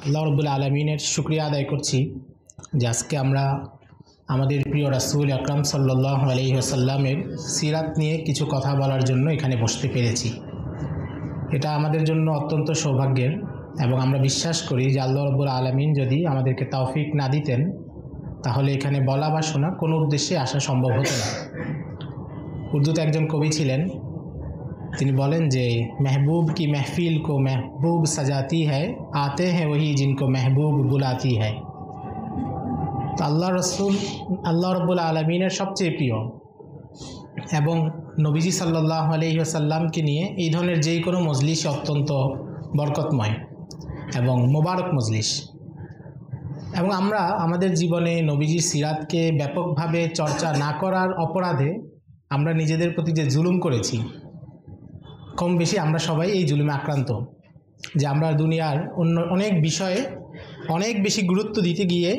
আল্লাহ রব্বুল আলমিনের শুকরিয়া আদায় করছি যে আজকে আমরা আমাদের প্রিয় রাসূল আকরাম সাল্লাল্লাহু আলাইহি ওয়াসাল্লামের সিরাত নিয়ে কিছু কথা বলার জন্য এখানে বসতে পেরেছি। এটা আমাদের জন্য অত্যন্ত সৌভাগ্যের এবং আমরা বিশ্বাস করি যে আল্লাহ রব্বুল আলমিন যদি আমাদেরকে তৌফিক না দিতেন তাহলে এখানে বলা বা শোনা কোনো উদ্দেশ্যে আসা সম্ভব হতো না। উর্দুতে একজন কবি ছিলেন, তিনি বলেন যে মেহবুব কি महफिल को महबूब सजाती है, आते हैं वही जिनको महबूब बुलाती है। তো আল্লাহ রসুল আল্লাহ রব্বুল আলমিনের সবচেয়ে প্রিয় এবং নবীজি সাল্লাল্লাহু আলাইহি ওয়াসাল্লামকে নিয়ে এই ধরনের যেই কোনো মজলিস অত্যন্ত বরকতময় এবং মোবারক মজলিস। এবং আমরা আমাদের জীবনে নবীজির সিরাতকে ব্যাপকভাবে চর্চা না করার অপরাধে আমরা নিজেদের প্রতি যে জুলুম করেছি, কম বেশি আমরা সবাই এই জুলুমে আক্রান্ত, যে আমরা দুনিয়ার অন্য অনেক বিষয়ে অনেক বেশি গুরুত্ব দিতে গিয়ে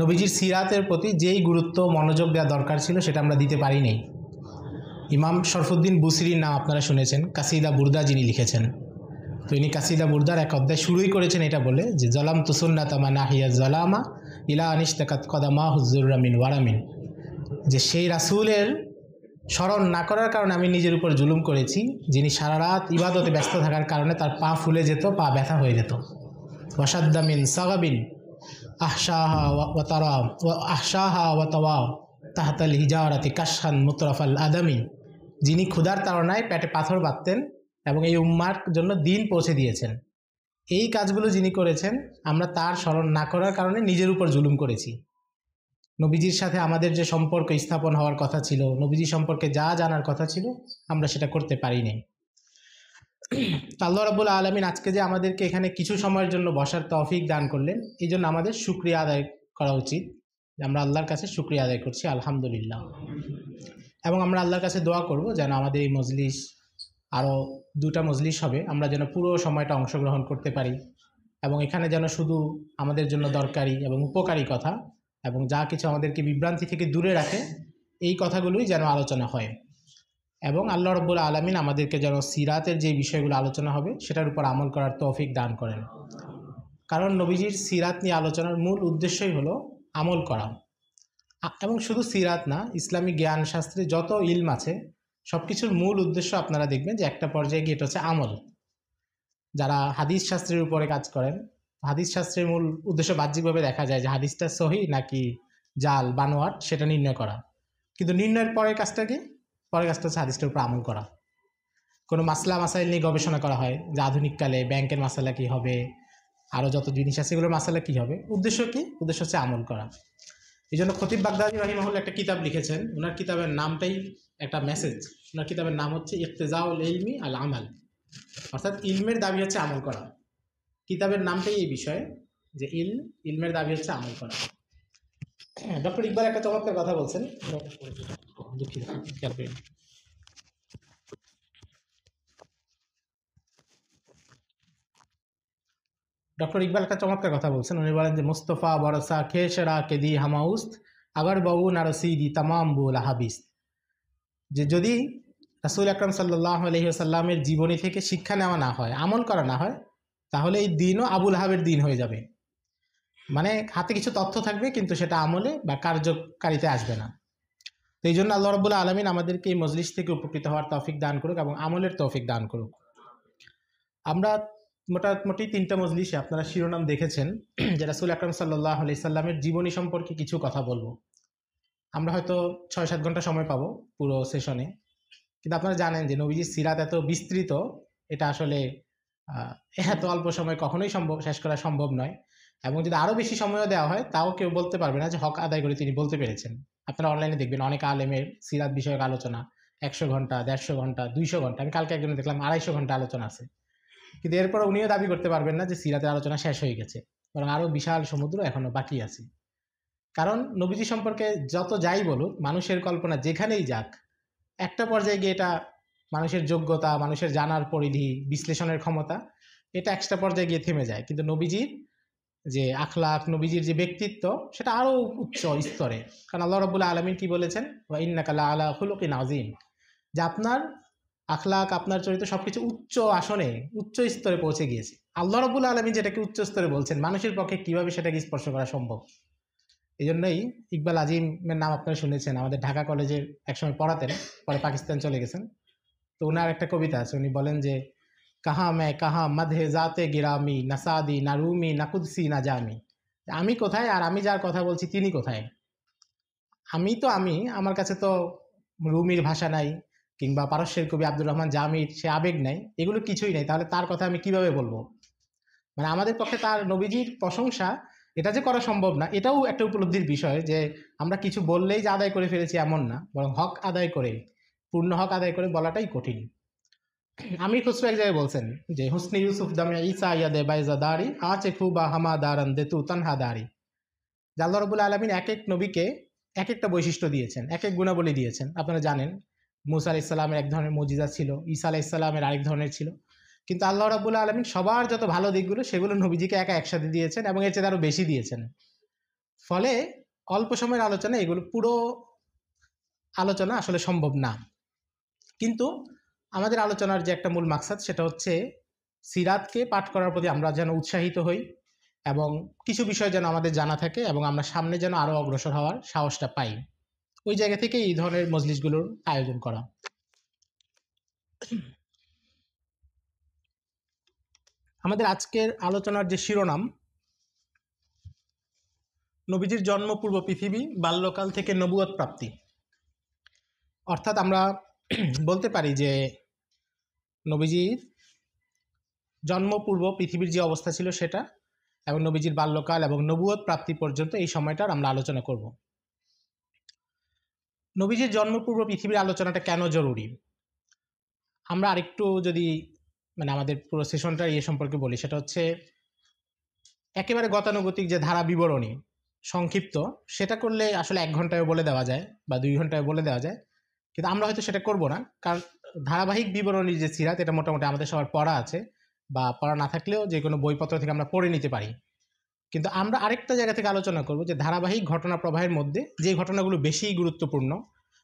নবীজির সিরাতের প্রতি যেই গুরুত্ব মনোযোগ দেওয়া দরকার ছিল সেটা আমরা দিতে পারি নাই। ইমাম শরফুদ্দিন বুসরির নাম আপনারা শুনেছেন, কাসিদা বুরদা যিনি লিখেছেন। তো ইনি কাসিদা বুরদার এক অধ্যায় শুরুই করেছেন এটা বলে যে জলাম তুসুন্নাতা মানাহিয়া জলামা ইলা আনিশতাকাত কদামা হুজুররা মিন ওয়ারামিন, যে সেই রাসূলের স্মরণ না করার কারণে আমি নিজের উপর জুলুম করেছি, যিনি সারা রাত ইবাদতে ব্যস্ত থাকার কারণে তার পা ফুলে যেত, পা ব্যথা হয়ে যেত। ওয়াসাদ্দা মিন সাগাবিন আহশাহা ওয়া তারা ওয়া আহশাহা ওয়া তাওয়া তাহতাল হিজারাতি কাশহান মুতরাফাল আদামি, যিনি ক্ষুধার তাড়নায় পেটে পাথর বাঁধতেন এবং এই উম্মার জন্য দিন পৌঁছে দিয়েছেন। এই কাজগুলো যিনি করেছেন, আমরা তার স্মরণ না করার কারণে নিজের উপর জুলুম করেছি। নবীজির সাথে আমাদের যে সম্পর্ক স্থাপন হওয়ার কথা ছিল, নবীজি সম্পর্কে যা জানার কথা ছিল, আমরা সেটা করতে পারিনি। আল্লাহ রাব্বুল আলামিন আজকে যে আমাদেরকে এখানে কিছু সময়ের জন্য বসার তৌফিক দান করলেন, এই জন্য আমাদের শুকরিয়া আদায় করা উচিত। আমরা আল্লাহর কাছে শুকরিয়া আদায় করছি, আলহামদুলিল্লাহ। এবং আমরা আল্লাহর কাছে দোয়া করব যেন আমাদের এই মজলিস, আরও দুটা মজলিস হবে, আমরা যেন পুরো সময়টা অংশগ্রহণ করতে পারি এবং এখানে যেন শুধু আমাদের জন্য দরকারি এবং উপকারী কথা এবং যা কিছু আমাদেরকে বিভ্রান্তি থেকে দূরে রাখে এই কথাগুলোই যেন আলোচনা হয়। এবং আল্লাহ রাব্বুল আলামিন আমাদেরকে যেন সিরাতের যে বিষয়গুলো আলোচনা হবে সেটার উপর আমল করার তৌফিক দান করেন। কারণ নবীজির সিরাত নিয়ে আলোচনার মূল উদ্দেশ্যই হলো আমল করা। এবং শুধু সিরাত না, ইসলামী জ্ঞান শাস্ত্রে যত ইলম আছে সব কিছুর মূল উদ্দেশ্য আপনারা দেখবেন যে একটা পর্যায়ে গিয়ে এটা হচ্ছে আমল। যারা হাদিস শাস্ত্রের উপরে কাজ করেন, হাদিস শাস্ত্রের মূল উদ্দেশ্য বাহ্যিকভাবে দেখা যায় যে হাদিসটা সহি নাকি জাল বানোয়াট সেটা নির্ণয় করা, কিন্তু নির্ণয়ের পরের কাজটা কি? পরের কাজটা হচ্ছে হাদিসটার উপর আমল করা। কোনো মাসলা মাসাইল নিয়ে গবেষণা করা হয় যে আধুনিককালে ব্যাংকের মাসালা কী হবে, আরও যত জিনিস আছে এগুলোর মাসালা কী হবে, উদ্দেশ্য কি? উদ্দেশ্য হচ্ছে আমল করা। এই জন্য খতিব বাগদাদি রাহিমাহুল্লাহ একটা কিতাব লিখেছেন, ওনার কিতাবের নামটাই একটা মেসেজ। ওনার কিতাবের নাম হচ্ছে ইক্তেজাউল ইলমি আল আমাল, অর্থাৎ ইলমের দাবি হচ্ছে আমল করা। কিতাবের নামটাই এই বিষয়ে যে ইলমের দাবি হচ্ছে আমল করা। ডক্টর ইকবাল একটা চমৎকার কথা বলছেন, দুঃখিত, খেয়াল করি। ডক্টর ইকবাল একটা চমৎকার কথা বলছেন, উনি বলেন যে মুস্তফা বরসা খেশরা কেদি হামাউস্ত আগার বাবু নারসিদি তামাম বুল হাবিস, যে যদি রাসূল আকরাম সাল্লাল্লাহু আলাইহি ওয়াসাল্লামের জীবনী থেকে শিক্ষা নেওয়া না হয়, আমল করা না হয়, তাহলে এই দিনও আবুল আহাবের দিন হয়ে যাবে। মানে হাতে কিছু তথ্য থাকবে কিন্তু সেটা আমলে বা কার্যকারিতে আসবে না। তো এই জন্য আল্লাহ রাব্বুল আলামিন আমাদেরকে এই মজলিস থেকে উপকৃত হওয়ার তৌফিক দান করুক এবং আমলের তৌফিক দান করুক। আমরা মোটামুটি 3টা মজলিসে আপনারা শিরোনাম দেখেছেন যে রাসূল আকরাম সাল্লাল্লাহু আলাইহি সাল্লামের জীবনী সম্পর্কে কিছু কথা বলবো। আমরা হয়তো 6-7 ঘন্টা সময় পাবো পুরো সেশনে, কিন্তু আপনারা জানেন যে নবীজির সিরাত এত বিস্তৃত, এটা আসলে এত অল্প সময় কখনোই শেষ করা সম্ভব নয়। এবং যদি আরও বেশি সময়ও দেওয়া হয় তাও কেউ বলতে পারবে না যে হক আদায় করে তিনি বলতে পেরেছেন। আপনারা অনলাইনে দেখবেন অনেক আলেমের সিরাত বিষয়ক আলোচনা 100 ঘন্টা, 150 ঘন্টা, 200 ঘন্টা, আমি কালকে একজনে দেখলাম 250 ঘন্টা আলোচনা আছে। কিন্তু এরপর উনিও দাবি করতে পারবেন না যে সিরাতের আলোচনা শেষ হয়ে গেছে, বরং আরও বিশাল সমুদ্র এখনো বাকি আছে। কারণ নবীজি সম্পর্কে যত যাই বলুক, মানুষের কল্পনা যেখানেই যাক, একটা পর্যায়ে গিয়ে এটা মানুষের যোগ্যতা, মানুষের জানার পরিধি, বিশ্লেষণের ক্ষমতা, এটা একটা পর্যায়ে গিয়ে থেমে যায়। কিন্তু নবীজির যে আখলাক, নবীজির যে ব্যক্তিত্ব, সেটা আরও উচ্চ স্তরে। কারণ আল্লাহ রাব্বুল আলামিন কি বলেছেন? ওয়া ইন্নাকা লাআলা খুলুকিন আযীম, যে আপনার আখলাক, আপনার চরিত্র সবকিছু উচ্চ আসনে, উচ্চ স্তরে পৌঁছে গিয়েছে। আল্লাহ রাব্বুল আলামিন যেটাকে উচ্চ স্তরে বলছেন, মানুষের পক্ষে কিভাবে সেটাকে স্পর্শ করা সম্ভব? এই জন্যই ইকবাল আজিমের নাম আপনারা শুনেছেন, আমাদের ঢাকা কলেজের একসময় পড়াতেন, পরে পাকিস্তান চলে গেছেন। তো ওনার একটা কবিতা আছে, উনি বলেন যে কাহা মে কাহা মধে জাতে গিরামি না সাদি না রুমি না কুদসি না জামি, আমি কোথায় আর আমি যার কথা বলছি তিনি কোথায়? আমি তো আমি, আমার কাছে তো রুমির ভাষা নাই, কিংবা পারস্যের কবি আব্দুর রহমান জামির সে আবেগ নাই, এগুলো কিছুই নাই, তাহলে তার কথা আমি কিভাবে বলবো? মানে আমাদের পক্ষে তার নবীজির প্রশংসা এটা যে করা সম্ভব না, এটাও একটা উপলব্ধির বিষয় যে আমরা কিছু বললেই যে আদায় করে ফেলেছি এমন না, বরং হক আদায় করে, পূর্ণ হক আদায় করে বলাটাই কঠিন। আমি খুসরো এক জায়গায় বলছেন যে হুসনি ইউসুফ দামে ঈসা ইয়াদে বাইজা দাড়ি আচে খুবা হামা দারান দেতু তানহা দাড়ি। আল্লাহ রাব্বুল আলামিন এক এক নবীকে এক একটা বৈশিষ্ট্য দিয়েছেন, এক এক গুণাবলী দিয়েছেন। আপনারা জানেন মুসা আলাইহিস সালামের এক ধরনের মুজিজা ছিল, ঈসা আলাইহিস সালামের আরেক ধরনের ছিল, কিন্তু আল্লাহ রাব্বুল আলামিন সবার যত ভালো দিকগুলো সেগুলো নবীজিকে একা একসাথে দিয়েছেন এবং এর চেয়ে আরো বেশি দিয়েছেন। ফলে অল্প সময়ের আলোচনা এগুলো পুরো আলোচনা আসলে সম্ভব না। কিন্তু আমাদের আলোচনার যে একটা মূল মাকসাদ সেটা হচ্ছে সিরাতকে পাঠ করার প্রতি আমরা যেন উৎসাহিত হই এবং কিছু বিষয় যেন আমাদের জানা থাকে এবং আমরা সামনে যেন আরো অগ্রসর হওয়ার সাহসটা পাই। ওই জায়গা থেকে এই ধরনের মজলিসগুলোর আয়োজন করা। আমাদের আজকের আলোচনার যে শিরোনাম, নবীজির জন্মপূর্ব পৃথিবী, বাল্যকাল থেকে নবুয়ত প্রাপ্তি। অর্থাৎ আমরা বলতে পারি যে নবীজির জন্মপূর্ব পৃথিবীর যে অবস্থা ছিল সেটা, এবং নবীজির বাল্যকাল এবং নবুয়ত প্রাপ্তি পর্যন্ত এই সময়টার আমরা আলোচনা করব। নবীজির জন্মপূর্ব পৃথিবীর আলোচনাটা কেন জরুরি, আমরা আরেকটু যদি আমাদের পুরো সেশনটা ইয়ে সম্পর্কে বলি, সেটা হচ্ছে একেবারে গতানুগতিক যে ধারা বিবরণী সংক্ষিপ্ত, সেটা করলে আসলে 1 ঘন্টায় বলে দেওয়া যায় বা 2 ঘন্টায় বলে দেওয়া যায়, কিন্তু আমরা হয়তো সেটা করব না, কারণ ধারাবাহিক বিবরণী যে সিরাত এটা মোটামুটি আমাদের সবার পড়া আছে, বা পড়া না থাকলেও যে কোনো বইপত্র থেকে আমরা পড়ে নিতে পারি। কিন্তু আমরা আরেকটা জায়গা থেকে আলোচনা করব যে ধারাবাহিক ঘটনা প্রবাহের মধ্যে যে ঘটনাগুলো বেশি গুরুত্বপূর্ণ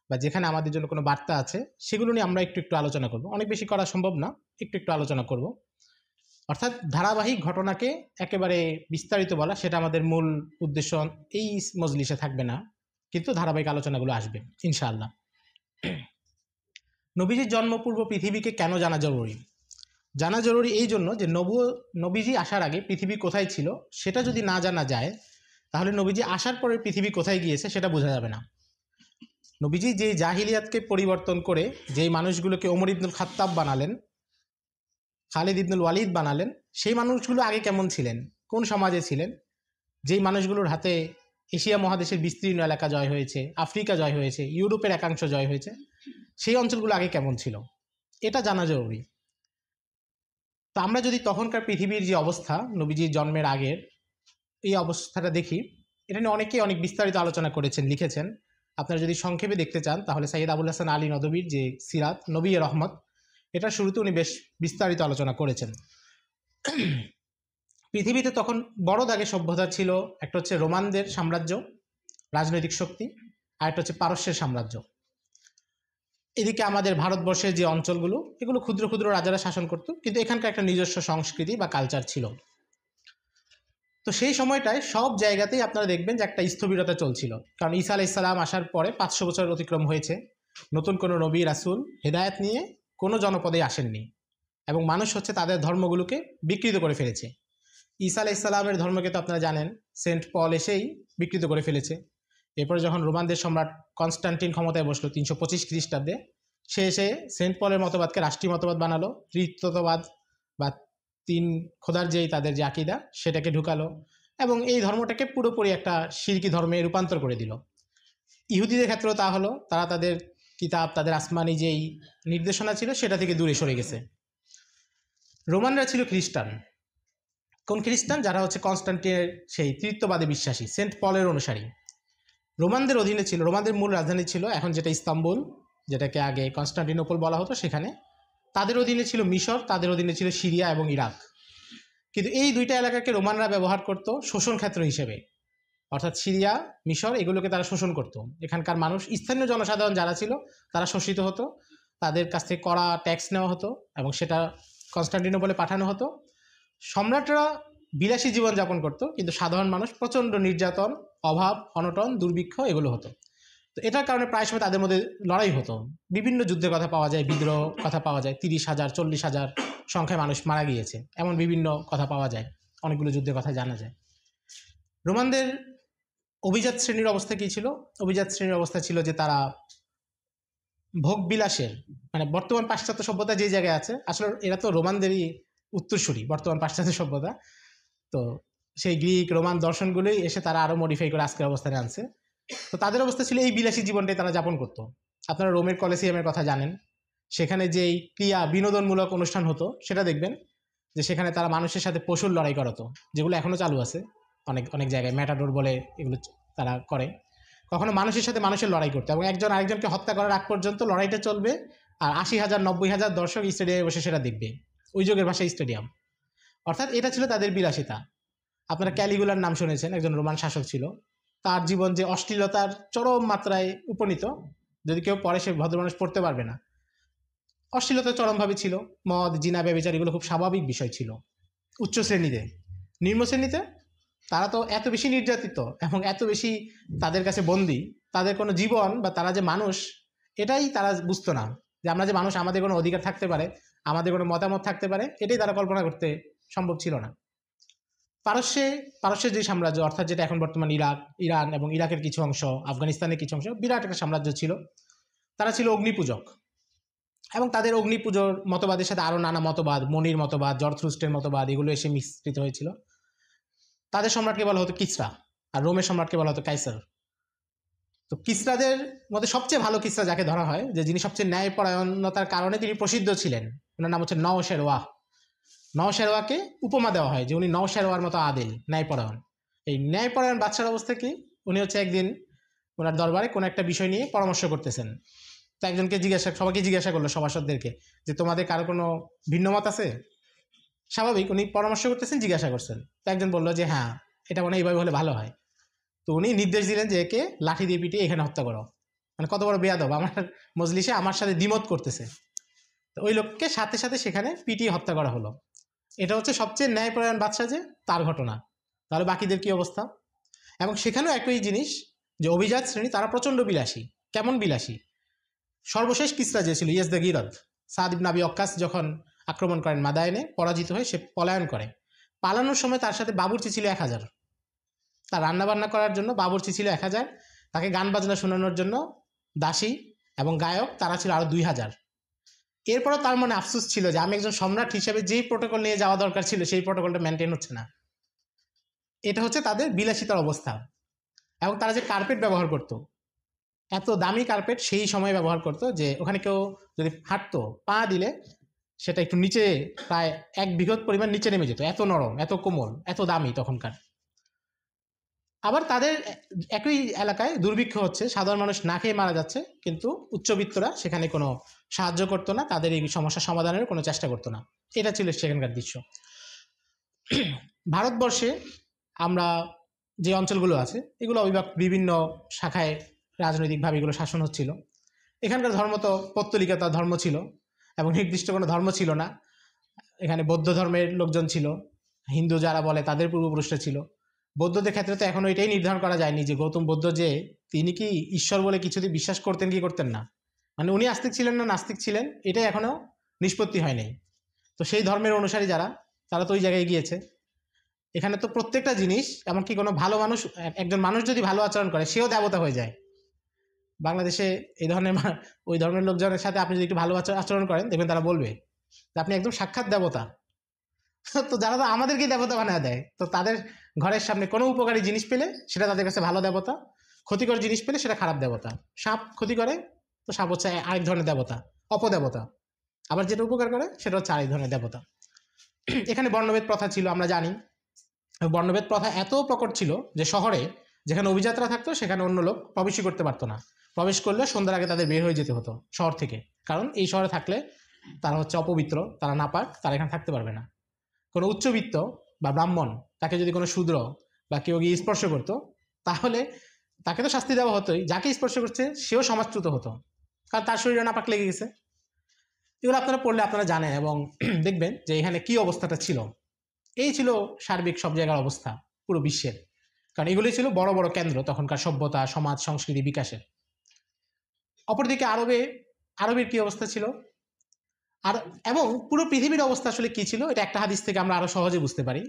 বা যেখানে আমাদের জন্য কোনো বার্তা আছে সেগুলো নিয়ে আমরা একটু একটু আলোচনা করব। অনেক বেশি করা সম্ভব না, একটু একটু আলোচনা করব। অর্থাৎ ধারাবাহিক ঘটনাকে একেবারে বিস্তারিত বলা সেটা আমাদের মূল উদ্দেশ্য এই মজলিসে থাকবে না, কিন্তু ধারাবাহিক আলোচনাগুলো আসবে ইনশাআল্লাহ। নবীজির জন্মপূর্ব পৃথিবীকে কেন জানা জরুরি? জানা জরুরি এই জন্য যে নবীজি আসার আগে পৃথিবী কোথায় ছিল সেটা যদি না জানা যায়, তাহলে নবীজি আসার পরে পৃথিবী কোথায় গিয়েছে সেটা বোঝা যাবে না। নবীজি যে জাহিলিয়াতকে পরিবর্তন করে যেই মানুষগুলোকে ওমর ইবনুল খাত্তাব বানালেন, খালিদ ইবনুল ওয়ালিদ বানালেন, সেই মানুষগুলো আগে কেমন ছিলেন, কোন সমাজে ছিলেন? যেই মানুষগুলোর হাতে এশিয়া মহাদেশের বিস্তীর্ণ এলাকা জয় হয়েছে, আফ্রিকা জয় হয়েছে, ইউরোপের একাংশ জয় হয়েছে, সেই অঞ্চলগুলো আগে কেমন ছিল এটা জানা জরুরি। তো আমরা যদি তখনকার পৃথিবীর যে অবস্থা নবীজির জন্মের আগের এই অবস্থাটা দেখি, এটা নিয়ে অনেকেই অনেক বিস্তারিত আলোচনা করেছেন, লিখেছেন। আপনারা যদি সংক্ষেপে দেখতে চান তাহলে সাইয়্যিদ আবুল হাসান আলী নদভীর যে সিরাত নবী রহমত, এটা শুরুতে উনি বেশ বিস্তারিত আলোচনা করেছেন। পৃথিবীতে তখন বড় দাগে সভ্যতা ছিল, একটা হচ্ছে রোমানদের সাম্রাজ্য, রাজনৈতিক শক্তি, আর একটা হচ্ছে পারস্যের সাম্রাজ্য। এদিকে আমাদের ভারতবর্ষের যে অঞ্চলগুলো, এগুলো ক্ষুদ্র ক্ষুদ্র রাজারা শাসন করত, কিন্তু এখানকার একটা নিজস্ব সংস্কৃতি বা কালচার ছিল। তো সেই সময়টায় সব জায়গাতেই আপনারা দেখবেন যে একটা স্থবিরতা চলছিল, কারণ ঈসা আলাইহিস সালাম আসার পরে 500 বছর অতিক্রম হয়েছে, নতুন কোনো নবী রাসূল হেদায়েত নিয়ে কোনো জনপদে আসেননি, এবং মানুষ হচ্ছে তাদের ধর্মগুলোকে বিকৃত করে ফেলেছে। ঈসা আলাইহিস সালামের ধর্মকে তো আপনারা জানেন সেন্ট পল এসেই বিকৃত করে ফেলেছে। এরপরে যখন রোমানদের সম্রাট কনস্টান্টিন ক্ষমতায় বসলো 325 খ্রিস্টাব্দে, সে এসে সেন্ট পলের মতবাদকে রাষ্ট্রীয় মতবাদ বানালো, ত্রিত্ববাদ বা 3 খোদার যেই তাদের যে আকীদা সেটাকে ঢুকালো, এবং এই ধর্মটাকে পুরোপুরি একটা শিরকি ধর্মে রূপান্তর করে দিল। ইহুদিদের ক্ষেত্রেও তা হলো, তারা তাদের কিতাব, তাদের আসমানি যেই নির্দেশনা ছিল সেটা থেকে দূরে সরে গেছে। রোমানরা ছিল খ্রিস্টান। কোন খ্রিস্টান? যারা হচ্ছে কনস্টান্টিনের সেই ত্রিত্ববাদে বিশ্বাসী, সেন্ট পলের অনুসারী। রোমানদের অধীনে ছিল, রোমানদের মূল রাজধানী ছিল এখন যেটা ইস্তাম্বুল, যেটাকে আগে কনস্টান্টিনোপল বলা হতো, সেখানে। তাদের অধীনে ছিল মিশর, তাদের অধীনে ছিল সিরিয়া এবং ইরাক। কিন্তু এই দুইটা এলাকাকে রোমানরা ব্যবহার করত শোষণ ক্ষেত্র হিসেবে, অর্থাৎ সিরিয়া, মিশর এগুলোকে তারা শোষণ করত। এখানকার মানুষ, স্থানীয় জনসাধারণ যারা ছিল তারা শোষিত হতো, তাদের কাছ থেকে কড়া ট্যাক্স নেওয়া হতো এবং সেটা কনস্টান্টিনোপলে পাঠানো হতো। সম্রাটরা বিলাসী জীবনযাপন করত, কিন্তু সাধারণ মানুষ প্রচণ্ড নির্যাতন, অভাব, অনটন, দুর্ভিক্ষ এগুলো হতো। তো এটার কারণে প্রায় সময় তাদের মধ্যে লড়াই হতো। বিভিন্ন যুদ্ধের কথা পাওয়া যায়, বিদ্রোহ কথা পাওয়া যায়, 30,000 40,000 সংখ্যায় মানুষ মারা গিয়েছে, এমন বিভিন্ন কথা পাওয়া যায়, অনেকগুলো যুদ্ধের কথা জানা যায়। রোমানদের অভিজাত শ্রেণীর অবস্থা কী ছিল? অভিজাত শ্রেণীর অবস্থা ছিল যে তারা ভোগ বিলাসের, মানে বর্তমান পাশ্চাত্য সভ্যতা যে জায়গায় আছে, আসলে এরা তো রোমানদেরই উত্তরসূরি, বর্তমান পাশ্চাত্য সভ্যতা। তো সেই গ্রিক রোমান দর্শনগুলোই এসে তারা আরও মডিফাই করে আজকের অবস্থানে আনছে। তো তাদের অবস্থা ছিল এই বিলাসী জীবনটাই তারা যাপন করতো। আপনারা রোমের কলেসিয়ামের কথা জানেন, সেখানে যেই ক্রিয়া বিনোদনমূলক অনুষ্ঠান হতো সেটা দেখবেন যে সেখানে তারা মানুষের সাথে পশুর লড়াই করাতো, যেগুলো এখনও চালু আছে অনেক অনেক জায়গায়, ম্যাটাডোর বলে এগুলো তারা করে। কখনো মানুষের সাথে মানুষের লড়াই করতো এবং একজন আরেকজনকে হত্যা করার আগ পর্যন্ত লড়াইটা চলবে, আর 80,000 90,000 দর্শক স্টেডিয়ামে বসে সেটা দেখবে, ওই যুগের ভাষায় স্টেডিয়াম। অর্থাৎ এটা ছিল তাদের বিলাসিতা। আপনারা ক্যালিগুলার নাম শুনেছেন, একজন রোমান শাসক ছিল। তার জীবন যে অশ্লীলতার চরম মাত্রায় উপনীত, যদি কেউ পড়ে সে ভদ্রমানুষ পড়তে পারবে না। অশ্লীলতা চরমভাবে ছিল, মদ জিনা ব্যভিচার এগুলো খুব স্বাভাবিক বিষয় ছিল উচ্চ শ্রেণীতে। নিম্ন শ্রেণীতে তারা তো এত বেশি নির্যাতিত এবং এত বেশি তাদের কাছে বন্দী, তাদের কোনো জীবন বা তারা যে মানুষ এটাই তারা বুঝতো না, যে আমরা যে মানুষ, আমাদের কোনো অধিকার থাকতে পারে, আমাদের কোনো মতামত থাকতে পারে, এটাই তারা কল্পনা করতে সম্ভব ছিল না। পারস্যের যে সাম্রাজ্য, অর্থাৎ যেটা এখন বর্তমান ইরাক, ইরান এবং ইরাকের কিছু অংশ, আফগানিস্তানের কিছু অংশ, বিরাট একটা সাম্রাজ্য ছিল। তারা ছিল অগ্নিপূজক এবং তাদের অগ্নিপুজোর মতবাদের সাথে আরও নানা মতবাদ, মনির মতবাদ, জরথ্রুস্টের মতবাদ এগুলো এসে মিশ্রিত হয়েছিল। তাদের সম্রাটকে বলা হতো কিসরা, আর রোমের সম্রাটকে বলা হতো কাইসার। তো কিসরাদের মধ্যে সবচেয়ে ভালো কিসরা যাকে ধরা হয়, যে যিনি সবচেয়ে ন্যায়পরায়ণতার কারণে তিনি প্রসিদ্ধ ছিলেন, ওনার নাম হচ্ছে নওশেরওয়াহ। নওশেরওয়াকে উপমা দেওয়া হয় যে উনি নওশেরওয়ার মতো আদিল, ন্যায়পরায়ণ। এই ন্যায়পরায়ণ বাদশার অবস্থা কি? উনি হচ্ছে একদিন ওনার দরবারে কোনো একটা বিষয় নিয়ে পরামর্শ করতেছেন। তো একজনকে সবাইকে জিজ্ঞাসা করলো, সভাসদদেরকে, যে তোমাদের কারো কোনো ভিন্ন মত আছে? স্বাভাবিক, উনি পরামর্শ করতেছেন, জিজ্ঞাসা করছেন। তো একজন বললো যে হ্যাঁ, এটা মনে হয় এইভাবে হলে ভালো হয়। তো উনি নির্দেশ দিলেন যে একে লাঠি দিয়ে পিটিয়ে এখানে হত্যা করো। মানে কত বড় বেয়াদব, আমার মজলিসে আমার সাথে দ্বিমত করতেছে। তো ওই লোককে সাথে সাথে সেখানে পিটিয়ে হত্যা করা হলো। এটা হচ্ছে সবচেয়ে ন্যায়পরায়ণ বাদশা, যে তার ঘটনা। তাহলে বাকিদের কি অবস্থা? এবং সেখানেও একই জিনিস, যে অভিজাত শ্রেণী তারা প্রচণ্ড বিলাসী। কেমন বিলাসী? সর্বশেষ কিসরা যে ছিল, ইয়েস দ্য গিরদ, সাদ ইবনে আবি ওয়াক্কাস যখন আক্রমণ করেন মাদায়েনে, পরাজিত হয়ে সে পলায়ন করে। পালানোর সময় তার সাথে বাবুর্চি ছিল 1000, তার রান্নাবান্না করার জন্য বাবুর্চি ছিল 1000, তাকে গান বাজনা শোনানোর জন্য দাসী এবং গায়ক তারা ছিল আরও 2000। এরপরও তার মনে আফসোস ছিল যে আমি একজন সম্রাট হিসেবে যেই প্রোটোকল নিয়ে যাওয়া দরকার ছিল সেই প্রোটোকলটা মেনটেন হচ্ছে না। এটা হচ্ছে তাদের বিলাসিতার অবস্থা। এবং তারা যে কার্পেট ব্যবহার করত, এত দামি কার্পেট সেই সময় ব্যবহার করত যে ওখানে কেউ যদি হাঁটতো, পা দিলে সেটা একটু নিচে, প্রায় 1 বিঘত পরিমাণ নিচে নেমে যেত, এত নরম, এত কোমল, এত দামি তখনকার। আবার তাদের একই এলাকায় দুর্ভিক্ষ হচ্ছে, সাধারণ মানুষ না খেয়ে মারা যাচ্ছে, কিন্তু উচ্চবিত্তরা সেখানে কোনো সাহায্য করতো না, তাদের এই সমস্যা সমাধানের কোনো চেষ্টা করতো না। এটা ছিল সেখানকার দৃশ্য। ভারতবর্ষে আমরা যে অঞ্চলগুলো আছে এগুলো বিভিন্ন শাখায় রাজনৈতিকভাবে এগুলো শাসন হচ্ছিল। এখানকার ধর্ম তো পৌত্তলিকতা ধর্ম ছিল এবং নির্দিষ্ট কোনো ধর্ম ছিল না। এখানে বৌদ্ধ ধর্মের লোকজন ছিল, হিন্দু যারা বলে তাদের পূর্বপুরুষরা ছিল। বৌদ্ধদের ক্ষেত্রে তো এখনও এটাই নির্ধারণ করা যায়নি যে গৌতম বুদ্ধ যে তিনি কি ঈশ্বর বলে কিছুতে বিশ্বাস করতেন কি করতেন না, মানে উনি আস্তিক ছিলেন না নাস্তিক ছিলেন, এটাই এখনও নিষ্পত্তি হয় নাই। তো সেই ধর্মের অনুসারী যারা, তারা তো ওই জায়গায় গিয়েছে। এখানে তো প্রত্যেকটা জিনিস, এমনকি কোনো ভালো মানুষ, একজন মানুষ যদি ভালো আচরণ করে সেও দেবতা হয়ে যায়। বাংলাদেশে এই ধরনের ওই ধর্মের লোকজনের সাথে আপনি যদি একটু ভালো আচরণ করেন, দেখবেন তারা বলবে যে আপনি একদম সাক্ষাৎ দেবতা। তো যারা তো আমাদেরকে দেবতা বানায় দেয়, তো তাদের ঘরের সামনে কোনো উপকারী জিনিস পেলে সেটা তাদের কাছে ভালো দেবতা, ক্ষতিকর জিনিস পেলে সেটা খারাপ দেবতা। সাপ ক্ষতি করে, তো সাপ হচ্ছে আরেক ধরনের দেবতা, অপদেবতা। আবার যেটা উপকার করে সেটা হচ্ছে আরেক ধরনের দেবতা। এখানে বর্ণভেদ প্রথা ছিল, আমরা জানি। বর্ণভেদ প্রথা এত প্রকট ছিল যে শহরে যেখানে অভিজাতরা থাকতো সেখানে অন্য লোক প্রবেশই করতে পারতো না। প্রবেশ করলে সন্ধ্যার আগে তাদের বের হয়ে যেতে হতো শহর থেকে, কারণ এই শহরে থাকলে তারা হচ্ছে অপবিত্র, তারা নাপাক, তারা এখানে থাকতে পারবে না। কোনো উচ্চবিত্ত বা ব্রাহ্মণ তাকে যদি কোনো শূদ্র বা কেউ গিয়ে স্পর্শ করতো, তাহলে তাকে তো শাস্তি দেওয়া হতোই, যাকে স্পর্শ করছে সেও সমাজচ্যুত হতো, কারণ তার শরীরে নাপাক লেগে গেছে। এগুলো আপনারা পড়লে আপনারা জানেন এবং দেখবেন যে এখানে কি অবস্থাটা ছিল। এই ছিল সার্বিক সব জায়গার অবস্থা পুরো বিশ্বের, কারণ এগুলি ছিল বড় বড় কেন্দ্র তখনকার সভ্যতা, সমাজ, সংস্কৃতি বিকাশের। অপরদিকে আরবের কি অবস্থা ছিল, আর এবং পুরো পৃথিবীর অবস্থা আসলে কি ছিল, এটা একটা হাদিস থেকে আমরা আরো সহজে বুঝতে পারি।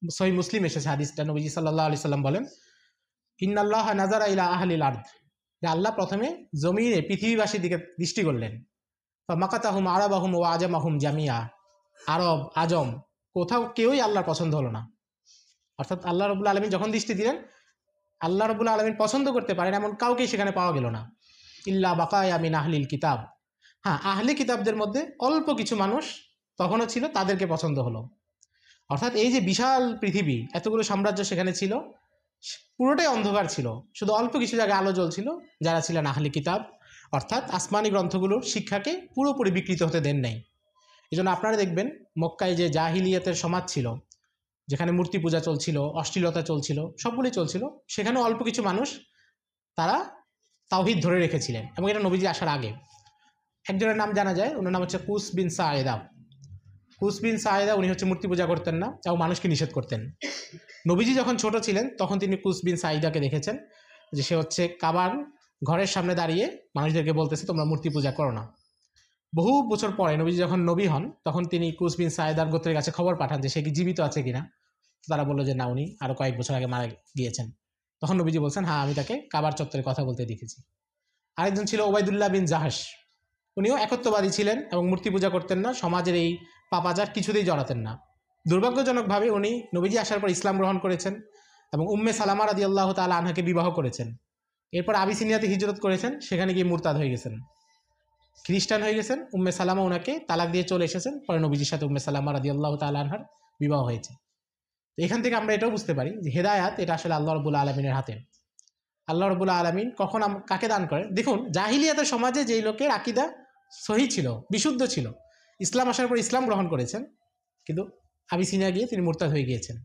সহিহ মুসলিম এসেছে হাদিসটা, নবীজি সাল্লাল্লাহু আলাইহি সাল্লাম বলেন, ইন্নাল্লাহা নাযারা ইলা আহলিল আরদ, যে আল্লাহ প্রথমে জমিনে পৃথিবীবাসীর দিকে দৃষ্টি করলেন। ফামাকাতাহুম আরাবাহুম ওয়া আজামাহুম জামিয়া, আরব আজম কোথাও কেউই আল্লাহর পছন্দ হলো না। অর্থাৎ আল্লাহ রাব্বুল আলামিন যখন দৃষ্টি দিলেন, আল্লাহ রাব্বুল আলামিন পছন্দ করতে পারেন এমন কাউকেই সেখানে পাওয়া গেল না। ইল্লা বাকায়া মিন আহলিল কিতাব, হ্যাঁ আহলি কিতাবদের মধ্যে অল্প কিছু মানুষ তখনও ছিল, তাদেরকে পছন্দ হলো। অর্থাৎ এই যে বিশাল পৃথিবী, এতগুলো সাম্রাজ্য সেখানে ছিল, পুরোটাই অন্ধকার ছিল, শুধু অল্প কিছু জায়গায় আলো জ্বলছিল, যারা ছিলেন আহলি কিতাব, অর্থাৎ আসমানি গ্রন্থগুলোর শিক্ষাকে পুরোপুরি বিকৃত হতে দেন নাই। এই জন্য আপনারা দেখবেন মক্কায় যে জাহিলিয়াতের সমাজ ছিল, যেখানে মূর্তি পূজা চলছিল, অশ্লীলতা চলছিল, সবগুলোই চলছিল, সেখানে অল্প কিছু মানুষ তারা তাওহীদ ধরে রেখেছিলেন, এবং এটা নবীজি আসার আগে। একজনের নাম জানা যায়, ওনার নাম হচ্ছে কুস বিন সায়েদা। কুস বিন সায়েদা উনি হচ্ছে মূর্তি পূজা করতেন না এবং মানুষকে নিষেধ করতেন। নবীজি যখন ছোট ছিলেন তখন তিনি কুস বিন সাইদাকে দেখেছেন যে সে হচ্ছে কাবার ঘরের সামনে দাঁড়িয়ে মানুষদেরকে বলতেছে তোমরা মূর্তি পূজা করো না। বহু বছর পরে নবীজি যখন নবী হন তখন তিনি কুস বিন সাইদার গোত্রের কাছে খবর পাঠান যে সে কি জীবিত আছে কিনা। তারা বললো যে না, উনি আরো কয়েক বছর আগে মারা গিয়েছেন। তখন নবীজি বলছেন হ্যাঁ আমি তাকে কাবার চত্বরে কথা বলতে দেখেছি। আরেকজন ছিল ওবায়দুল্লাহ বিন জাহাস, উনিও একত্ববাদী ছিলেন এবং মূর্তি পূজা করতেন না, সমাজের এই পাপাচার কিছুতেই জড়াতেন না। দুর্ভাগ্যজনকভাবে উনি নবীজি আসার পর ইসলাম গ্রহণ করেছেন এবং উম্মে সালামা রাদিয়াল্লাহু তাআলা আনহাকে বিবাহ করেছেন। এরপর আবিসিনিয়াতে হিজরত করেছেন, সেখানে গিয়ে মুরতাদ হয়ে গেছেন, খ্রিস্টান হয়ে গেছেন। উম্মে সালামা ওনাকে তালাক দিয়ে চলে এসেছেন, পরে নবীজির সাথে উম্মে সালামা রাদিয়াল্লাহু তাআলা আনহার বিবাহ হয়েছে। তো এখান থেকে আমরা এটাও বুঝতে পারি যে হেদায়াত এটা আসলে আল্লাহ রাব্বুল আলামিনের হাতে। আল্লাহ রাব্বুল আলামিন কখন কাকে দান করেন। দেখুন জাহিলিয়াতের সমাজে যেই লোকের আকীদা সহি ছিল, বিশুদ্ধ ছিল, ইসলাম আসার পর ইসলাম গ্রহণ করেছেন, কিন্তু আবিসিনিয়া গিয়ে তিনি মুরতাদ হয়ে গিয়েছেন।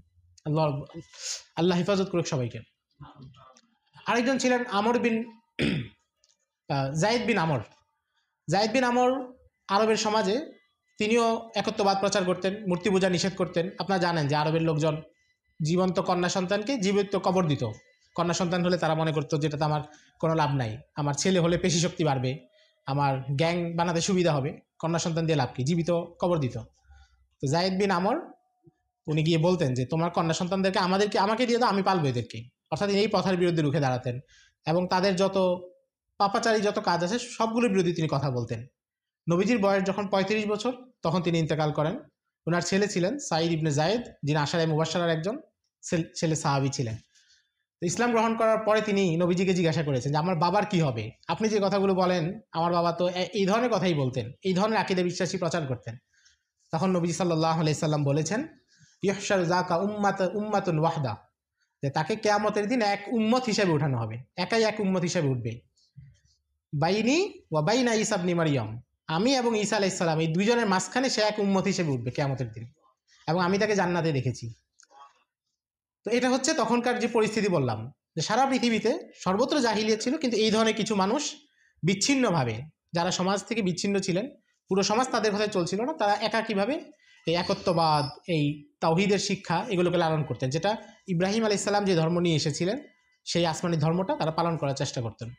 আল্লাহ হেফাজত করুক সবাইকে। আরেকজন ছিলেন আমর বিন জায়েদ বিন আমর। জায়েদ বিন আমর আরবের সমাজে তিনিও একত্ববাদ প্রচার করতেন, মূর্তি পূজা নিষেধ করতেন। আপনারা জানেন যে আরবের লোকজন জীবন্ত কন্যা সন্তানকে জীবিত কবর দিত। কন্যা সন্তান হলে তারা মনে করতো যেটাতে আমার কোনো লাভ নাই, আমার ছেলে হলে পেশি শক্তি বাড়বে, আমার গ্যাং বানাতে সুবিধা হবে, কন্যা সন্তান দিয়ে লাভ কি, জীবিত কবর দিত। তো জায়েদ বিন আমর উনি গিয়ে বলতেন যে তোমার কন্যা সন্তানদেরকে আমাকে দিয়ে দাও, আমি পালবো এদেরকে। অর্থাৎ এই প্রথার বিরুদ্ধে রুখে দাঁড়াতেন এবং তাদের যত পাপাচারী যত কাজ আছে সবগুলোর বিরুদ্ধে তিনি কথা বলতেন। নবীজির বয়স যখন ৩৫ বছর তখন তিনি ইন্তেকাল করেন। ওনার ছেলে ছিলেন সাঈদ ইবনে জায়েদ, যিনি আশারায়ে মুবাশশারার একজন ছেলে সাহাবী ছিলেন। তো ইসলাম গ্রহণ করার পরে তিনি নবীজিকে জিজ্ঞাসা করেছেন যে আমার বাবার কি হবে, আপনি যে কথাগুলো বলেন আমার বাবা তো এই ধরনের কথাই বলতেন, এই ধরনের আকীদা বিশ্বাসী প্রচার করতেন। তখন নবীজি সাল্লাল্লাহু আলাইহি সাল্লাম বলেছেন ইহশার যাকা উম্মাতুন ওয়াহদা, যে তাকে কিয়ামতের দিন এক উম্মত হিসেবে উঠানো হবে, একাই এক উম্মত হিসেবে উঠবে। বাইনি ওয়া বাইনা ঈসা ইবনে মারইয়াম, আমি এবং ঈসা আলাইহিস সালাম এই দুইজনের মাঝখানে সে এক উম্মত হিসেবে উঠবে কিয়ামতের দিন, এবং আমি তাকে জান্নাতে দেখেছি। তো এটা হচ্ছে তখনকার যে পরিস্থিতি বললাম, যে সারা পৃথিবীতে সর্বত্র জাহিলিয়াত ছিল, কিন্তু এই ধরনের কিছু মানুষ বিচ্ছিন্নভাবে, যারা সমাজ থেকে বিচ্ছিন্ন ছিলেন, পুরো সমাজ তাদের কথায় চলছিল না, তারা একাকীভাবে এই একত্ববাদ, এই তাওহীদের শিক্ষা এগুলোকে লালন করতেন, যেটা ইব্রাহিম আলাইহিস সালাম যে ধর্ম নিয়ে এসেছিলেন সেই আসমানি ধর্মটা তারা পালন করার চেষ্টা করতেন।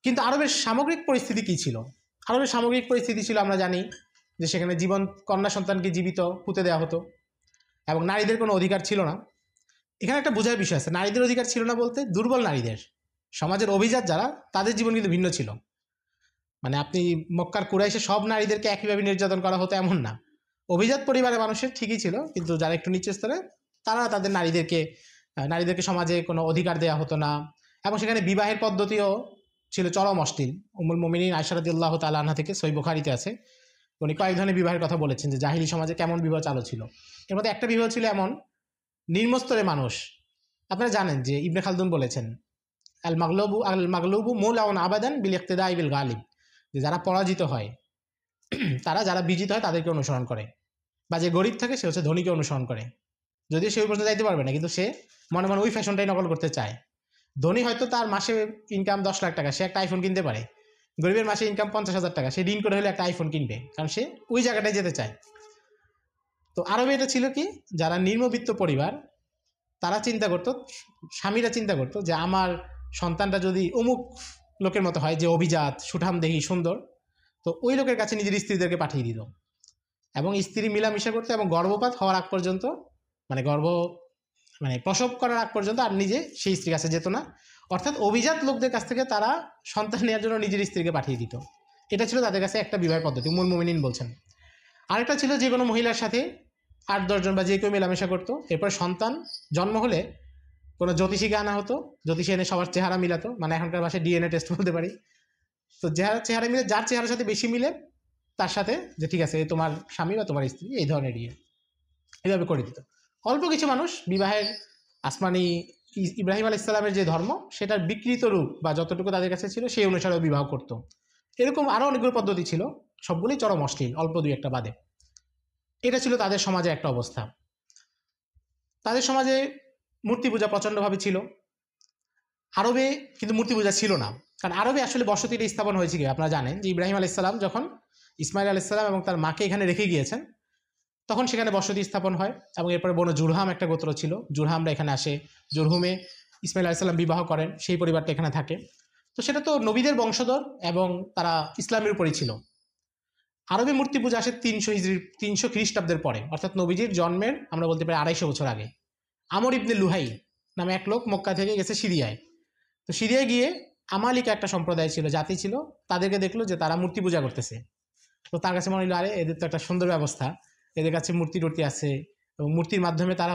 কিন্তু আরবের সামগ্রিক পরিস্থিতি কি ছিল? আরবের সামগ্রিক পরিস্থিতি ছিল আমরা জানি যে সেখানে কন্যা সন্তানকে জীবিত পুঁতে দেওয়া হতো এবং নারীদের কোনো অধিকার ছিল না। এখানে একটা বোঝার বিষয় আছে, নারীদের অধিকার ছিল না বলতে দুর্বল নারীদের, সমাজের অভিজাত যারা, তাদের জীবন কিন্তু ভিন্ন ছিল। মানে আপনি মক্কার কুরাইশে সব নারীদেরকে একইভাবে নির্যাতন করা হতো এমন না। অভিজাত পরিবারের মানুষের ঠিকই ছিল, কিন্তু যারা একটু নিচু স্তরে তারা তাদের নারীদেরকে সমাজে কোনো অধিকার দেওয়া হতো না। এবং সেখানে বিবাহের পদ্ধতিও ছিল চরম অশ্লীল। উম্মুল মুমিনিন আয়েশা রাদিয়াল্লাহু তাআলা আনহা থেকে সহিহ বুখারীতে আছে, উনি কয়েক ধরনের বিবাহের কথা বলেছেন যে জাহিলি সমাজে কেমন বিবাহ চালু ছিল। এর মধ্যে একটা বিবাহ ছিল এমন, নিম্নস্তরের মানুষ, আপনারা জানেন যে ইবনে খালদুন বলেছেন আল মাগলুবু মৌলাউন আবাদান বিল ইক্তিদাই বিল গালিব, যে যারা পরাজিত হয় তারা যারা বিজিত হয় তাদেরকে অনুসরণ করে, বা যে গরিব থাকে সে হচ্ছে ধনীকে অনুসরণ করে। যদিও সে ওই পর্যন্ত যাইতে পারবে না, কিন্তু সে মনে মনে ওই ফ্যাশনটাই নকল করতে চায়। ধনী হয়তো তার মাসে ইনকাম 10 লাখ টাকা, সে একটা আইফোন কিনতে পারে। গরিবের মাসে ইনকাম 50,000 টাকা, সে ঋণ করে হলে একটা আইফোন কিনবে, কারণ সে ওই জায়গাটায় যেতে চায়। তো আরবে এটা ছিল কি, যারা নিম্নবিত্ত পরিবার তারা চিন্তা করতো, স্বামীরা চিন্তা করতো যে আমার সন্তানটা যদি অমুক লোকের মতো হয়, যে অভিজাত, সুঠামদেহী, সুন্দর, তো ওই লোকের কাছে নিজের স্ত্রীদেরকে পাঠিয়ে দিত এবং স্ত্রী মিলামিশা করতো এবং গর্ভপাত হওয়ার আগ পর্যন্ত, মানে মানে প্রসব করার আগ পর্যন্ত আর নিজে সেই স্ত্রীর কাছে যেত না। অর্থাৎ অভিজাত লোকদের কাছ থেকে তারা সন্তান নেওয়ার জন্য নিজের স্ত্রীকে পাঠিয়ে দিত। এটা ছিল তাদের কাছে একটা বিবাহ পদ্ধতি, উম্মুল মুমিনিন বলছেন। আরেকটা ছিল যে কোনো মহিলার সাথে 8-10 জন বা যে কেউ মেলামেশা করতো, এরপর সন্তান জন্ম হলে কোনো জ্যোতিষীকে আনা হতো, জ্যোতিষী এনে সবার চেহারা মিলাতো, মানে এখনকার ভাষায় ডিএনএ টেস্ট বলতে পারি। তো চেহারা মিলে, যার চেহারার সাথে বেশি মিলে তার সাথে যে ঠিক আছে তোমার স্বামী বা তোমার স্ত্রী, এই ধরনের এইভাবে করে দিত। অল্প কিছু মানুষ বিবাহের আসমানি ইব্রাহিম আলাইহিস সালামের যে ধর্ম, সেটার বিকৃত রূপ বা যতটুকু তাদের কাছে ছিল সেই অনুসারেও বিবাহ করত। এরকম আরও অনেকগুলো পদ্ধতি ছিল, সবগুলোই চরম অশ্লীল, অল্প দুই একটা বাদে। এটা ছিল তাদের সমাজে একটা অবস্থা। তাদের সমাজে মূর্তি পূজা প্রচণ্ডভাবে ছিল। আরবে কিন্তু মূর্তি পূজা ছিল না, কারণ আরবে আসলে বসতিটা স্থাপন হয়েছে কি আপনারা জানেন যে ইব্রাহিম আলাইহিস সালাম যখন ইসমাইল আলাইহিস সালাম এবং তার মাকে এখানে রেখে গিয়েছেন, তখন সেখানে বসতি স্থাপন হয় এবং এরপরে বনু জুরহাম একটা গোত্র ছিল, জুরহামরা এখানে আসে, জুরহুমে ইসমাইল আলাইহিস সালাম বিবাহ করেন, সেই পরিবারটা এখানে থাকে। তো সেটা তো নবীদের বংশধর এবং তারা ইসলামের উপরই ছিল। আরবে মূর্তি পূজা আসে 300 খ্রিস্টাব্দের পরে, অর্থাৎ নবীজির জন্মের আমরা বলতে পারি 250 বছর আগে। আমর ইবনে লুহাই নামে এক লোক মক্কা থেকে গেছে সিরিয়ায়। তো সিরিয়ায় গিয়ে আমালিকা একটা সম্প্রদায় ছিল, জাতি ছিল, তাদেরকে দেখলো যে তারা মূর্তি পূজা করতেছে। তো তার কাছে মনে হলো আরে এদের তো একটা সুন্দর ব্যবস্থা, এদের কাছে মূর্তি টুর্তি আছে এবং মূর্তির মাধ্যমে তারা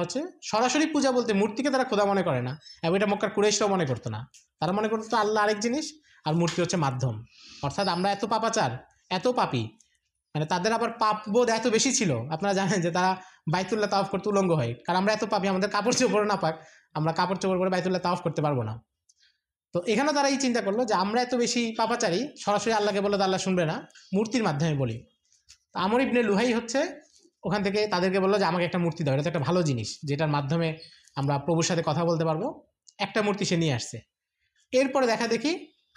সরাসরি পূজা বলতে মূর্তিকে তারা খোদা মনে করে না, এবং এটা মক্কার কুরাইশরাও মনে করতো না। তারা মনে করতো আল্লাহ আরেক জিনিস আর মূর্তি হচ্ছে মাধ্যম। অর্থাৎ আমরা এত পাপাচার, এত পাপী, মানে তাদের আবার পাপবোধ এত বেশি ছিল। আপনারা জানেন যে তারা বাইতুল্লাহ তাওয়াফ করতে উলঙ্গ হয়, কারণ আমরা এত পাপী, আমাদের কাপড় চোপড় না পাক, আমরা কাপড় চোপড় পরে বাইতুল্লাহ তাওয়াফ করতে পারবো না। তো এখানে তারা এই চিন্তা করলো যে আমরা এত বেশি পাপাচারী, সরাসরি আল্লাহকে বলে তো আল্লাহ শুনবে না, মূর্তির মাধ্যমে বলি। তো আমর ইবনে লুহাই ওখান থেকে তাদেরকে বললো যে আমাকে একটা মূর্তি দাও, এটা তো একটা ভালো জিনিস যেটার মাধ্যমে আমরা প্রভুর সাথে কথা বলতে পারবো। একটা মূর্তি সে নিয়ে আসছে। এরপরে দেখা দেখি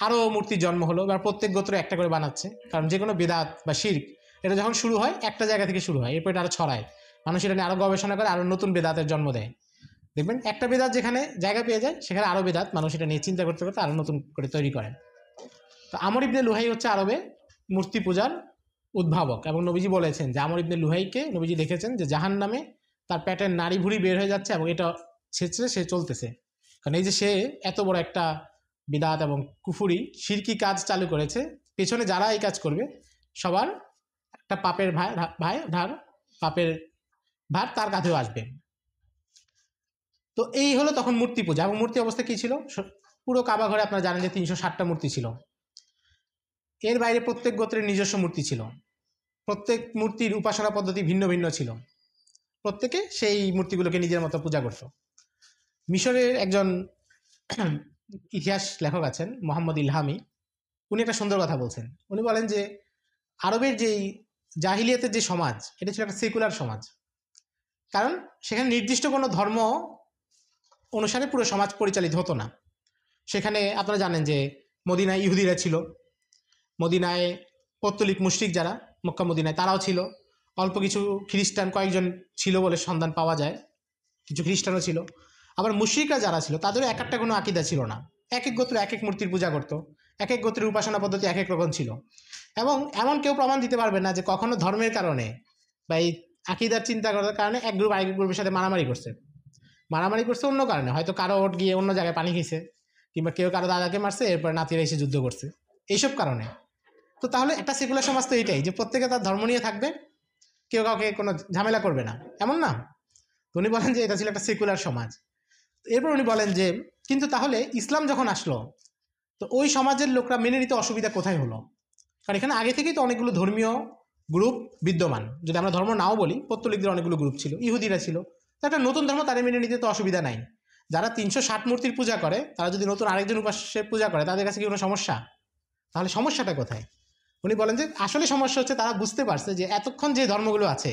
আরও মূর্তির জন্ম হলো, এবার প্রত্যেক গোত্র একটা করে বানাচ্ছে, কারণ যে কোনো বেদাত বা শিরক এটা যখন শুরু হয় একটা জায়গা থেকে শুরু হয়, এরপর এটা আরও ছড়ায়, মানুষ এটা নিয়ে আরও গবেষণা করে, আরও নতুন বেদাতের জন্ম দেয়। দেখবেন একটা বেদাত যেখানে জায়গা পেয়ে যায় সেখানে আরও বেদাত মানুষ এটা নিয়ে চিন্তা করতে করতে আরও নতুন করে তৈরি করেন। তো আমর ইবনে লুহাই আরবে মূর্তি পূজার উদ্ভাবক, এবং নবীজি বলেছেন যে আমর ইবনে লুহাইকে নবীজি দেখেছেন যে জাহান নামে তার পেটের নাড়ি ভুড়ি বের হয়ে যাচ্ছে এবং এটা ছেঁচড়ে সে চলতেছে, কারণ এই যে সে এত বড় একটা বিদাত এবং কুফুরি শিরকি কাজ চালু করেছে, পেছনে যারা এই কাজ করবে সবার একটা পাপের পাপের ভার তার কাছেও আসবে। তো এই হলো তখন মূর্তি পূজা। এবং মূর্তি অবস্থা কি ছিল, পুরো কাবা ঘরে আপনারা জানেন যে 360টা মূর্তি ছিল। এর বাইরে প্রত্যেক গোত্রের নিজস্ব মূর্তি ছিল, প্রত্যেক মূর্তির উপাসনা পদ্ধতি ভিন্ন ভিন্ন ছিল, প্রত্যেকে সেই মূর্তিগুলোকে নিজের মতো পূজা করত। মিশরের একজন ইতিহাস লেখক আছেন মোহাম্মদ ইলহামি, উনি একটা সুন্দর কথা বলছেন। উনি বলেন যে আরবের যেই জাহিলিয়াতের যে সমাজ, এটা ছিল একটা সেকুলার সমাজ, কারণ সেখানে নির্দিষ্ট কোনো ধর্ম অনুসারে পুরো সমাজ পরিচালিত হতো না। সেখানে আপনারা জানেন যে মদিনায় ইহুদিরা ছিল, মদিনায় পৌত্তলিক মুশরিক যারা মক্কা মদিনায় তারাও ছিল, অল্প কিছু খ্রিস্টান কয়েকজন ছিল বলে সন্ধান পাওয়া যায়, কিছু খ্রিস্টানও ছিল। আবার মুশরিকরা যারা ছিল তাদেরও এক একটা কোনো আকিদা ছিল না, এক এক গোত্র এক এক মূর্তির পূজা করত, এক এক গোত্রের উপাসনা পদ্ধতি এক এক রকম ছিল। এবং এমন কেউ প্রমাণ দিতে পারবে না যে কখনো ধর্মের কারণে বা এই আকিদার চিন্তা করার কারণে এক গ্রুপ আরেক গ্রুপের সাথে মারামারি করছে অন্য কারণে, হয়তো কারো ওট গিয়ে অন্য জায়গায় পানি খেয়েছে, কিংবা কেউ কারো দাদাকে মারছে, এরপর নাতিরা এসে যুদ্ধ করছে, এইসব কারণে। তো তাহলে একটা সেকুলার সমাজ তো এইটাই, যে প্রত্যেকে তার ধর্ম নিয়ে থাকবে, কেউ কাউকে কোনো ঝামেলা করবে না, এমন না? তো উনি বলেন যে এটা ছিল একটা সেকুলার সমাজ। এরপর উনি বলেন যে কিন্তু তাহলে ইসলাম যখন আসলো, তো ওই সমাজের লোকরা মেনে নিতে অসুবিধা কোথায় হলো? কারণ এখানে আগে থেকেই তো অনেকগুলো ধর্মীয় গ্রুপ বিদ্যমান, যদি আমরা ধর্ম নাও বলি, পৌত্তলিকদের অনেকগুলো গ্রুপ ছিল, ইহুদিরা ছিল, তো একটা নতুন ধর্ম তারা মেনে নিতে তো অসুবিধা নাই। যারা 360 মূর্তির পূজা করে তারা যদি নতুন আরেকজন উপাস্যের পূজা করে, তাদের কাছে কি কোনো সমস্যা? তাহলে সমস্যাটা কোথায়? উনি বলেন যে আসলে সমস্যা হচ্ছে তারা বুঝতে পারছে যে এতক্ষণ যে ধর্মগুলো আছে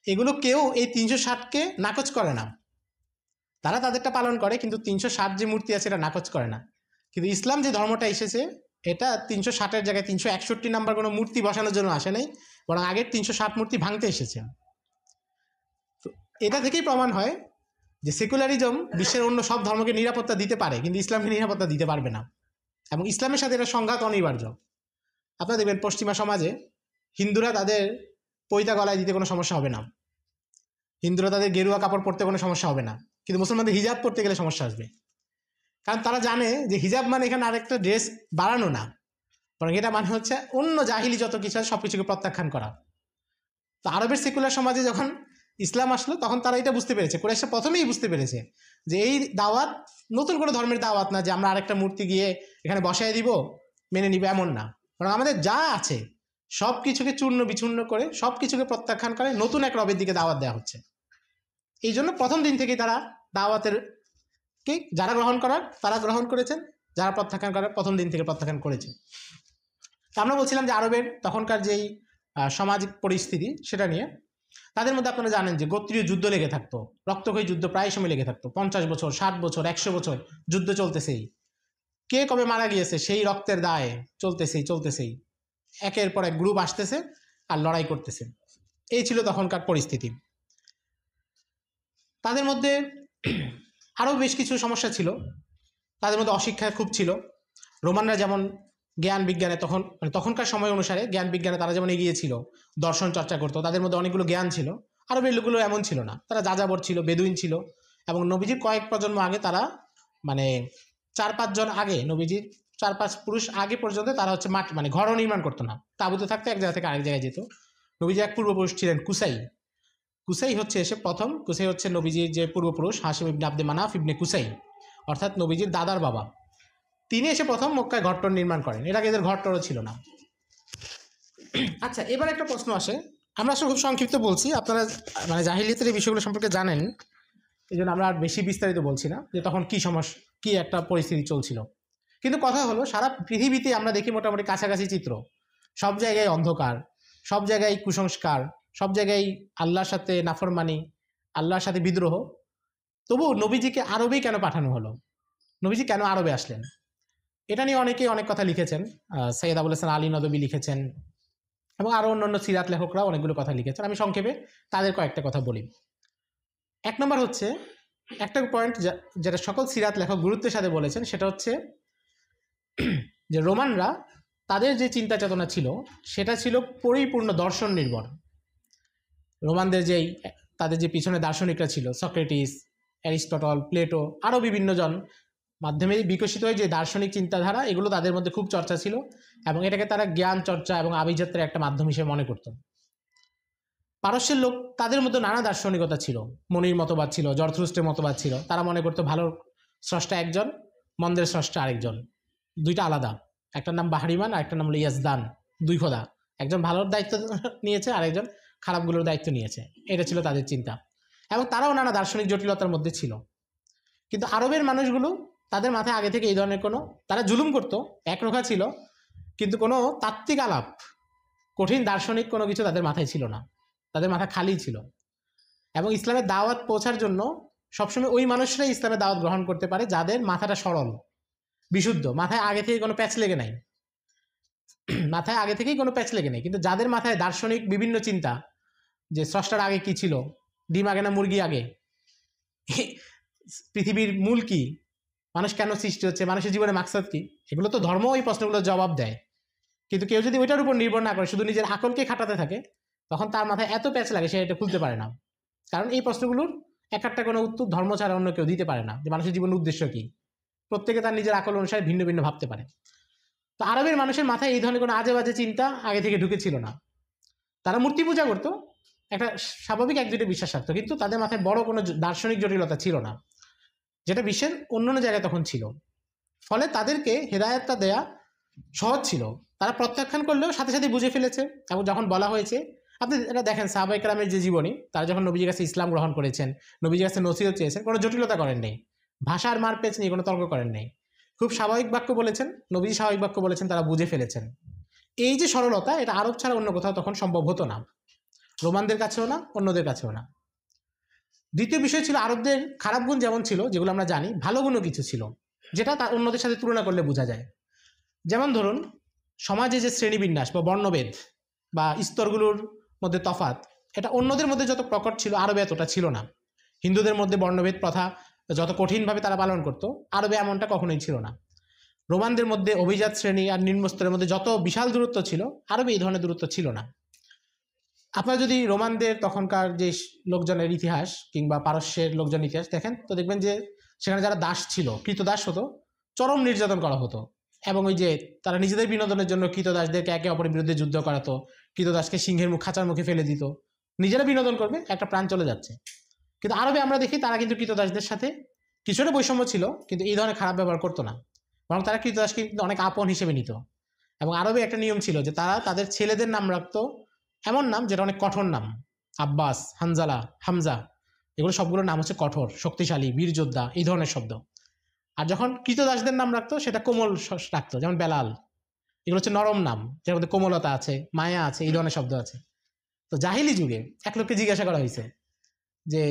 এগুলো কেউ এই 360কে নাকচ করে না, তারা তাদেরটা পালন করে, কিন্তু 360 যে মূর্তি আছে এটা নাকচ করে না। কিন্তু ইসলাম যে ধর্মটা এসেছে এটা 360-এর জায়গায় 361 নাম্বার কোনো মূর্তি বসানোর জন্য আসে নাই, বরং আগের 360 মূর্তি ভাঙতে এসেছে। এটা থেকেই প্রমাণ হয় যে সেকুলারিজম বিশ্বের অন্য সব ধর্মকে নিরাপত্তা দিতে পারে, কিন্তু ইসলামকে নিরাপত্তা দিতে পারবে না, এবং ইসলামের সাথে এটা সংঘাত অনিবার্য। আপনারা দেখবেন পশ্চিমা সমাজে হিন্দুরা তাদের পৈতা গলায় দিতে কোনো সমস্যা হবে না, হিন্দুরা তাদের গেরুয়া কাপড় পরতে কোনো সমস্যা হবে না, কিন্তু মুসলমানদের হিজাব পরতে গেলে সমস্যা আসবে। কারণ তারা জানে যে হিজাব মানে এখানে আরেকটা ড্রেস বাড়ানো না, বরং এটা মানে হচ্ছে অন্য জাহিলি যত কিছু আছে সব কিছুকে প্রত্যাখ্যান করা। তো আরবের সেকুলার সমাজে যখন ইসলাম আসলো তখন তারা এটা বুঝতে পেরেছে, কুরাইশরা প্রথমেই বুঝতে পেরেছে যে এই দাওয়াত নতুন কোনো ধর্মের দাওয়াত না, যে আমরা আরেকটা মূর্তি গিয়ে এখানে বসায় দিব মেনে নিব, এমন না, বরং আমাদের যা আছে সব কিছুকে চূর্ণ বিচূর্ণ করে সব কিছুকে প্রত্যাখ্যান করে নতুন এক রবের দিকে দাওয়াত দেওয়া হচ্ছে। এই জন্য প্রথম দিন থেকেই তারা দাওয়াতের কে যারা গ্রহণ করার তারা গ্রহণ করেছেন, যারা প্রত্যাখ্যান করার প্রথম দিন থেকে প্রত্যাখ্যান করেছে। তা আমরা বলছিলাম যে আরবের তখনকার যেই সামাজিক পরিস্থিতি সেটা নিয়ে, তাদের মধ্যে আপনারা জানেন যে গোত্রীয় যুদ্ধ লেগে থাকতো, রক্তক্ষয়ী যুদ্ধ প্রায় সময় লেগে থাকতো, 50 বছর 60 বছর 100 বছর যুদ্ধ চলতেছেই, কে কবে মারা গিয়েছে সেই রক্তের দায়ে চলতেছেই, একের পর এক গ্রুপ আসতেছে আর লড়াই করতেছে। এই ছিল তখনকার পরিস্থিতি। তাদের মধ্যে আরও বেশ কিছু সমস্যা ছিল, তাদের মধ্যে অশিক্ষা খুব ছিল। রোমানরা যেমন জ্ঞান বিজ্ঞানে তখনকার সময় অনুসারে জ্ঞান বিজ্ঞানে তারা যেমন এগিয়ে ছিল, দর্শন চর্চা করতো, তাদের মধ্যে অনেকগুলো জ্ঞান ছিল। আরবের লোকগুলো এমন ছিল না, তারা যাযাবর ছিল, বেদুইন ছিল, এবং নবীজির কয়েক প্রজন্ম আগে তারা 4-5 জন আগে, নবীজির 4-5 পুরুষ আগে পর্যন্ত তারা হচ্ছে ঘরও নির্মাণ করতো না, তাঁবুতে থাকতে এক জায়গা থেকে আরেক জায়গায় যেত। নবীজি এক পূর্বপুরুষ ছিলেন কুসাই হচ্ছে কুসাই হচ্ছে নবীজির যে পূর্বপুরুষ হাশিম ইবনে আব্দে মানাফ ইবনে কুসাই, অর্থাৎ নবীজির দাদার বাবা। তিনি এসে প্রথম মক্কায় ঘরটর নির্মাণ করেন, এর আগে এদের ঘরটরও ছিল না। আচ্ছা, এবার একটা প্রশ্ন আসে, আমরা আসলে খুব সংক্ষিপ্ত বলছি, আপনারা জাহিলিয়াতের এই বিষয়গুলো সম্পর্কে জানেন, এই জন্য আমরা আর বেশি বিস্তারিত বলছি না যে তখন কি একটা পরিস্থিতি চলছিল। কিন্তু কথা হলো, সারা পৃথিবীতে আমরা দেখি মোটামুটি কাছাকাছি চিত্র, সব জায়গায় অন্ধকার, সব জায়গায় কুসংস্কার, সব জায়গায় আল্লাহর সাথে নাফরমানি, আল্লাহর সাথে বিদ্রোহ। তবু নবীজিকে আরবেই কেন পাঠানো হলো? নবীজি কেন আরবে আসলেন? এটা নিয়ে অনেকেই অনেক কথা লিখেছেন। সৈয়দ আবুল হাসান আলী নদভী লিখেছেন, এবং আরও অন্যান্য সিরাত লেখকরা অনেকগুলো কথা লিখেছেন। আমি সংক্ষেপে তাদের কয়েকটা কথা বলি। 1 নম্বর হচ্ছে একটা পয়েন্ট যেটা সকল সিরাত লেখক গুরুত্বের সাথে বলেছেন, সেটা হচ্ছে যে রোমানরা তাদের যে চিন্তা চেতনা ছিল সেটা ছিল পরিপূর্ণ দর্শন নির্ভর। রোমানদের তাদের যে পিছনে দার্শনিকরা ছিল, সক্রেটিস, অ্যারিস্টটল, প্লেটো, আরও বিভিন্ন জন মাধ্যমে বিকশিত হয় যে দার্শনিক চিন্তাধারা, এগুলো তাদের মধ্যে খুব চর্চা ছিল, এবং এটাকে তারা জ্ঞান চর্চা এবং আভিজাত্যের একটা মাধ্যম হিসেবে মনে করত। পারস্যের লোক, তাদের মধ্যে নানা দার্শনিকতা ছিল, মনির মতবাদ ছিল, জরথ্রুস্টের মতবাদ ছিল। তারা মনে করতো ভালোর স্রষ্টা একজন, মন্দের স্রষ্টা আরেকজন, দুইটা আলাদা, একটার নাম বাহারিমান আর একটার নাম হলো ইয়াজদান, 2 খোদা, একজন ভালোর দায়িত্ব নিয়েছে আর একজন খারাপগুলোর দায়িত্ব নিয়েছে। এটা ছিল তাদের চিন্তা, এবং তারাও নানা দার্শনিক জটিলতার মধ্যে ছিল। কিন্তু আরবের মানুষগুলো, তাদের মাথায় আগে থেকে এই ধরনের তারা জুলুম করতো, একরোখা ছিল, কিন্তু কোনো তাত্ত্বিক আলাপ, কঠিন দার্শনিক কোনো কিছু তাদের মাথায় ছিল না, তাদের মাথা খালি ছিল। এবং ইসলামের দাওয়াত পৌঁছার জন্য সবসময় ওই মানুষরাই ইসলামের দাওয়াত গ্রহণ করতে পারে যাদের মাথাটা সরল, বিশুদ্ধ, মাথায় আগে থেকে কোনো প্যাচ লেগে নাই, মাথায় আগে থেকেই কোনো প্যাচ লেগে নেই। কিন্তু যাদের মাথায় দার্শনিক বিভিন্ন চিন্তা, যে স্রষ্টার আগে কি ছিল, ডিম আগে না মুরগি আগে, পৃথিবীর মূল কি, মানুষ কেন সৃষ্টি হচ্ছে, মানুষের জীবনে মাকসাদ কি, এগুলো তো ধর্ম ওই প্রশ্নগুলোর জবাব দেয়। কিন্তু কেউ যদি ওইটার উপর নির্ভর না করে, শুধু নিজের আকলকে খাটাতে থাকে, তখন তার মাথায় এত প্যাচ লাগে সে এটা খুলতে পারে না। কারণ এই প্রশ্নগুলোর একটা কোনো উত্তর ধর্ম ছাড়া অন্য কেউ দিতে পারে না, যে মানুষের জীবনের উদ্দেশ্য কি। প্রত্যেকে তার নিজের আকল অনুসারে ভিন্ন ভিন্ন ভাবতে পারে। তো আরবের মানুষের মাথায় এই ধরনের কোনো আজে বাজে চিন্তা আগে থেকে ঢুকেছিল না। তারা মূর্তি পূজা করতো, একটা স্বাভাবিক একজুটে বিশ্বাস রাখতো, কিন্তু তাদের মাথায় বড় কোনো দার্শনিক জটিলতা ছিল না, যেটা বিশ্বের অন্যান্য জায়গায় তখন ছিল। ফলে তাদেরকে হেদায়েতটা দেয়া সহজ ছিল, তারা প্রত্যাখ্যান করলেও সাথে সাথে বুঝে ফেলেছে। এবং যখন বলা হয়েছে, আপনি এটা দেখেন সাহাবায়ে কেরামের যে জীবনী, তারা যখন নবীজির কাছে ইসলাম গ্রহণ করেছেন, নবীজির কাছে নসিহত চেয়েছেন, কোনো জটিলতা করেন নেই, ভাষার মারপ্যাচ নিয়ে কোনো তর্ক করেন নেই, খুব স্বাভাবিক বাক্য বলেছেন, নবীজি স্বাভাবিক বাক্য বলেছেন, তারা বুঝে ফেলেছেন। এই যে সরলতা, এটা আরব ছাড়া অন্য কোথাও তখন সম্ভব হতো না, রোমানদের কাছেও না, অন্যদের কাছেও না। দ্বিতীয় বিষয় ছিল, আরবদের খারাপ গুণ যেমন ছিল, যেগুলো আমরা জানি, ভালো গুণও কিছু ছিল, যেটা তার অন্যদের সাথে তুলনা করলে বোঝা যায়। যেমন ধরুন, সমাজে যে শ্রেণীবিন্যাস বা বর্ণভেদ বা স্তরগুলোর মধ্যে তফাৎ, এটা অন্যদের মধ্যে যত প্রকট ছিল আরবে এতটা ছিল না। হিন্দুদের মধ্যে বর্ণভেদ প্রথা যত কঠিনভাবে তারা পালন করত, আরবে এমনটা কখনোই ছিল না। রোমানদের মধ্যে অভিজাত শ্রেণী আর নিম্নস্তরের মধ্যে যত বিশাল দূরত্ব ছিল, আরবে এই ধরনের দূরত্ব ছিল না। আপনারা যদি রোমানদের তখনকার যে লোকজনের ইতিহাস কিংবা পারস্যের লোকজনের ইতিহাস দেখেন, তো দেখবেন যে সেখানে যারা দাস ছিল, কৃতদাস হতো, চরম নির্যাতন করা হতো। এবং ওই যে তারা নিজেদের বিনোদনের জন্য কৃতদাসদেরকে একে অপরের বিরুদ্ধে যুদ্ধ করাতো, কৃতদাসকে সিংহের খাঁচার মুখে ফেলে দিত, নিজেরা বিনোদন করবে, একটা প্রাণ চলে যাচ্ছে। কিন্তু আরবে আমরা দেখি তারা কিন্তু কৃতদাসদের সাথে কিছুটা বৈষম্য ছিল, কিন্তু এই ধরনের খারাপ ব্যবহার করতো না, বরং তারা কৃতদাসকে কিন্তু অনেক আপন হিসেবে নিত। এবং আরবে একটা নিয়ম ছিল যে তারা তাদের ছেলেদের নাম রাখতো এমন নাম যেটা অনেক কঠোর নাম। আব্বাস, হানজালা, হামজা, এগুলো সবগুলোর নাম হচ্ছে কঠোর, শক্তিশালী, বীর যোদ্ধা, এই ধরনের শব্দ। আর যখন কৃতদাসদের নাম রাখতো সেটা কোমল রাখতো, যেমন বেলাল, এগুলো হচ্ছে নরম নাম, যার মধ্যে কোমলতা আছে, মায়া আছে, এই ধরনের শব্দ আছে। তো জাহিলি যুগে এক লোককে জিজ্ঞাসা করা হয়েছে যে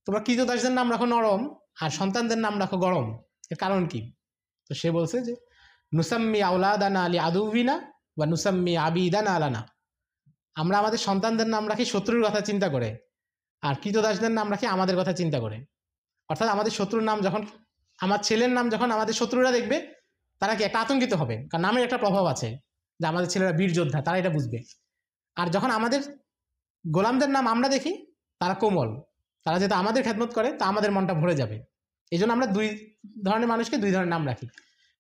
তোমরা কৃতদাসদের নাম রাখো নরম আর সন্তানদের নাম রাখো গরম, এর কারণ কি? তো সে বলছে যে নুসাম্মি আউলাদানা আলী আদুবিনা বা নুসাম্মি আবিদানা আলানা, আমরা আমাদের সন্তানদের নাম রাখি শত্রুর কথা চিন্তা করে, আর কৃতদাসদের নাম রাখি আমাদের কথা চিন্তা করে। অর্থাৎ আমাদের শত্রুর নাম যখন, আমার ছেলের নাম যখন আমাদের শত্রুরা দেখবে, তারা কি একটা আতঙ্কিত হবে, কারণ নামের একটা প্রভাব আছে যে আমাদের ছেলেরা বীর যোদ্ধা, তারা এটা বুঝবে। আর যখন আমাদের গোলামদের নাম আমরা দেখি, তারা কোমল, তারা যেটা আমাদের খেদমত করে, তা আমাদের মনটা ভরে যাবে। এই জন্য আমরা দুই ধরনের মানুষকে দুই ধরনের নাম রাখি।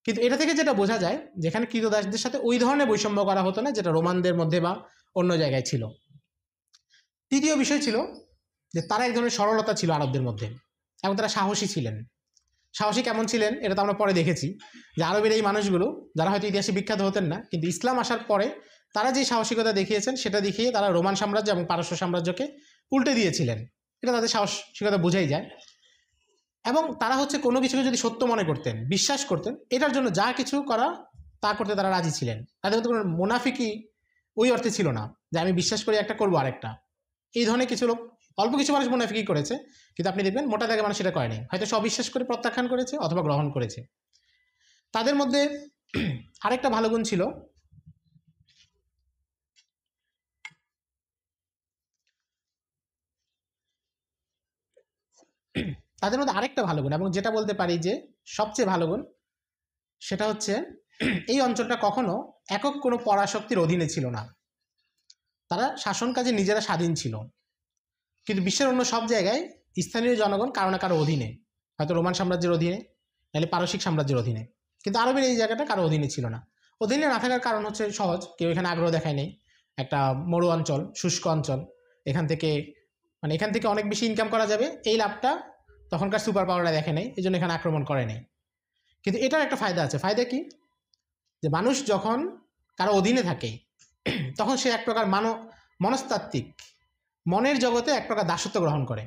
কিন্তু এটা থেকে যেটা বোঝা যায়, যেখানে কৃতদাসদের সাথে ওই ধরনের বৈষম্য করা হতো না, যেটা রোমানদের মধ্যে বা অন্য জায়গায় ছিল। তৃতীয় বিষয় ছিল যে তারা এক ধরনের সরলতা ছিল আরবদের মধ্যে, এবং তারা সাহসী ছিলেন। সাহসী কেমন ছিলেন এটা তো আমরা পরে দেখেছি, যে আরবের এই মানুষগুলো যারা হয়তো ইতিহাসে বিখ্যাত হতেন না, কিন্তু ইসলাম আসার পরে তারা যে সাহসিকতা দেখিয়েছেন, সেটা দেখিয়ে তারা রোমান সাম্রাজ্য এবং পারস্য সাম্রাজ্যকে উল্টে দিয়েছিলেন। এটা তাদের সাহসিকতা বোঝাই যায়। এবং তারা হচ্ছে কোনো কিছুকে যদি সত্য মনে করতেন, বিশ্বাস করতেন, এটার জন্য যা কিছু করা তা করতে তারা রাজি ছিলেন। তাদের মধ্যে কোনো মুনাফিকি ওই অর্থে ছিল না যে আমি বিশ্বাস করি একটা করবো আরেকটা। এই ধরনের কিছু লোক, অল্প কিছু মানুষ মুনাফিকি করেছে, কিন্তু আপনি দেখবেন মোটা দাগে মানুষ সেটা করেনি, হয়তো সব বিশ্বাস করে প্রত্যাখ্যান করেছে অথবা গ্রহণ করেছে। তাদের মধ্যে আরেকটা ভালো গুণ ছিল, তাদের মধ্যে আরেকটা ভালো গুণ, এবং যেটা বলতে পারি যে সবচেয়ে ভালো গুণ, সেটা হচ্ছে এই অঞ্চলটা কখনো একক কোনো পরাশক্তির অধীনে ছিল না। তারা শাসন কাজে নিজেরা স্বাধীন ছিল, কিন্তু বিশ্বের অন্য সব জায়গায় স্থানীয় জনগণ কারো না কারো অধীনে, হয়তো রোমান সাম্রাজ্যের অধীনে, নাহলে পারসিক সাম্রাজ্যের অধীনে। কিন্তু আরবের এই জায়গাটা কারো অধীনে ছিল না। অধীনে না থাকার কারণ হচ্ছে সহজ, কেউ এখানে আগ্রহ দেখায় নেই। একটা মরু অঞ্চল, শুষ্ক অঞ্চল, এখান থেকে এখান থেকে অনেক বেশি ইনকাম করা যাবে, এই লাভটা তখনকার সুপার পাওয়াররা দেখে নেই, এই জন্য এখানে আক্রমণ করে নেই। কিন্তু এটার একটা ফায়দা আছে। ফায়দা কি? যে মানুষ যখন কারো অধীনে থাকে, তখন সে এক প্রকার মনস্তাত্ত্বিক মনের জগতে এক প্রকার দাসত্ব গ্রহণ করে,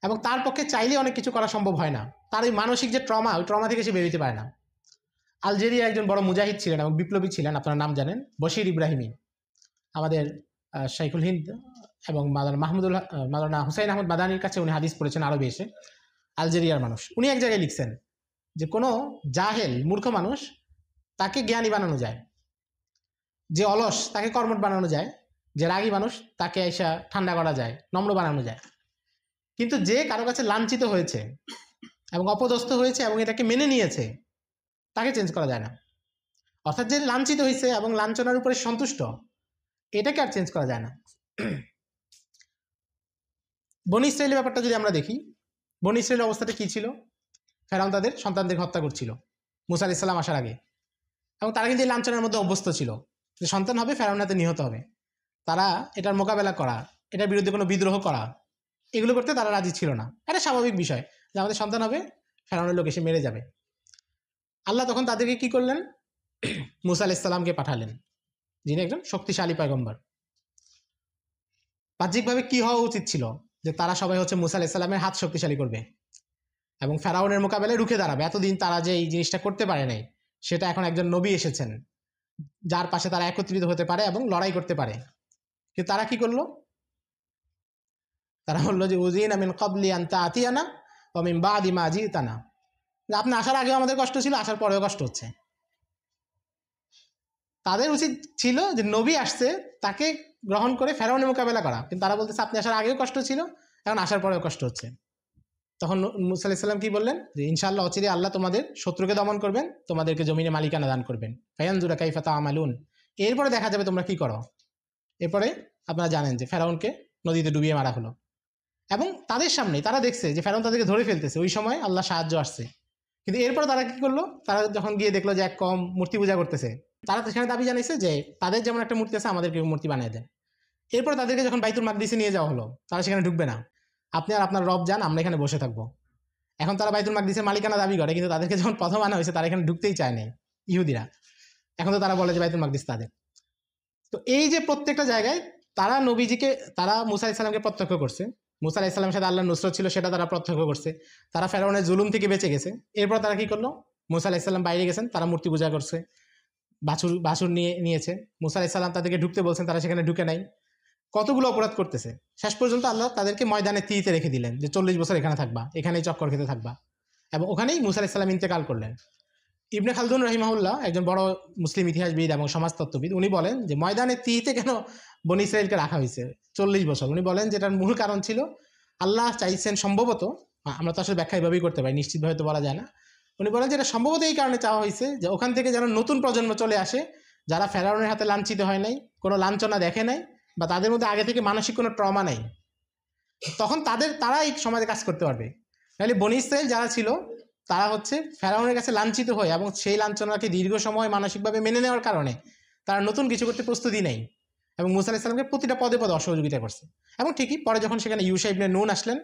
এবং তার পক্ষে চাইলে অনেক কিছু করা সম্ভব হয় না। তার ওই মানসিক যে ট্রমা, ওই ট্রমা থেকে সে বেরোতে পারে না। আলজেরিয়া একজন বড় মুজাহিদ ছিলেন এবং বিপ্লবী ছিলেন, আপনারা নাম জানেন, বশির ইব্রাহিমি, আমাদের শাইখুল হিন্দ এবং মাওলানা হুসাইন আহমদ মাদানির কাছে উনি হাদিস পড়েছেন আরবে এসে। আলজেরিয়ার মানুষ, উনি এক জায়গায় লিখছেন যে কোনো জাহেল মূর্খ মানুষ তাকে জ্ঞানী বানানো যায়, যে অলস তাকে কর্মঠ বানানো যায়, যে রাগী মানুষ তাকে এসে ঠান্ডা করা যায়, নম্র বানানো যায়। কিন্তু যে কারো কাছে লাঞ্ছিত হয়েছে এবং অপদস্থ হয়েছে এবং এটাকে মেনে নিয়েছে, তাকে চেঞ্জ করা যায় না। অর্থাৎ যে লাঞ্ছিত হয়েছে এবং লাঞ্ছনার উপরে সন্তুষ্ট, এটাকে আর চেঞ্জ করা যায় না। বনী ইসরাইলের ব্যাপারটা যদি আমরা দেখি, বনী ইসরাইলের অবস্থাটা কি ছিল? ফেরাউন তাদের সন্তানদের হত্যা করছিল মুসা আলাইহিস সালাম আসার আগে, এবং তারা কিন্তু এই লাঞ্ছনার মধ্যে অভ্যস্ত ছিল যে সন্তান হবে, ফেরাউন হাতে নিহত হবে। তারা এটার মোকাবেলা করা, এটার বিরুদ্ধে কোনো বিদ্রোহ করা, এগুলো করতে তারা রাজি ছিল না। এটা স্বাভাবিক বিষয় যে আমাদের সন্তান হবে, ফেরাউনের লোক এসে মেরে যাবে। আল্লাহ তখন তাদেরকে কি করলেন? মুসা আলাইহিস সালামকে পাঠালেন, যিনি একজন শক্তিশালী পয়গম্বর। বাহ্যিকভাবে কি হওয়া উচিত ছিল? যে তারা সবাই হচ্ছে মুসা আলাইহিস সালামের হাত শক্তিশালী করবে এবং ফেরাউনের মোকাবেলায় রুখে দাঁড়াবে। এতদিন তারা যে এই জিনিসটা করতে পারে নাই, সেটা এখন একজন নবী এসেছেন যার পাশে তারা একত্রিত হতে পারে এবং লড়াই করতে পারে। কিন্তু তারা কি করলো? তারা বললো যে উযিনা মিন ক্বাবলি আন তা'তিয়ানা ওয়া মিন বা'দি মা জি'তানা, যে আপনি আসার আগেও আমাদের কষ্ট ছিল, আসার পরেও কষ্ট হচ্ছে। তাদের উচিত ছিল যে নবী আসছে তাকে গ্রহণ করে ফেরাউনের মোকাবেলা করা, কিন্তু তারা বলতেছে আপনি আসার আগেও কষ্ট ছিল, এখন আসার পরেও কষ্ট হচ্ছে। তখন মুসা আলাইহিস সালাম কি বললেন যে ইনশাআল্লাহ অচিরে আল্লাহ তোমাদের শত্রুকে দমন করবেন, তোমাদেরকে জমিনে মালিকানা দান করবেন, ফায়ানজুরা কাইফা তা'মালুন, এরপরে দেখা যাবে তোমরা কি করো। এরপরে আপনারা জানেন যে ফেরাউনকে নদীতে ডুবিয়ে মারা হলো, এবং তাদের সামনে তারা দেখছে যে ফেরাউন তাদেরকে ধরে ফেলতেছে, ওই সময় আল্লাহ সাহায্য আসছে। কিন্তু এরপরে তারা কি করলো, তারা যখন গিয়ে দেখলো যে এক কম মূর্তি পূজা করতেছে, তারা সেখানে দাবি জানাইছে যে তাদের যেমন একটা মূর্তি আছে আমাদেরকে মূর্তি বানিয়ে দেয়। এরপর তাদেরকে যখন বাইতুল মাকদিসে নিয়ে যাওয়া হলো, তারা সেখানে ঢুকবে না, আপনি আর আপনার রব যান, আমরা এখানে বসে থাকবো। এখন তারা বাইতুল মাকদিসের মালিকানা দাবি করে, কিন্তু তাদেরকে যখন প্রথম আনা হয়েছে তারা এখানে ঢুকতেই চায় না ইহুদিরা। এখন তো তারা বলে যে বাইতুল মাকদিস তাদের। তো এই যে প্রত্যেকটা জায়গায় তারা নবীজিকে, তারা মুসা আলাইহিস সালামকে প্রত্যক্ষ করছে, মুসা আলাইহিস সালামের সাথে আল্লাহর নুসরত ছিল সেটা তারা প্রত্যক্ষ করছে, তারা ফেরাউনের জুলুম থেকে বেঁচে গেছে। এরপর তারা কি করলো, মুসা আলাইহিস সালাম বাইরে গেছেন, তারা মূর্তি পূজা করছে, বাছুর নিয়েছে, মুসা আলাইহিস সালাম তাদেরকে ঢুকতে বলছেন, তারা সেখানে ঢুকে নাই, কতগুলো অপরাধ করতেছে। শেষ পর্যন্ত আল্লাহ তাদেরকে ময়দানে তীতে রেখে দিলেন যে 40 বছর এখানে থাকবা, এখানেই চক্কর খেতে থাকবা, এবং ওখানেই মুসা আলাইহিস সালাম ইন্তেকাল করলেন। ইবনে খালদুন রাহিমাহুল্লাহ একজন বড় মুসলিম ইতিহাসবিদ এবং সমাজতত্ত্ববিদ, উনি বলেন যে ময়দানে তীতে কেন বনী ইসরাইলকে রাখা হয়েছে 40 বছর, উনি বলেন যে এটার মূল কারণ ছিল আল্লাহ চাইছেন সম্ভবত, আমরা তো আসলে ব্যাখ্যা এভাবেই করতে পারি, নিশ্চিতভাবে তো বলা যায় না, উনি বলেন যে এটা সম্ভবত এই কারণে চাওয়া হয়েছে যে ওখান থেকে যেন নতুন প্রজন্ম চলে আসে যারা ফেরাউনের হাতে লাঞ্ছিত হয় নাই, কোনো লাঞ্ছনা দেখে নাই, বা তাদের মধ্যে আগে থেকে মানসিক কোনো ট্রমা নাই, তখন তারা এই সমাজে কাজ করতে পারবে। তাহলে বনী ইসরাইল যারা ছিল তারা হচ্ছে ফেরাউনের কাছে লাঞ্ছিত হয়, এবং সেই লাঞ্ছনাকে দীর্ঘ সময় মানসিকভাবে মেনে নেওয়ার কারণে তারা নতুন কিছু করতে প্রস্তুতি নেই, এবং মুসা আলাইহিস সালামকে প্রতিটা পদে পদে অসহযোগিতা করছে। এবং ঠিকই পরে যখন সেখানে ইউশা ইবনে নুন আসলেন,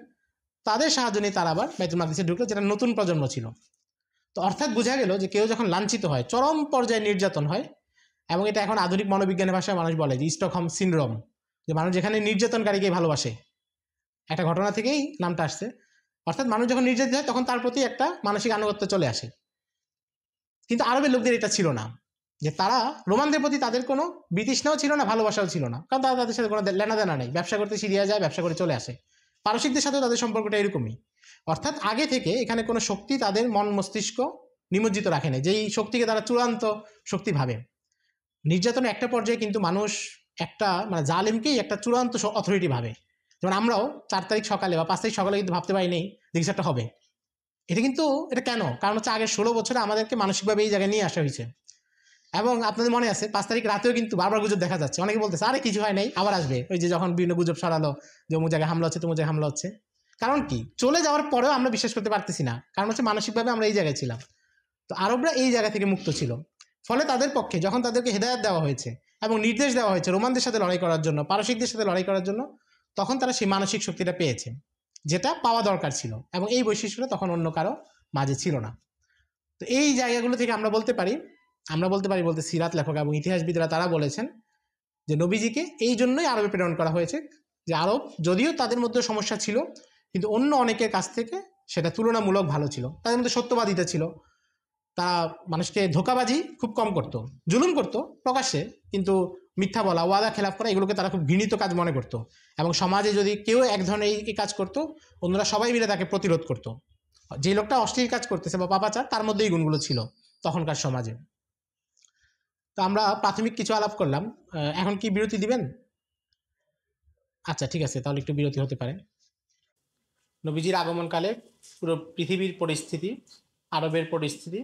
তাদের সাহায্য নিয়ে তারা আবার বাইতুল মাকদিসে ঢুকলো, যেটা নতুন প্রজন্ম ছিল। তো অর্থাৎ বোঝা গেল যে কেউ যখন লাঞ্ছিত হয়, চরম পর্যায়ে নির্যাতন হয়, এবং এটা এখন আধুনিক মনোবিজ্ঞানের ভাষায় মানুষ বলে যে স্টকহোম সিনড্রোম, যে মানুষ যেখানে নির্যাতনকারীকে ভালোবাসে, একটা ঘটনা থেকেই নামটা আসছে। অর্থাৎ মানুষ যখন নির্যাতিত হয় তখন তার প্রতি একটা মানসিক আনুগত্য চলে আসে। কিন্তু আরবের লোকদের এটা ছিল না, যে তারা রোমানদের প্রতি তাদের কোনো বিতৃষ্ণাও ছিল না, ভালোবাসাও ছিল না, কারণ তারা তাদের সাথে কোনো লেনাদেনা নেই, ব্যবসা করতে সিরিয়া যায়, ব্যবসা করে চলে আসে। পারসিকদের সাথেও তাদের সম্পর্কটা এরকমই। অর্থাৎ আগে থেকে এখানে কোনো শক্তি তাদের মন মস্তিষ্ক নিমজ্জিত রাখে না, যেই শক্তিকে তারা চূড়ান্ত শক্তি ভাবে। নির্যাতনের একটা পর্যায়ে কিন্তু মানুষ একটা মানে জালিমকেই একটা চূড়ান্ত অথরিটি ভাবে। যেমন আমরাও 4 তারিখ সকালে বা 5 তারিখ সকালে কিন্তু ভাবতে পারি নেই যে কিছু একটা হবে। এটা কেন? কারণ হচ্ছে আগের 16 বছরে আমাদেরকে মানসিকভাবে এই জায়গায় নিয়ে আসা হয়েছে। এবং আপনাদের মনে আছে 5 তারিখ রাতেও কিন্তু বারবার গুজব দেখা যাচ্ছে, অনেকে বলতেছে আরে কিছু হয় নাই, আবার আসবে। ওই যে যখন বিভিন্ন গুজব ছড়ালো যে অমুক জায়গায় হামলা হচ্ছে, তমুক জায়গায় হামলা হচ্ছে, কারণ কি চলে যাওয়ার পরেও আমরা বিশ্বাস করতে পারতেছি না, কারণ হচ্ছে মানসিকভাবে আমরা এই জায়গায় ছিলাম। তো আরবরা এই জায়গা থেকে মুক্ত ছিল, ফলে তাদের পক্ষে যখন তাদেরকে হেদায়েত দেওয়া হয়েছে এবং নির্দেশ দেওয়া হয়েছে রোমানদের সাথে লড়াই করার জন্য, পারসিকদের সাথে লড়াই করার জন্য, তখন তারা সেই মানসিক শক্তিটা পেয়েছে, যেটা পাওয়া দরকার ছিল, এবং এই বৈশিষ্ট্যটা তখন অন্য কারো মাঝে ছিল না। তো এই জায়গাগুলো থেকে আমরা বলতে পারি বলতে সিরাত লেখক এবং ইতিহাসবিদরা তারা বলেছেন যে নবীজিকে এই জন্যই আরবে প্রেরণ করা হয়েছে, যে আরব যদিও তাদের মধ্যে সমস্যা ছিল, কিন্তু অন্য অনেকের কাছ থেকে সেটা তুলনামূলক ভালো ছিল। তাদের মধ্যে সত্যবাদিতা ছিল, তারা মানুষকে ধোঁকাবাজি খুব কম করতো, জুলুম করতো প্রকাশ্যে, কিন্তু মিথ্যা বলা, ওয়াদা খেলাপ করা, এগুলোকে তারা খুব ঘৃণিত কাজ মনে করতো, এবং সমাজে যদি কেউ এক ধরনের এই কাজ করতো, অন্যরা সবাই মিলে তাকে প্রতিরোধ করতো। যে লোকটা অশ্লীল কাজ করতেছে বা পাপাচার, তার মধ্যে এই গুণগুলো ছিল তখনকার সমাজে। তো আমরা প্রাথমিক কিছু আলাপ করলাম, এখন কি বিরতি দিবেন? আচ্ছা ঠিক আছে, তাহলে একটু বিরতি হতে পারে। নবীজির আগমনকালে পুরো পৃথিবীর পরিস্থিতি, আরবের পরিস্থিতি,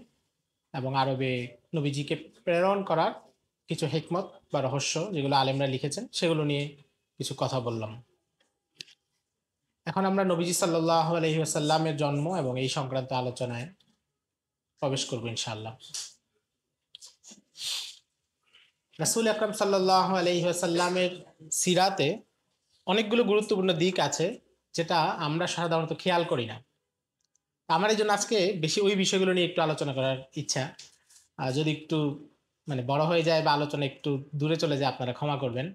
এবং আরবে নবীজিকে প্রেরণ করার কিছু হিকমত বা রহস্য যেগুলো আলেমরা লিখেছেন সেগুলো নিয়ে কিছু কথা বললাম। এখন আমরা নবীজি সাল্লাল্লাহু আলাইহি ওয়াসাল্লামের জন্ম এবং এই সংক্রান্ত আলোচনায় প্রবেশ করব ইনশাআল্লাহ। রাসূল আকরাম সাল্লাল্লাহু আলাইহি ওয়াসাল্লামের সিরাতে অনেকগুলো গুরুত্বপূর্ণ দিক আছে যেটা আমরা সাধারণত খেয়াল করি না। আমার এই জন্য আজকে বেশি ওই বিষয়গুলো নিয়ে একটু আলোচনা করার ইচ্ছা। যদি একটু মানে বড় হয়ে যায় বা আলোচনা একটু দূরে চলে যায়, আপনারা ক্ষমা করবেন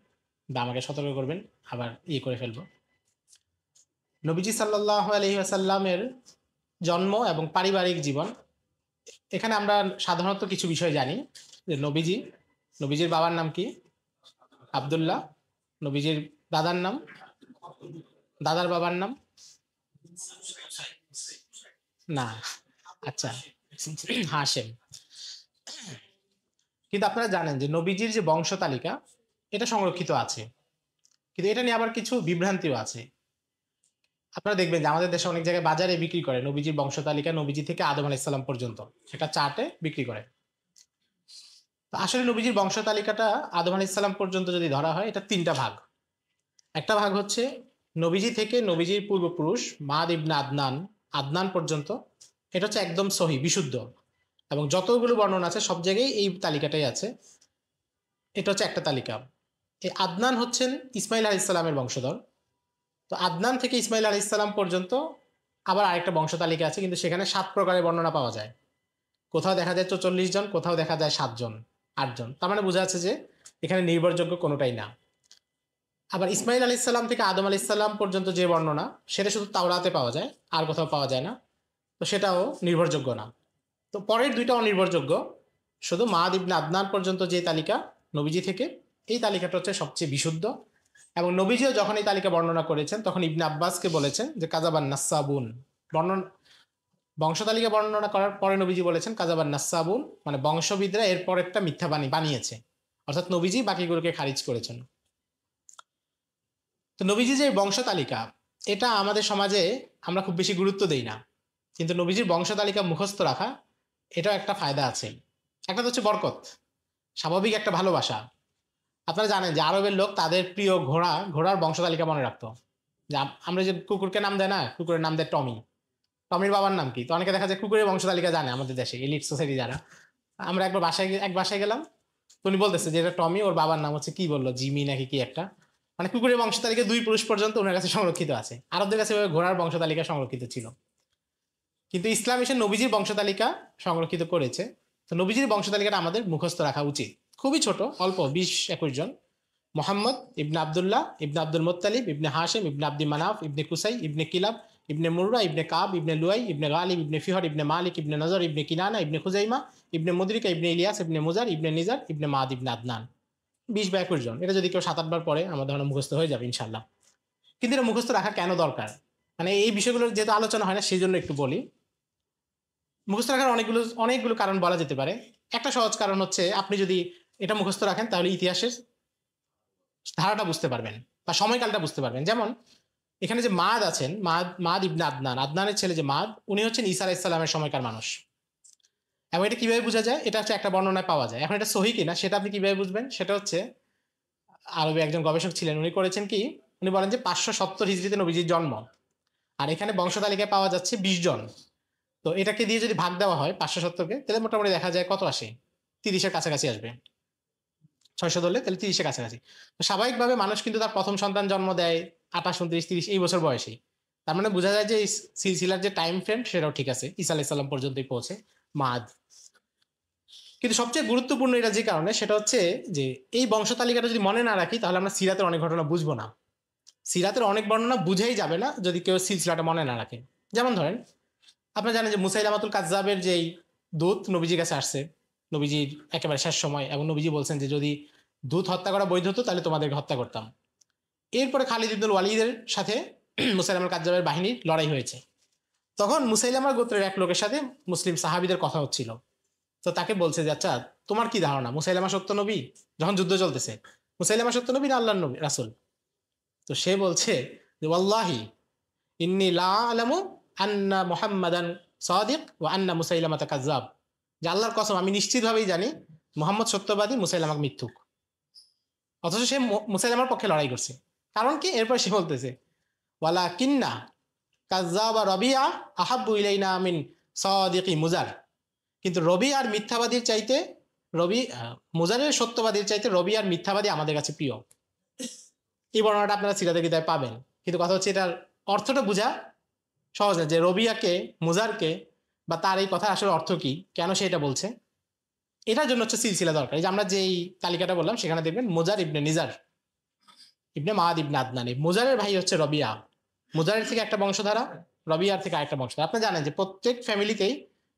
বা আমাকে সতর্ক করবেন, আবার করে ফেলবো। নবীজি সাল্লাল্লাহু আলাইহি ওয়াসাল্লামের জন্ম এবং পারিবারিক জীবন, এখানে আমরা সাধারণত কিছু বিষয় জানি যে নবীজির বাবার নাম কি? আব্দুল্লাহ। নবীজির দাদার নাম, দাদার বাবার নাম না, আচ্ছা হাশেম। কিন্তু আপনারা জানেন যে নবীজির যে বংশ তালিকা এটা সংরক্ষিত আছে, কিন্তু এটা নিয়ে আবার কিছু বিভ্রান্তিও আছে। আপনারা দেখবেন যে আমাদের দেশে অনেক জায়গায় বাজারে বিক্রি করে নবীজির বংশ তালিকা, নবীজি থেকে আদম আলাইহিস সালাম পর্যন্ত সেটা চার্টে বিক্রি করে। তো আসলে নবীজির বংশ তালিকাটা আদম আলাইহিস সালাম পর্যন্ত যদি ধরা হয়, এটা তিনটা ভাগ। একটা ভাগ হচ্ছে নবীজি থেকে নবীজির পূর্বপুরুষ মাদ ইবনে আদনান, আদনান পর্যন্ত, এটা হচ্ছে একদম সহি বিশুদ্ধ, এবং যতগুলো বর্ণনা আছে সব জায়গায় এই তালিকাটাই আছে। এটা হচ্ছে একটা তালিকা। এই আদনান হচ্ছেন ইসমাইল আলাইহিস সালামের বংশধর। তো আদনান থেকে ইসমাইল আলাইহিস সালাম পর্যন্ত আবার আরেকটা বংশ তালিকা আছে, কিন্তু সেখানে 7 প্রকারের বর্ণনা পাওয়া যায়। কোথাও দেখা যায় 44 জন, কোথাও দেখা যায় 7 জন, 8 জন। তার মানে বোঝা যাচ্ছে যে এখানে নির্ভরযোগ্য কোনোটাই না। আবার ইসমাইল আলাইহিস সালাম থেকে আদম আলাইহিস সালাম পর্যন্ত যে বর্ণনা, সেটা শুধু তাওরাতে পাওয়া যায়, আর কোথাও পাওয়া যায় না। তো সেটাও নির্ভরযোগ্য না। তো পরের দুইটা অনির্ভরযোগ্য। শুধু মাদ ইবনে আদনান পর্যন্ত যে তালিকা নবীজি থেকে, এই তালিকাটা হচ্ছে সবচেয়ে বিশুদ্ধ। এবং নবীজিও যখন এই তালিকা বর্ণনা করেছেন, তখন ইবনে আব্বাসকে বলেছেন যে কাযাবান নাসাবুন। বর্ণনা বংশ তালিকা বর্ণনা করার পরে নবীজি বলেছেন কাযাবান নাসাবুন, মানে বংশবিদরা এর পরেরটা মিথ্যা বানিয়েছে, অর্থাৎ নবীজি বাকিগুলোকে খারিজ করেছেন। তো নবীজি যে বংশ তালিকা, এটা আমাদের সমাজে আমরা খুব বেশি গুরুত্ব দেই না, কিন্তু নবীজির বংশ তালিকা মুখস্থ রাখা, এটাও একটা ফায়দা আছে। একটা তো হচ্ছে বরকত, স্বাভাবিক একটা ভালোবাসা। আপনারা জানেন যে আরবের লোক তাদের প্রিয় ঘোড়ার বংশ তালিকা মনে রাখতো। যে আমরা যে কুকুরকে নাম দেয় না, কুকুরের নাম দেয় টমি, টমির বাবার নাম কি? তো অনেকে দেখা যায় কুকুরের বংশ তালিকা জানে আমাদের দেশে, এলিট সোসাইটি যারা। আমরা একবার বাসায় গেলাম, তো উনি বলতেছে যে এটা টমি, ওর বাবার নাম হচ্ছে কি বললো, জিমি নাকি কি একটা, মানে কুকুরের বংশ তালিকা 2 পুরুষ পর্যন্ত ওনার কাছে সংরক্ষিত আছে। আরবদের কাছে ঘোড়ার বংশ তালিকা সংরক্ষিত ছিল, কিন্তু ইসলাম এসে নবীজির বংশ তালিকা সংরক্ষিত করেছে। তো নবীজির বংশ তালিকাটা আমাদের মুখস্থ রাখা উচিত। খুবই ছোট, অল্প 20-21 জন। মোহাম্মদ ইবনে আবদুল্লাহ ইবনে আব্দুল মুত্তালিব ইবনে হাশেম ইবনে আব্দি মানাফ ইবনে কুসাই ইবনে কিলাব ইবনে মুররা ইবনে কাব ইবনে লুয়াই ইবনে গালিব ইবনে ফিহর ইবনে মালিক ইবনে নজর ইবনে কিনানা ইবনে খুজাইমা ইবনে মুদরিকা ইবনে ইলিয়াস ইবনে মুজার ইবনে নিজার ইবনে মাদ ইবনে আদনান। 20 বা 21 জন। এটা যদি কেউ 7-8 বার পরে আমার ধারণা মুখস্থ হয়ে যাবে ইনশাল্লাহ। কিন্তু এটা মুখস্থ রাখা কেন দরকার, মানে এই বিষয়গুলো যেহেতু আলোচনা হয় না, সেই জন্য একটু বলি। মুখস্থ রাখার অনেকগুলো কারণ বলা যেতে পারে। একটা সহজ কারণ হচ্ছে, আপনি যদি এটা মুখস্থ রাখেন তাহলে ইতিহাসের ধারাটা বুঝতে পারবেন বা সময়কালটা বুঝতে পারবেন। যেমন এখানে যে মাদ আছেন, মাদ ইবনে আদনান, আদনানের ছেলে যে মাদ, উনি হচ্ছেন ঈসা আলাইহিস সালামের সময়কার মানুষ। এবং এটা কিভাবে বোঝা যায়? এটা হচ্ছে একটা বর্ণনায় পাওয়া যায়। এখন এটা সহি কিনা সেটা আপনি কিভাবে বুঝবেন? সেটা হচ্ছে, আরবে একজন গবেষক ছিলেন, উনি করেছেন কি, উনি বলেন যে 570 হিজরিতে নবীজির জন্ম, আর এখানে বংশ তালিকায় পাওয়া যাচ্ছে 20 জন। তো এটাকে দিয়ে যদি ভাগ দেওয়া হয় 570-কে, তাহলে মোটামুটি দেখা যায় কত আসে, 30-এর কাছাকাছি আসবে। 600 ধরলে তাহলে 30-এর কাছাকাছি। তো স্বাভাবিকভাবে মানুষ কিন্তু তার প্রথম সন্তান জন্ম দেয় 28, 29, 30 এই বছর বয়সেই। তার মানে বোঝা যায় যে সিলসিলার যে টাইম ফ্রেম সেটাও ঠিক আছে, ঈসা আলাইহিস সালাম পর্যন্তই পৌঁছে মাদ। কিন্তু সবচেয়ে গুরুত্বপূর্ণ এটা যে কারণে, সেটা হচ্ছে যে এই বংশ তালিকাটা যদি মনে না রাখি, তাহলে আমরা সিরাতের অনেক ঘটনা বুঝবো না। সিরাতের অনেক বর্ণনা বুঝেই যাবে না যদি কেউ সিলসিলাটা মনে না রাখে। যেমন ধরেন, আপনারা জানেন যে মুসাইলামাতুল কাজ্জাবের যেই দূত নবীজির কাছে আসছে নবীজির একেবারে শেষ সময়, এবং নবীজি বলছেন যে যদি দূত হত্যা করা বৈধ হতো তাহলে তোমাদেরকে হত্যা করতাম। এরপরে খালিদ ইবনুল ওয়ালিদের সাথে মুসাইলামাল কাজ্জাবের বাহিনীর লড়াই হয়েছে। তখন মুসাইলামার গোত্রের এক লোকের সাথে মুসলিম সাহাবীদের কথা হচ্ছিল। তো তাকে বলছে যে আচ্ছা, তোমার কি ধারণা, মুসাইলামা সত্য নবী? যখন যুদ্ধ চলতেছে, মুসাইলামা সত্য নবী না আল্লাহর নবী রাসূল? তো সে বলছে যে ওয়াল্লাহি ইন্নী লা আলামু আন্না মুহাম্মাদান সাদিক ওয়া আন্না মুসাইলামাতা কাযযাব। যে আল্লাহর কসম, আমি নিশ্চিতভাবেই জানি মুহাম্মদ সত্যবাদী, মুসাইলামা মিথ্যুক। অথচ সে মুসাইলামার পক্ষে লড়াই করছে। কারণ কি? এরপর সে বলতেছে ওয়ালা কিন্না কাযযাবা রবিয়া আহাব্বু ইলাইনা মিন সাদিকি মুজার। কিন্তু রবি আর মিথ্যাবাদীর চাইতে মুজারের সত্যবাদীর চাইতে রবি আর মিথ্যাবাদী আমাদের কাছে প্রিয়। এই বর্ণনাটা আপনারা সিরাতের কিতাবে পাবেন, কিন্তু কথা হচ্ছে এটার অর্থটা বোঝা সহজ না, যে রবিয়াকে, মুজারকে, বা তার এই কথা আসলে অর্থ কি, কেন সে এটা বলছে। এটার জন্য হচ্ছে সিলসিলা দরকার। এই যে আমরা যেই তালিকাটা বললাম, সেখানে দেখবেন মুজার ইবনে নিজার ইবনে মাদ ইবনে আদনান, মুজারের ভাই হচ্ছে রবিয়া। মুজারের থেকে একটা বংশধারা, রবিয়ার থেকে আরেকটা বংশধারা। আপনি জানেন যে প্রত্যেক ফ্যামিলিতেই,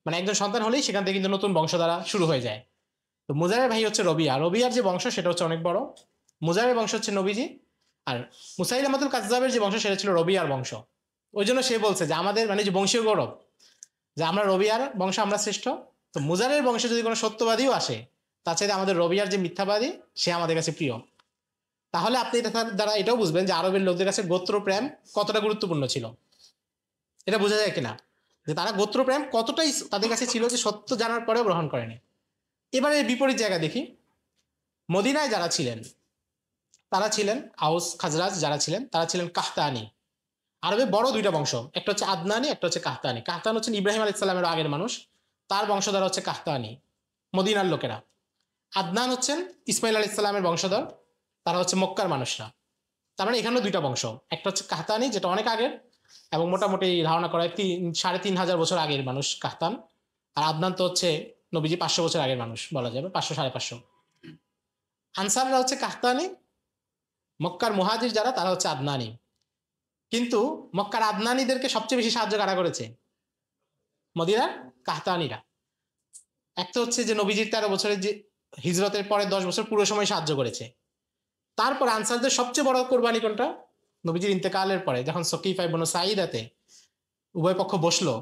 মানে একজন সন্তান হলেই সেখান থেকে কিন্তু নতুন বংশধারা শুরু হয়ে যায়। তো মুজারের ভাই হচ্ছে রবিয়া, রবিয়ার যে বংশ সেটা হচ্ছে অনেক বড়। মুজারের বংশ হচ্ছে নবীজি, আর মুসাইলামাতুল কাযযাবের যে বংশ সেটা ছিল রবিয়ার বংশ। ওই জন্য সে বলছে যে আমাদের মানে যে বংশীয় গৌরব, যে আমরা রবিয়ার বংশ, আমরা শ্রেষ্ঠ। তো মুজারের বংশে যদি কোনো সত্যবাদীও আসে, তার চাইতে আমাদের রবিয়ার যে মিথ্যাবাদী সে আমাদের কাছে প্রিয়। তাহলে আপনি এটা দ্বারা এটাও বুঝবেন যে আরবের লোকদের কাছে গোত্রপ্রেম কতটা গুরুত্বপূর্ণ ছিল। এটা বোঝা যায় কিনা যে তারা গোত্রপ্রেম কতটাই তাদের কাছে ছিল যে সত্য জানার পরেও গ্রহণ করেনি। এবারে বিপরীত জায়গা দেখি, মদিনায় যারা ছিলেন তারা ছিলেন আউস খাজরাজ, যারা ছিলেন তারা ছিলেন কাহতানি। আরবে বড় দুইটা বংশ, একটা হচ্ছে আদনানি, একটা হচ্ছে কাহতানি। কাহতান হচ্ছেন ইব্রাহিম আলাইহিস সালামের আগের মানুষ, তার বংশধর হচ্ছে কাহতানি, মদিনার লোকেরা। আদনান হচ্ছেন ইসমাইল আলাইহিস সালামের বংশধর, তারা হচ্ছে মক্কার মানুষরা। তার মানে এখানেও দুইটা বংশ, একটা হচ্ছে কাহতানি যেটা অনেক আগের এবং মোটামুটি ধারণা করা 3,500 বছর আগের মানুষ কাহতান। আর আদনান তো হচ্ছে নবীজি 500 বছর আগের মানুষ বলা যাবে, 500-550। আনসাররা হচ্ছে কাহতানি, মক্কার মুহাজির যারা তারা হচ্ছে আদনানি। কিন্তু মক্কার আদনানিদেরকে সবচেয়ে বেশি সাহায্য কারা করেছে? মদিনার কাহতানিরা। একটা হচ্ছে যে নবীজির 13 বছরের যে হিজরতের পরে 10 বছর পুরো সময় সাহায্য করেছে। তারপর আনসারদের সবচেয়ে বড় কোরবানি কোনটা? নবীজির ইন্তেকালের পরে যখন সকিফায়ে বনু সাঈদাতে উভয় পক্ষ বসলো,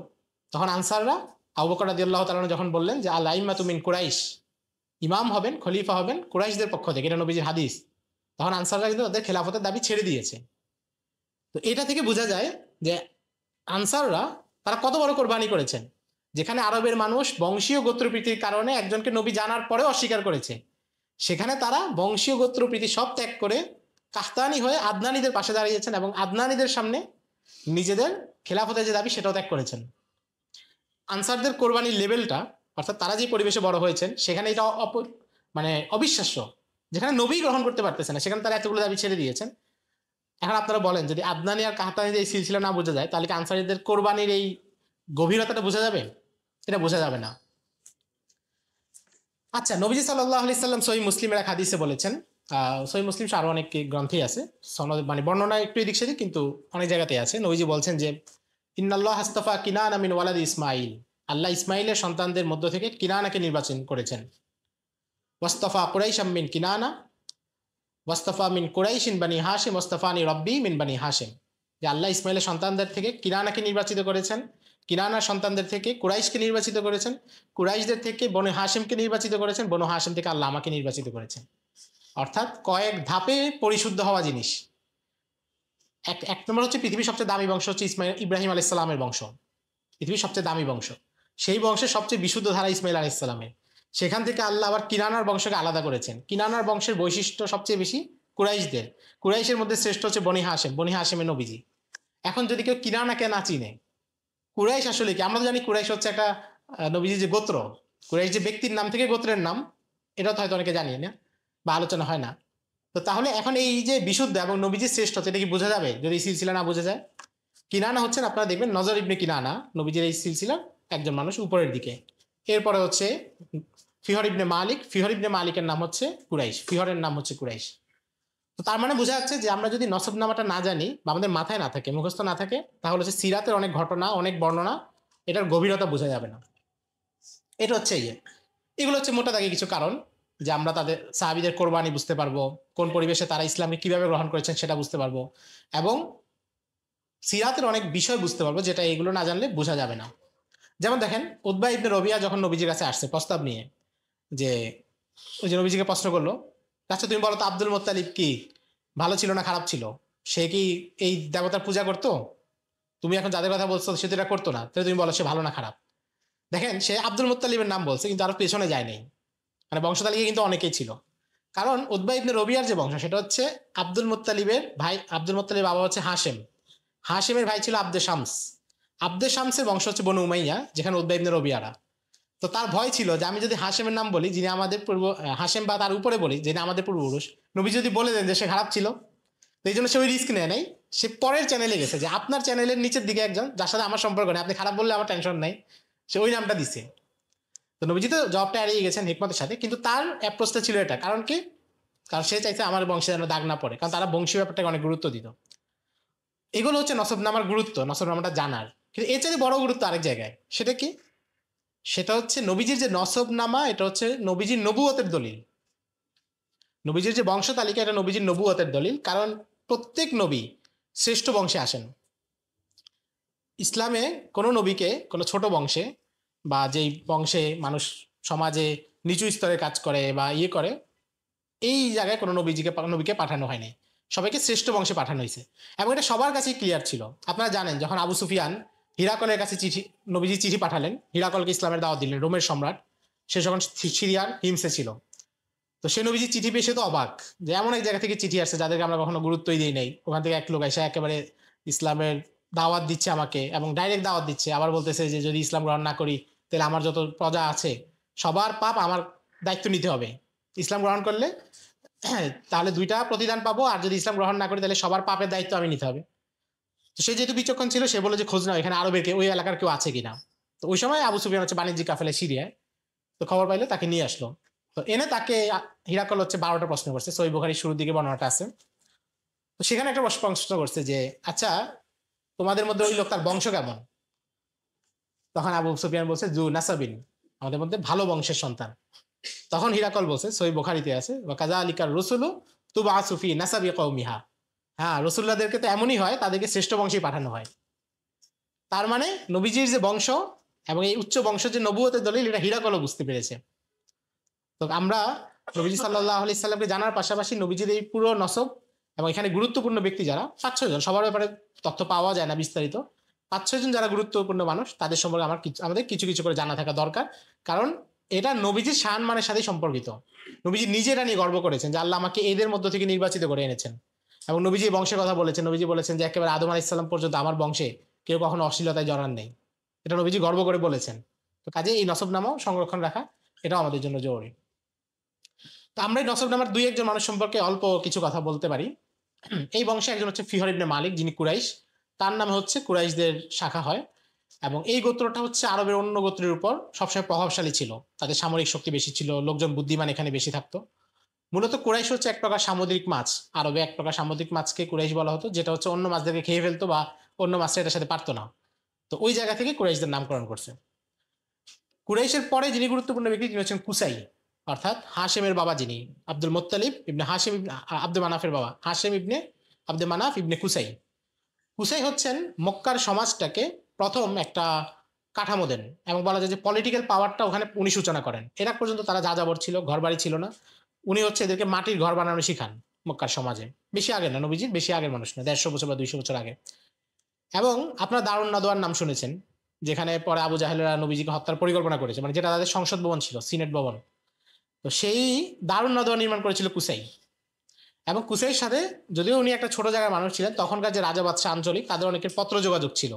তখন আনসাররা আবু বকর রাদিয়াল্লাহু তাআলা যখন বললেন যে আল আইম্মাতু মিন কুরাইশ, ইমাম হবেন, খলিফা হবেন কুরাইশদের পক্ষ থেকে, এটা নবীজির হাদিস, তখন আনসাররা কিন্তু তাদের খেলাফতের দাবি ছেড়ে দিয়েছে। তো এটা থেকে বোঝা যায় যে আনসাররা তারা কত বড় কোরবানি করেছেন। যেখানে আরবের মানুষ বংশীয় গোত্রপ্রীতির কারণে একজনকে নবী জানার পরেও অস্বীকার করেছে, সেখানে তারা বংশীয় গোত্রপ্রীতি সব ত্যাগ করে কাহতানি হয়ে আদনানিদের পাশে দাঁড়িয়েছেন এবং আদনানিদের সামনে নিজেদের খেলাফতের যে দাবি সেটাও ত্যাগ করেছেন। আনসারদের কোরবানির লেভেলটা, অর্থাৎ তারা যে পরিবেশে বড় হয়েছেন সেখানে এটা মানে অবিশ্বাস্য। যেখানে নবী গ্রহণ করতে পারতেছে না সেখানে তারা এতগুলো দাবি ছেড়ে দিয়েছেন। এখন আপনারা বলেন, যদি আদনানি আর কাহতানিদের এই সিলসিলা না বোঝা যায় তাহলে কি আনসারীদের কোরবানির এই গভীরতাটা বোঝা যাবে? এটা বোঝা যাবে না। আচ্ছা, নবীজি সাল্লাল্লাহু আলাইহি সাল্লাম সহিহ মুসলিমের এক হাদিসে বলেছেন, সহিহ মুসলিম আরো অনেক গ্রন্থেই আছে, সনদ মানে বর্ণনা একটু এদিক সেদিক কিন্তু অনেক জায়গাতেই আছে। নবীজি বলছেন যে ইন্নাল্লাহ আস্তাফা কিনানা মিন ওয়ালাদি ইসমাইল, আল্লাহ ইসমাইলের সন্তানদের মধ্য থেকে কিনানাকে নির্বাচন করেছেন। ওয়াস্তাফা কুরাইশাম মিন কিনানা ওয়াস্তাফা মিন কুরাইশিন বানি হাশিম ওয়াস্তাফানি রব্বি মিন বানি হাশিম, যে আল্লাহ ইসমাইলের সন্তানদের থেকে কিনানাকে নির্বাচিত করেছেন, কিনানার সন্তানদের থেকে কুরাইশকে নির্বাচিত করেছেন, কুরাইশদের থেকে বনু হাশিমকে নির্বাচিত করেছেন, বনু হাশিম থেকে আল্লাহ আমাকে নির্বাচিত করেছেন। অর্থাৎ কয়েক ধাপে পরিশুদ্ধ হওয়া জিনিস। এক নম্বর হচ্ছে পৃথিবীর সবচেয়ে দামি বংশ হচ্ছে ইব্রাহিম আলাইহিস সালামের বংশ, পৃথিবীর সবচেয়ে দামি বংশ, সেই বংশের সবচেয়ে বিশুদ্ধ ধারা ইসমাইল আলাইহিস সালামের। সেখান থেকে আল্লাহ আবার কিনানার বংশকে আলাদা করেছেন। কিনানার বংশের বৈশিষ্ট্য সবচেয়ে বেশি কুরাইশদের, কুরাইশের মধ্যে শ্রেষ্ঠ হচ্ছে বনি হাশিম, বনি হাশিমের নবীজি। এখন যদি কেউ কিনানাকে না চিনে, কুরাইশ আসলে কি? আমরা তো জানি কুরাইশ হচ্ছে একটা নবীজি যে গোত্র, কুরাইশ যে ব্যক্তির নাম থেকে গোত্রের নাম, এটাও তো হয়তো অনেকে জানি না বা আলোচনা হয় না। তো তাহলে এখন এই যে বিশুদ্ধ এবং নবীজির শ্রেষ্ঠ, এটা কি বোঝা যাবে যদি এই সিলসিলা না বোঝা যায়? কিনানা হচ্ছেন, আপনারা দেখবেন নজর ইবনে কিনানা নবীজির এই সিলসিলার একজন মানুষ উপরের দিকে। এরপরে হচ্ছে ফিহর ইবনে মালিক, ফিহর ইবনে মালিকের নাম হচ্ছে কুরাইশ, ফিহরের নাম হচ্ছে কুরাইশ। তো তার মানে বোঝা যাচ্ছে যে আমরা যদি নসবনামাটা না জানি বা আমাদের মাথায় না থাকে, মুখস্থ না থাকে, তাহলে হচ্ছে সিরাতের অনেক ঘটনা, অনেক বর্ণনা, এটার গভীরতা বোঝা যাবে না। এটা হচ্ছে এগুলো হচ্ছে মোটা দাগে কিছু কারণ যে আমরা তাদের সাহাবীদের কোরবানি বুঝতে পারবো, কোন পরিবেশে তারা ইসলামকে কিভাবে গ্রহণ করেছেন সেটা বুঝতে পারবো, এবং সিরাতের অনেক বিষয় বুঝতে পারবো যেটা এগুলো না জানলে বোঝা যাবে না। যেমন দেখেন, উতবা ইবনে রবিয়া যখন নবীজির কাছে আসছে প্রস্তাব নিয়ে, যে ওই যে নবীজিকে প্রশ্ন করলো, আচ্ছা তুমি বলো তো আব্দুল মুত্তালিব কি ভালো ছিল না খারাপ ছিল? সে কি এই দেবতার পূজা করতো? তুমি এখন যাদের কথা বলছো সে তো এটা করতো না, তাহলে তুমি বলো সে ভালো না খারাপ? দেখেন, সে আব্দুল মুত্তালিবের নাম বলছে কিন্তু আরো পেছনে যায় নাই, মানে বংশতালিকা কিন্তু অনেকেই ছিল। কারণ উতবা ইবনে রবিয়ার যে বংশ সেটা হচ্ছে আব্দুল মুত্তালিবের ভাই, আব্দুল মুত্তালিব বাবা হচ্ছে হাশেম, হাশেমের ভাই ছিল আব্দে শামস, আব্দে শামসের বংশ হচ্ছে বনু উমাইয়া, যেখানে উতবা ইবনে রবিয়ারা। তো তার ভয় ছিল যে আমি যদি হাশেমের নাম বলি, যিনি আমাদের পূর্ব, হাশেম বা তার উপরে বলি যিনি আমাদের পূর্বপুরুষ, নবী যদি বলে দেন যে সে খারাপ ছিল, তো এই জন্য সে ওই রিস্ক নেয় নাই। সে পরের চ্যানেলে গেছে যে আপনার চ্যানেলের নিচের দিকে একজন যার সাথে আমার সম্পর্ক নেই, আপনি খারাপ বললে আমার টেনশন নাই, সে ওই নামটা দিছে। তো নবীজি তো জবটা এড়িয়ে গেছেন হিকমতের সাথে, কিন্তু তার অ্যাপ্রোচটা ছিল এটা। কারণ কি? কারণ সে চাইছে আমার বংশে যেন দাগ না পড়ে, কারণ তারা বংশীয় ব্যাপারটাকে অনেক গুরুত্ব দিত। এগুলো হচ্ছে নসবনামার গুরুত্ব, নসবনামাটা জানার। কিন্তু এর চাইতে বড় গুরুত্ব আরেক জায়গায়। সেটা কি? সেটা হচ্ছে নবীজির যে নসবনামা, এটা হচ্ছে নবীজির নবুয়তের দলিল। নবীজির যে বংশ তালিকা, এটা নবীজির নবুয়তের দলিল। কারণ প্রত্যেক নবী শ্রেষ্ঠ বংশে আসেন। ইসলামে কোনো নবীকে কোনো ছোট বংশে বা যেই বংশে মানুষ সমাজে নিচু স্তরে কাজ করে বা ইয়ে করে, এই জায়গায় কোনো নবীকে পাঠানো হয়নি, সবাইকে শ্রেষ্ঠ বংশে পাঠানো হয়েছে। এবং এটা সবার কাছেই ক্লিয়ার ছিল। আপনারা জানেন যখন আবু সুফিয়ান হিরাকলের কাছে নবীজি চিঠি পাঠালেন, হিরাকলকে ইসলামের দাওয়াত দিলেন, রোমের সম্রাট, সে যখন সিরিয়ার হিমসে ছিল, তো সে নবীজি চিঠি পেয়ে সে তো অবাক যে এমন এক জায়গা থেকে চিঠি আসছে যাদেরকে আমরা কখনো গুরুত্বই দিই নাই, ওখান থেকে এক লোক এসে একেবারে ইসলামের দাওয়াত দিচ্ছে আমাকে, এবং ডাইরেক্ট দাওয়াত দিচ্ছে, আবার বলতেছে যে যদি ইসলাম গ্রহণ না করি তাহলে আমার যত প্রজা আছে সবার পাপ আমার দায়িত্ব নিতে হবে, ইসলাম গ্রহণ করলে তাহলে 2টা প্রতিদান পাবো, আর যদি ইসলাম গ্রহণ না করি তাহলে সবার পাপের দায়িত্ব আমি নিতে হবে। তো সে যেহেতু বিচক্ষণ ছিল, সে বলে যে খোঁজ নাও এখানে আরবের ওই এলাকার কেউ আছে কিনা। তো ওই সময় আবু সুফিয়ান হচ্ছে বাণিজ্যিক কাফেলায় সিরিয়ায়, তো খবর পাইলে তাকে নিয়ে আসলো। তো এনে তাকে হিরাকল হচ্ছে 12টা প্রশ্ন করছে, সহিহ বুখারীর শুরুর দিকে বর্ণনাটা আছে। তো সেখানে একটা প্রশ্ন করছে যে আচ্ছা তোমাদের মধ্যে ওই লোকটার বংশ কেমন? তখন আবু সুফিয়ান বলছে জু নাসাবিন, আমাদের মধ্যে ভালো বংশের সন্তান। তখন হিরাকল বলছে, সহিহ বুখারীতে আছে, ওয়া কাযালিকার রুসুলু তুবআসু ফি নাসাবি কওমিহা, হ্যাঁ রসুল্লাহদেরকে তো এমনই হয়, তাদেরকে শ্রেষ্ঠ বংশে পাঠানো হয়। তার মানে নবীজির যে বংশ এবং এই উচ্চ বংশ যে নবুয়তের দলিল, এটা হিরাকলও বুঝতে পেরেছে। তো আমরা নবীজি সাল্লাল্লাহু আলাইহি সাল্লামকে জানার পাশাপাশি নবীজির এই পুরো নসব এবং এখানে গুরুত্বপূর্ণ ব্যক্তি যারা 5-6 জন, সবার ব্যাপারে তথ্য পাওয়া যায় না বিস্তারিত, 5-6 জন যারা গুরুত্বপূর্ণ মানুষ, তাদের সম্পর্কে আমাদের কিছু কিছু করে জানা থাকা দরকার। কারণ এটা নবীজির সম্মানের সাথে সম্পর্কিত। নবীজি নিজেরা নিয়ে গর্ব করেছেন যে আল্লাহ আমাকে এদের মধ্য থেকে নির্বাচিত করে এনেছেন। এবং নবীজি বংশের কথা বলেছেন, নবীজি বলেছেন যে একেবারে আদম আলাইহিস সালাম পর্যন্ত আমার বংশে কেউ কখনো অশ্লীলতায় জড়ান নেই, এটা নবীজি গর্ব করে বলেছেন। তো কাজে এই নসবনামাও সংরক্ষণ রাখা এটাও আমাদের জন্য জরুরি। তো আমরা এই নসবনামার 2-1 জন মানুষ সম্পর্কে অল্প কিছু কথা বলতে পারি। এই বংশে একজন হচ্ছে ফিহর ইবনে মালিক, যিনি কুরাইশ, তার নামে হচ্ছে কুরাইশদের শাখা হয়। এবং এই গোত্রটা হচ্ছে আরবের অন্য গোত্রের উপর সবসময় প্রভাবশালী ছিল, তাদের সামরিক শক্তি বেশি ছিল, লোকজন বুদ্ধিমান এখানে বেশি থাকতো। মূলত কুরাইশ হচ্ছে এক প্রকার সামুদ্রিক মাছ, আরবে এক প্রকার সামুদ্রিক মাছকে কুরাইশ বলা হতো, যেটা হচ্ছে অন্য মাছদেরকে খেয়ে ফেলতো বা অন্য মাছটা এটার সাথে পারতো না। তো ওই জায়গা থেকে কুরাইশদের নামকরণ করছে। কুরাইশের পরে যিনি গুরুত্বপূর্ণ ব্যক্তি তিনি হচ্ছেন কুসাই, অর্থাৎ হাশেমের বাবা, যিনি আব্দুল মুত্তালিব ইবনে হাশেম আব্দুল মানাফের বাবা, হাশেম ইবনে আব্দুল মানাফ ইবনে কুসাই। কুসাই হচ্ছেন মক্কার সমাজটাকে প্রথম একটা কাঠামো দেন, এবং বলা যায় যে পলিটিক্যাল পাওয়ারটা ওখানে উনি সূচনা করেন। এরা পর্যন্ত তারা যাযাবর ছিল, ঘর বাড়ি ছিল না, উনি হচ্ছে এদেরকে মাটির ঘর বানানো শিখান মক্কার সমাজে। বেশি আগে না, নবীজির বেশি আগের মানুষ না, 150 বছর বা 200 বছর আগে। এবং আপনারা দারুন নাদওয়ার নাম শুনেছেন, যেখানে পরে আবু জাহেলরা নবীজিকে হত্যার পরিকল্পনা করেছে, মানে যেটা তাদের সংসদ ভবন ছিল, সিনেট ভবন। তো সেই দারুন নাদওয়া নির্মাণ করেছিল কুসাই। এবং কুসাইয়ের সাথে, যদিও উনি একটা ছোট জায়গার মানুষ ছিলেন, তখনকার যে রাজা বাদশাহ আঞ্চলিক, তাদের অনেকের পত্র যোগাযোগ ছিল,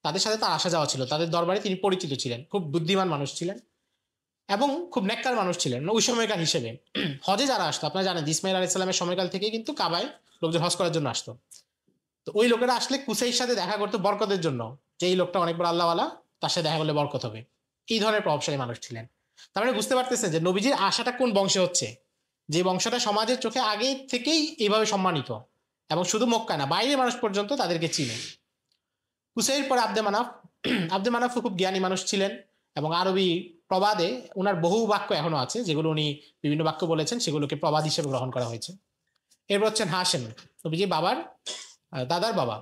তাদের সাথে তার আসা যাওয়া ছিল, তাদের দরবারে তিনি পরিচিত ছিলেন, খুব বুদ্ধিমান মানুষ ছিলেন এবং খুব নেককার মানুষ ছিলেন ওই সময়কার হিসেবে। হজে যারা আসতো, আপনারা জানেন ইসমাইল আলাইহিস সালামের সময়কাল থেকেই কিন্তু কাবায় লোকজন হজ করার জন্য আসতো। তো ওই লোকেরা আসলে কুসাইয়ের সাথে দেখা করতো বরকতের জন্য, যে এই লোকটা অনেক বড় আল্লাহওয়ালা, তার সাথে দেখা করলে বরকত হবে। এই ধরনের প্রভাবশালী মানুষ ছিলেন। তার মানে বুঝতে পারতেছেন যে নবীজির আশাটা কোন বংশে হচ্ছে, যে বংশটা সমাজের চোখে আগে থেকেই এইভাবে সম্মানিত, এবং শুধু মক্কা না, বাইরের মানুষ পর্যন্ত তাদেরকে চিনে। কুসাইয়ের পরে আব্দে মানাফ। আব্দে মানাফ খুব জ্ঞানী মানুষ ছিলেন, এবং আরবি প্রবাদে ওনার বহু বাক্য এখনো আছে, যেগুলো উনি বিভিন্ন বাক্য বলেছেন, সেগুলোকে প্রবাদ হিসেবে গ্রহণ করা হয়েছে। এরপর হচ্ছেন হাশেম, নবীজি বাবার দাদার বাবা।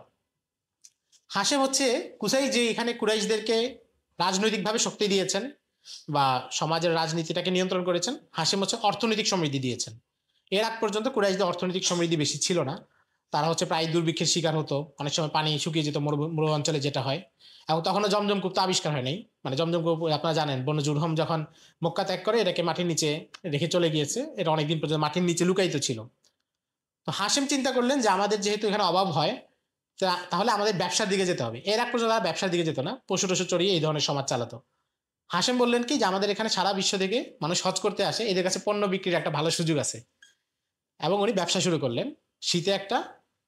হাশেম হচ্ছে কুসাই, যে এখানে কুরাইশদেরকে রাজনৈতিকভাবে শক্তি দিয়েছেন বা সমাজের রাজনীতিটাকে নিয়ন্ত্রণ করেছেন। হাশেম হচ্ছে অর্থনৈতিক সমৃদ্ধি দিয়েছেন। এর আগ পর্যন্ত কুরাইশদের অর্থনৈতিক সমৃদ্ধি বেশি ছিল না, তারা হচ্ছে প্রায় দুর্ভিক্ষের শিকার হতো, অনেক সময় পানি শুকিয়ে যেত মরু অঞ্চলে যেটা হয়। এবং তখনও জমজম কূপ তো আবিষ্কার হয় নাই, মানে জমজম কূপ আপনারা জানেন বনু জুরহম যখন মক্কা ত্যাগ করে এটাকে মাটির নিচে রেখে চলে গিয়েছে, এটা অনেকদিন পর্যন্ত মাটির নিচে লুকায়িত ছিল। তো হাশেম চিন্তা করলেন যে আমাদের যেহেতু এখানে অভাব হয়, তাহলে আমাদের ব্যবসার দিকে যেতে হবে। এর এক পর্যন্ত তারা ব্যবসার দিকে যেত না, পশু টশু চড়িয়ে এই ধরনের সমাজ চালাতো। হাশেম বললেন কি যে আমাদের এখানে সারা বিশ্ব থেকে মানুষ হজ করতে আসে, এদের কাছে পণ্য বিক্রির একটা ভালো সুযোগ আছে। এবং উনি ব্যবসা শুরু করলেন, শীতে একটা,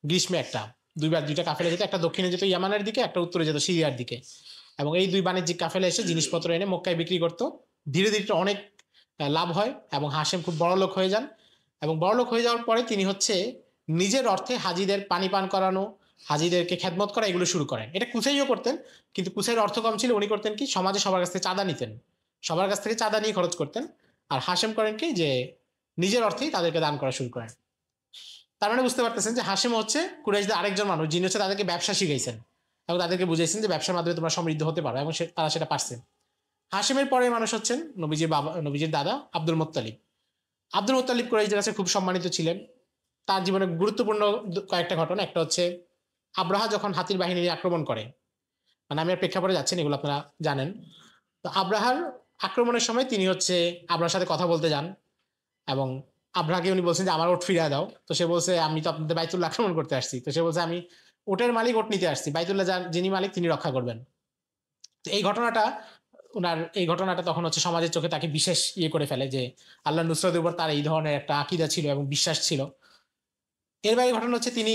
গ্রীষ্মে একটা, দুইটা কাফেলা যেত, একটা দক্ষিণে যেত ইয়ামানের দিকে, একটা উত্তরে যেত সিরিয়ার দিকে। এবং এই দুই বাণিজ্যিক কাফেলা এসে জিনিসপত্র এনে মক্কায় বিক্রি করতো। ধীরে ধীরে অনেক লাভ হয় এবং হাশেম খুব বড় লোক হয়ে যান। এবং বড় লোক হয়ে যাওয়ার পরে তিনি হচ্ছে নিজের অর্থে হাজিদের পানি পান করানো, হাজিদেরকে খেদমত করা, এগুলো শুরু করেন। এটা কুসাইও করতেন, কিন্তু কুসাইয়ের অর্থ কম ছিল, উনি করতেন কি সমাজে সবার কাছ থেকে চাঁদা নিতেন, সবার কাছ থেকে চাঁদা নিয়ে খরচ করতেন। আর হাশেম করেন কি যে নিজের অর্থেই তাদেরকে দান করা শুরু করেন। তার মানে বুঝতে পারতেছেন যে হাশেম হচ্ছে কুরাইশদের আরেকজন মানুষ, যিনি হচ্ছে তাদেরকে ব্যবসা শিখাইছেন এবং তাদেরকে বুঝাইছেন যে ব্যবসার মাধ্যমে তোমরা সমৃদ্ধ হতে পারো, এবং তারা সেটা পারছেন। হাশিমের পরের মানুষ হচ্ছেন নবীজির বাবা, নবীজির দাদা আব্দুল মুত্তালিব। আব্দুল মুত্তালিব কুরাইশদের কাছে খুব সম্মানিত ছিলেন। তার জীবনে গুরুত্বপূর্ণ কয়েকটা ঘটনা, একটা হচ্ছে আব্রাহা যখন হাতির বাহিনী আক্রমণ করে, মানে আমি আর প্রেক্ষাপটে যাচ্ছেন, এগুলো আপনারা জানেন। তো আব্রাহার আক্রমণের সময় তিনি হচ্ছে আব্রাহার সাথে কথা বলতে যান এবং আব্রাহাকে উনি বলছেন যে আমার ওট ফিরিয়ে দাও। তো সে বলছে আমি তো আপনাদের বাইতুল্লাহ আক্রমণ করতে আসছি। তো সে বলছে আমি ওটের মালিক, ওট নিতে আসছি, বাইতুল্লাহ যিনি মালিক তিনি রক্ষা করবেন। তো এই ঘটনাটা তখন হচ্ছে সমাজের চোখে তাকে বিশেষ করে ফেলে যে আল্লাহ নুসরতের উপর তার এই ধরনের একটা আকীদা ছিল এবং বিশ্বাস ছিল। এর বাইরে ঘটনা হচ্ছে তিনি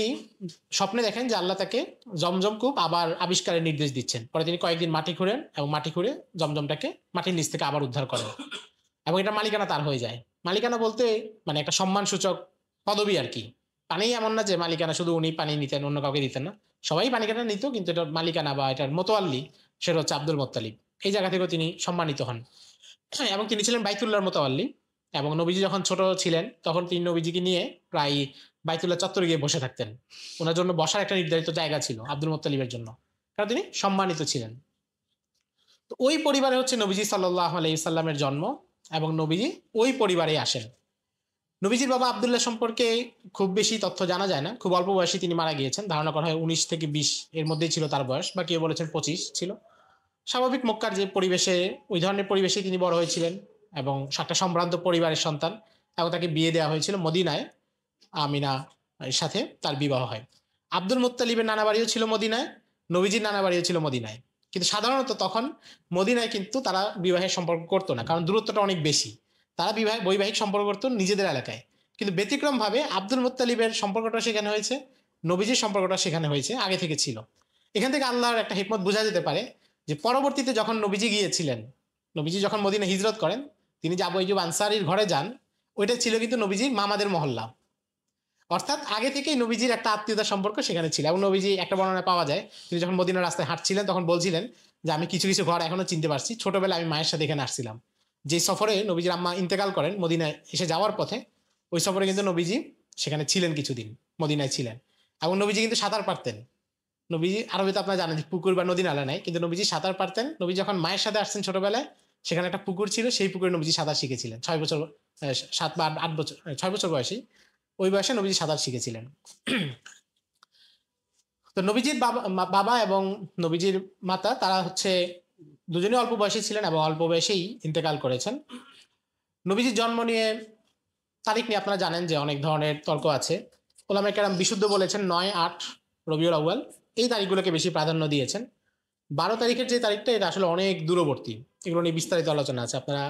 স্বপ্নে দেখেন যে আল্লাহ তাকে জমজম কূপ আবার আবিষ্কারের নির্দেশ দিচ্ছেন। পরে তিনি কয়েকদিন মাটি খুঁড়েন এবং মাটি খুঁড়ে জমজমটাকে মাটির নিচ থেকে আবার উদ্ধার করেন এবং এটা মালিকানা তার হয়ে যায়। মালিকানা বলতে মানে একটা সম্মানসূচক পদবি আর কি। পানি এমন না যে মালিকানা শুধু উনি পানি নিতেন, অন্য কাউকে দিতেন না, সবাই পানিকানা নিত, কিন্তু এটার মালিকানা বা এটার মোতোয়াল্লি সেটা হচ্ছে আব্দুল মুত্তালিব। এই জায়গা থেকেও তিনি সম্মানিত হন এবং তিনি ছিলেন বাইতুল্লাহর মোতাওয়াল্লি। এবং নবীজি যখন ছোট ছিলেন তখন তিনি নবীজিকে নিয়ে প্রায় বাইতুল্লাহ চত্বরে গিয়ে বসে থাকতেন। ওনার জন্য বসার একটা নির্ধারিত জায়গা ছিল আব্দুল মুত্তালিবের জন্য, কারণ তিনি সম্মানিত ছিলেন। তো ওই পরিবারে হচ্ছে নবীজি সাল্লাল্লাহু আলাইহি সাল্লামের জন্ম এবং নবীজি ওই পরিবারে আসেন। নবীজির বাবা আবদুল্লাহ সম্পর্কে খুব বেশি তথ্য জানা যায় না, খুব অল্প বয়সে তিনি মারা গিয়েছেন। ধারণা করা হয় 19 থেকে 20 এর মধ্যেই ছিল তার বয়স, বা কেউ বলেছেন 25 ছিল। স্বাভাবিক মক্কার যে পরিবেশে, ওই ধরনের পরিবেশে তিনি বড় হয়েছিলেন এবং একটা সম্ভ্রান্ত পরিবারের সন্তান, এবং তাকে বিয়ে দেওয়া হয়েছিল মদিনায়। আমিনা এর সাথে তার বিবাহ হয়। আব্দুল মুত্তালিবের নানা বাড়িও ছিল মদিনায়, নবীজির নানা বাড়িও ছিল মদিনায়। কিন্তু সাধারণত তখন মদিনায় কিন্তু তারা বিবাহের সম্পর্ক করতো না, কারণ দূরত্বটা অনেক বেশি। তারা বৈবাহিক সম্পর্ক করতো নিজেদের এলাকায়। কিন্তু ব্যতিক্রমভাবে আব্দুল মুত্তালিবের সম্পর্কটা সেখানে হয়েছে, নবীজির সম্পর্কটা সেখানে হয়েছে, আগে থেকে ছিল। এখান থেকে আল্লাহর একটা হিকমত বোঝা যেতে পারে যে পরবর্তীতে যখন নবীজি গিয়েছিলেন, নবীজি যখন মদিনা হিজরত করেন, তিনি যে আবু আইয়ুব আনসারীর ঘরে যান, ওইটা ছিল কিন্তু নবীজির মামাদের মহল্লা। অর্থাৎ আগে থেকেই নবীজির একটা আত্মীয়তার সম্পর্ক সেখানে ছিল। এবং নবীজি একটা বর্ণনায় পাওয়া যায়, তিনি যখন মদিনার রাস্তায় হাঁটছিলেন তখন বলছিলেন যে আমি কিছু কিছু ঘর এখনো চিনতে পারছি, ছোটবেলায় আমি মায়ের সাথে এখানে আসছিলাম। যে সফরে নবীজির আম্মা ইন্তেকাল করেন মদিনায় এসে যাওয়ার পথে, ওই সফরে কিন্তু নবীজি সেখানে ছিলেন, কিছুদিন মদিনায় ছিলেন। এবং নবীজি কিন্তু সাঁতার পারতেন। নবীজি আরবে তো আপনারা জানেন পুকুর বা নদী নালা নাই, কিন্তু নবীজি সাঁতার পারতেন। নবী যখন মায়ের সাথে আসছেন ছোটবেলায়, সেখানে একটা পুকুর ছিল, সেই পুকুরে নবীজি সাঁতার শিখেছিলেন 6 বছর, 7 বা 8 বছর, 6 বছর বয়সী, ওই বয়সে নবীজি সাঁতার শিখেছিলেন। তো নবীজির বাবা এবং নবীজির মাতা, তারা হচ্ছে দুজনেই অল্প বয়সী ছিলেন এবং অল্প বয়সেই ইন্তেকাল করেছেন। নবীজির জন্ম নিয়ে, তারিখ নিয়ে আপনারা জানেন যে অনেক ধরনের তর্ক আছে। ওলামায়ে কেরাম বিশুদ্ধ বলেছেন 9-8 রবিউল আউয়াল, এই তারিখগুলোকে বেশি প্রাধান্য দিয়েছেন। 12 তারিখের যে তারিখটা, এটা আসলে অনেক দূরবর্তী। এগুলো নিয়ে বিস্তারিত আলোচনা আছে, আপনারা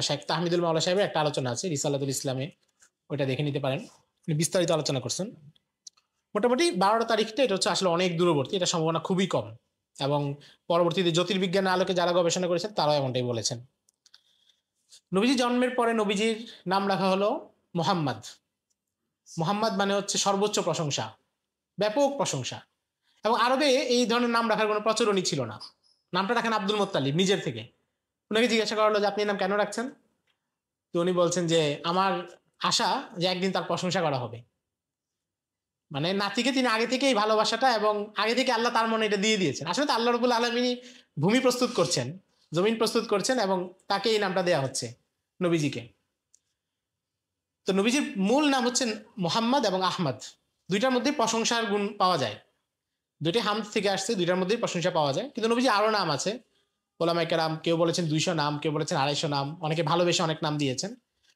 শেখ তাহমিদুল মাওলা সাহেবের একটা আলোচনা আছে রিসালাতুল ইসলামে, ওইটা দেখে নিতে পারেন, বিস্তারিত আলোচনা করছেন। মোটামুটি 12 তারিখটা এটা হচ্ছে আসলে অনেক দূরবর্তী, এটা সম্ভাবনা খুবই কম। এবং পরবর্তীতে জ্যোতির্বিজ্ঞানের আলোকে যারা গবেষণা করেছেন তারাও এমনটাই বলেছেন। নবীজি জন্মের পরে নবীজির নাম রাখা হলো মোহাম্মদ। মোহাম্মদ মানে হচ্ছে সর্বোচ্চ প্রশংসা, ব্যাপক প্রশংসা। এবং আরবে এই ধরনের নাম রাখার কোনো প্রচলনই ছিল না। নামটা রাখেন আব্দুল মুত্তালিব নিজের থেকে। ওনাকে জিজ্ঞাসা করা হলো যে আপনি এই নাম কেন রাখছেন? তো উনি বলছেন যে আমার আশা যে একদিন তার প্রশংসা করা হবে। মানে নাতিকে তিনি আগে থেকেই ভালোবাসাটা, এবং আগে থেকে আল্লাহ তার মনে এটা দিয়ে দিয়েছেন। আসলে তো আল্লাহ রাব্বুল আলামিন ভূমি প্রস্তুত করছেন, জমিন প্রস্তুত করছেন, এবং তাকে এই নামটা দেয়া হচ্ছে নবীজিকে। তো নবীজির মূল নাম হচ্ছে মোহাম্মদ এবং আহমদ, দুইটার মধ্যে প্রশংসার গুণ পাওয়া যায়। দুইটি হামদ থেকে আসছে, দুইটার মধ্যেই প্রশংসা পাওয়া যায়। কিন্তু নবীজি আরো নাম আছে, ওলামায়ে কেরাম কেউ বলেছেন 200 নাম, কেউ বলেছেন 250 নাম, অনেকে ভালোবেসে অনেক নাম দিয়েছেন।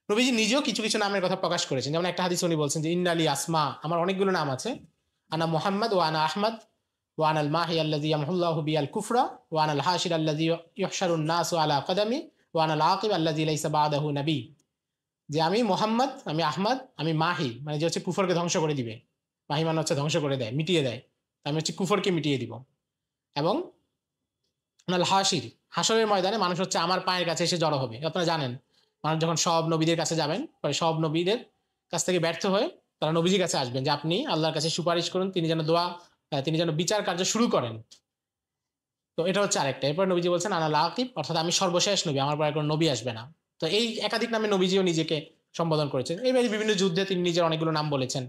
নবীজি নিজেও কিছু কিছু নামের কথা প্রকাশ করেছেন। যেমন একটা হাদিস উনি বলছেন যে ইন্নালি আসমা, আমার অনেকগুলো নাম আছে। আনা মুহাম্মদ ওয়া আনা আহমদ ওয়া আনাল মাহি আল্লাযী ইয়ামহুল্লাহু বিয়াল কুফরা ওয়া আনাল হাশির আল্লাযী ইহশারুন নাসু আলা কদামি ওয়া আনাল আকিব আল্লাযী লাইসা বাদাহু নবী। যে আমি মোহাম্মদ, আমি আহমদ, আমি মাহি, মানে যে হচ্ছে কুফরকে ধ্বংস করে দিবে। মাহি মানে হচ্ছে ধ্বংস করে দেয়, মিটিয়ে দেয়। আমি হচ্ছে কুফরকে মিটিয়ে দিব। এবং হাসির, হাসরের ময়দানে মানুষ হচ্ছে আমার পায়ের কাছে এসে জড়ো হবে। আপনারা জানেন মানুষ যখন সব নবীদের কাছে যাবেন, পরে সব নবীদের কাছ থেকে ব্যর্থ হয়ে তারা নবীজির কাছে আসবেন যে আপনি আল্লাহর কাছে সুপারিশ করুন, তিনি যেন বিচার কার্য শুরু করেন। তো এটা হচ্ছে আরেকটা। এরপর নবীজি বলছেন আনা লাকিব, অর্থাৎ আমি সর্বশেষ নবী, আমার পরে কোনো নবী আসবে না। তো এই একাধিক নামে নবীজিও নিজেকে সম্বোধন করেছেন। এইভাবে বিভিন্ন যুদ্ধে তিনি নিজের অনেকগুলো নাম বলেছেন।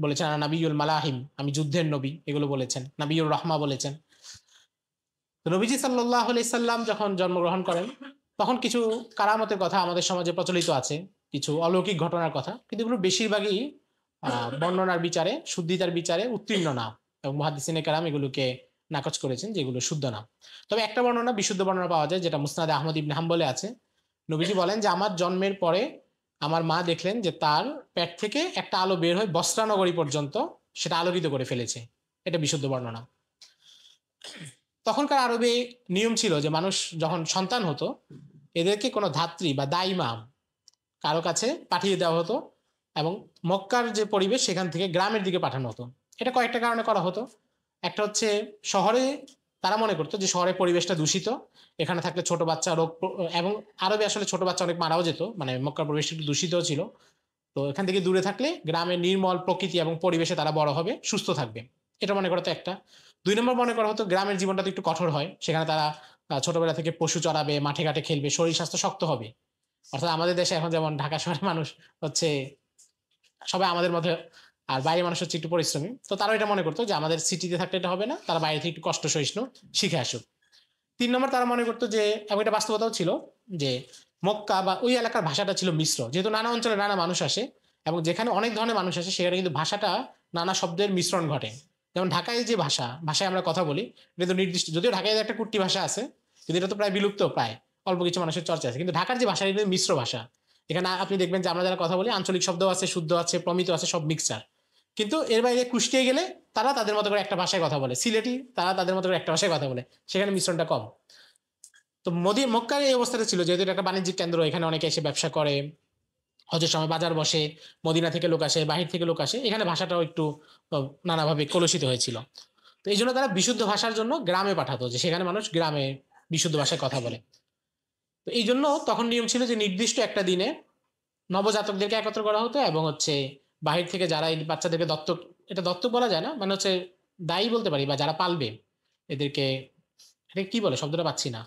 বলেছেন আনা নাবিউল মালাহিম, আমি যুদ্ধের নবী, এগুলো বলেছেন। নাবিউর রহমা বলেছেন। তো তো নবীজি সাল্লাল্লাহু আলাইহি সাল্লাম যখন জন্মগ্রহণ করেন তখন কিছু কারামতের কথা আমাদের সমাজে প্রচলিত আছে, কিছু অলৌকিক ঘটনার কথা, কিন্তু এগুলো বেশিরভাগই বর্ণনার বিচারে, শুদ্ধিতার বিচারে উত্তীর্ণ না, এবং মুহাদ্দিসিনে কেরাম এগুলোকে নাকচ করেছেন যেগুলো শুদ্ধ না। তবে একটা বর্ণনা, বিশুদ্ধ বর্ণনা পাওয়া যায়, যেটা মুসনাদে আহমদ ইবনে হাম্বলে আছে। নবীজি বলেন যে আমার জন্মের পরে আমার মা দেখলেন যে তার পেট থেকে একটা আলো বের হয়ে বস্ত্রানগরী পর্যন্ত সেটা আলোকিত করে ফেলেছে। এটা বিশুদ্ধ বর্ণনা। তখনকার আরবে নিয়ম ছিল যে মানুষ যখন সন্তান হতো এদেরকে কোনো ধাত্রী বা দাইমা কারো কাছে পাঠিয়ে দেওয়া হতো, এবং মক্কার যে পরিবেশ সেখান থেকে গ্রামের দিকে পাঠানো হতো। এটা কয়েকটা কারণে করা হতো। একটা হচ্ছে শহরে তারা মনে করতো যে শহরের পরিবেশটা দূষিত, এখানে থাকলে ছোট বাচ্চা রোগ, এবং আরবে আসলে ছোট বাচ্চা অনেক মারাও যেত, মানে মক্কার পরিবেশটা একটু দূষিতও ছিল। তো এখান থেকে দূরে থাকলে গ্রামের নির্মল প্রকৃতি এবং পরিবেশে তারা বড় হবে, সুস্থ থাকবে, এটা মনে করা তো একটা। 2 নম্বর মনে করা হতো গ্রামের জীবনটা তো একটু কঠোর হয়, সেখানে তারা ছোটবেলা থেকে পশু চড়াবে, মাঠে ঘাটে খেলবে, শরীর স্বাস্থ্য শক্ত হবে। অর্থাৎ আমাদের দেশে এখন যেমন ঢাকা শহরের মানুষ হচ্ছে সবাই আমাদের মধ্যে, আর বাইরের মানুষ হচ্ছে একটু পরিশ্রমী, তো তারা এটা মনে করতো যে আমাদের সিটিতে থাকলে এটা হবে না, তারা বাইরে থেকে একটু কষ্ট সহিষ্ণু শিখে আসুক। 3 নম্বর তারা মনে করতো যে, এবং এটা বাস্তবতাও ছিল, যে মক্কা বা ওই এলাকার ভাষাটা ছিল মিশ্র, যেহেতু নানা অঞ্চলে নানা মানুষ আসে এবং যেখানে অনেক ধরনের মানুষ আসে সেখানে কিন্তু ভাষাটা নানা শব্দের মিশ্রণ ঘটে। যেমন ঢাকায় যে ভাষায় আমরা কথা বলি, এটা তো নির্দিষ্ট, যদিও ঢাকায় একটা কুট্টি ভাষা আছে কিন্তু এটা তো প্রায় বিলুপ্ত, প্রায় অল্প কিছু মানুষের চর্চা আছে, কিন্তু ঢাকার যে ভাষা এটা মিশ্র ভাষা। এখানে আপনি দেখবেন যে আমরা যারা কথা বলি আঞ্চলিক শব্দ আছে, শুদ্ধ আছে, প্রমিত আছে, সব মিক্সচার। কিন্তু এর বাইরে কুষ্টিয়ে গেলে তারা তাদের মতো করে একটা ভাষায় কথা বলে, সিলেটি তারা তাদের মতো করে একটা ভাষায় কথা বলে, সেখানে মিশ্রণটা কম। তো মক্কার এই অবস্থাটা ছিল, যেহেতু এটা একটা বাণিজ্যিক কেন্দ্র, এখানে অনেকে এসে ব্যবসা করে, হজের সময় বাজার বসে, মদিনা থেকে লোক আসে, বাহির থেকে লোক আসে, এখানে ভাষাটাও একটু নানাভাবে কলুষিত হয়েছিল। তো এই জন্য তারা বিশুদ্ধ ভাষার জন্য গ্রামে পাঠাতো, যে সেখানে মানুষ গ্রামে বিশুদ্ধ ভাষায় কথা বলে। তো এই জন্য তখন নিয়ম ছিল যে নির্দিষ্ট একটা দিনে নবজাতকদেরকে একত্র করা হতো, এবং হচ্ছে বাহির থেকে যারা এই বাচ্চাদেরকে দত্তক, এটা দত্তক বলা যায় না, মানে হচ্ছে দায়ী বলতে পারি, বা যারা পালবে এদেরকে, এটা কি বলে শব্দটা পাচ্ছি না,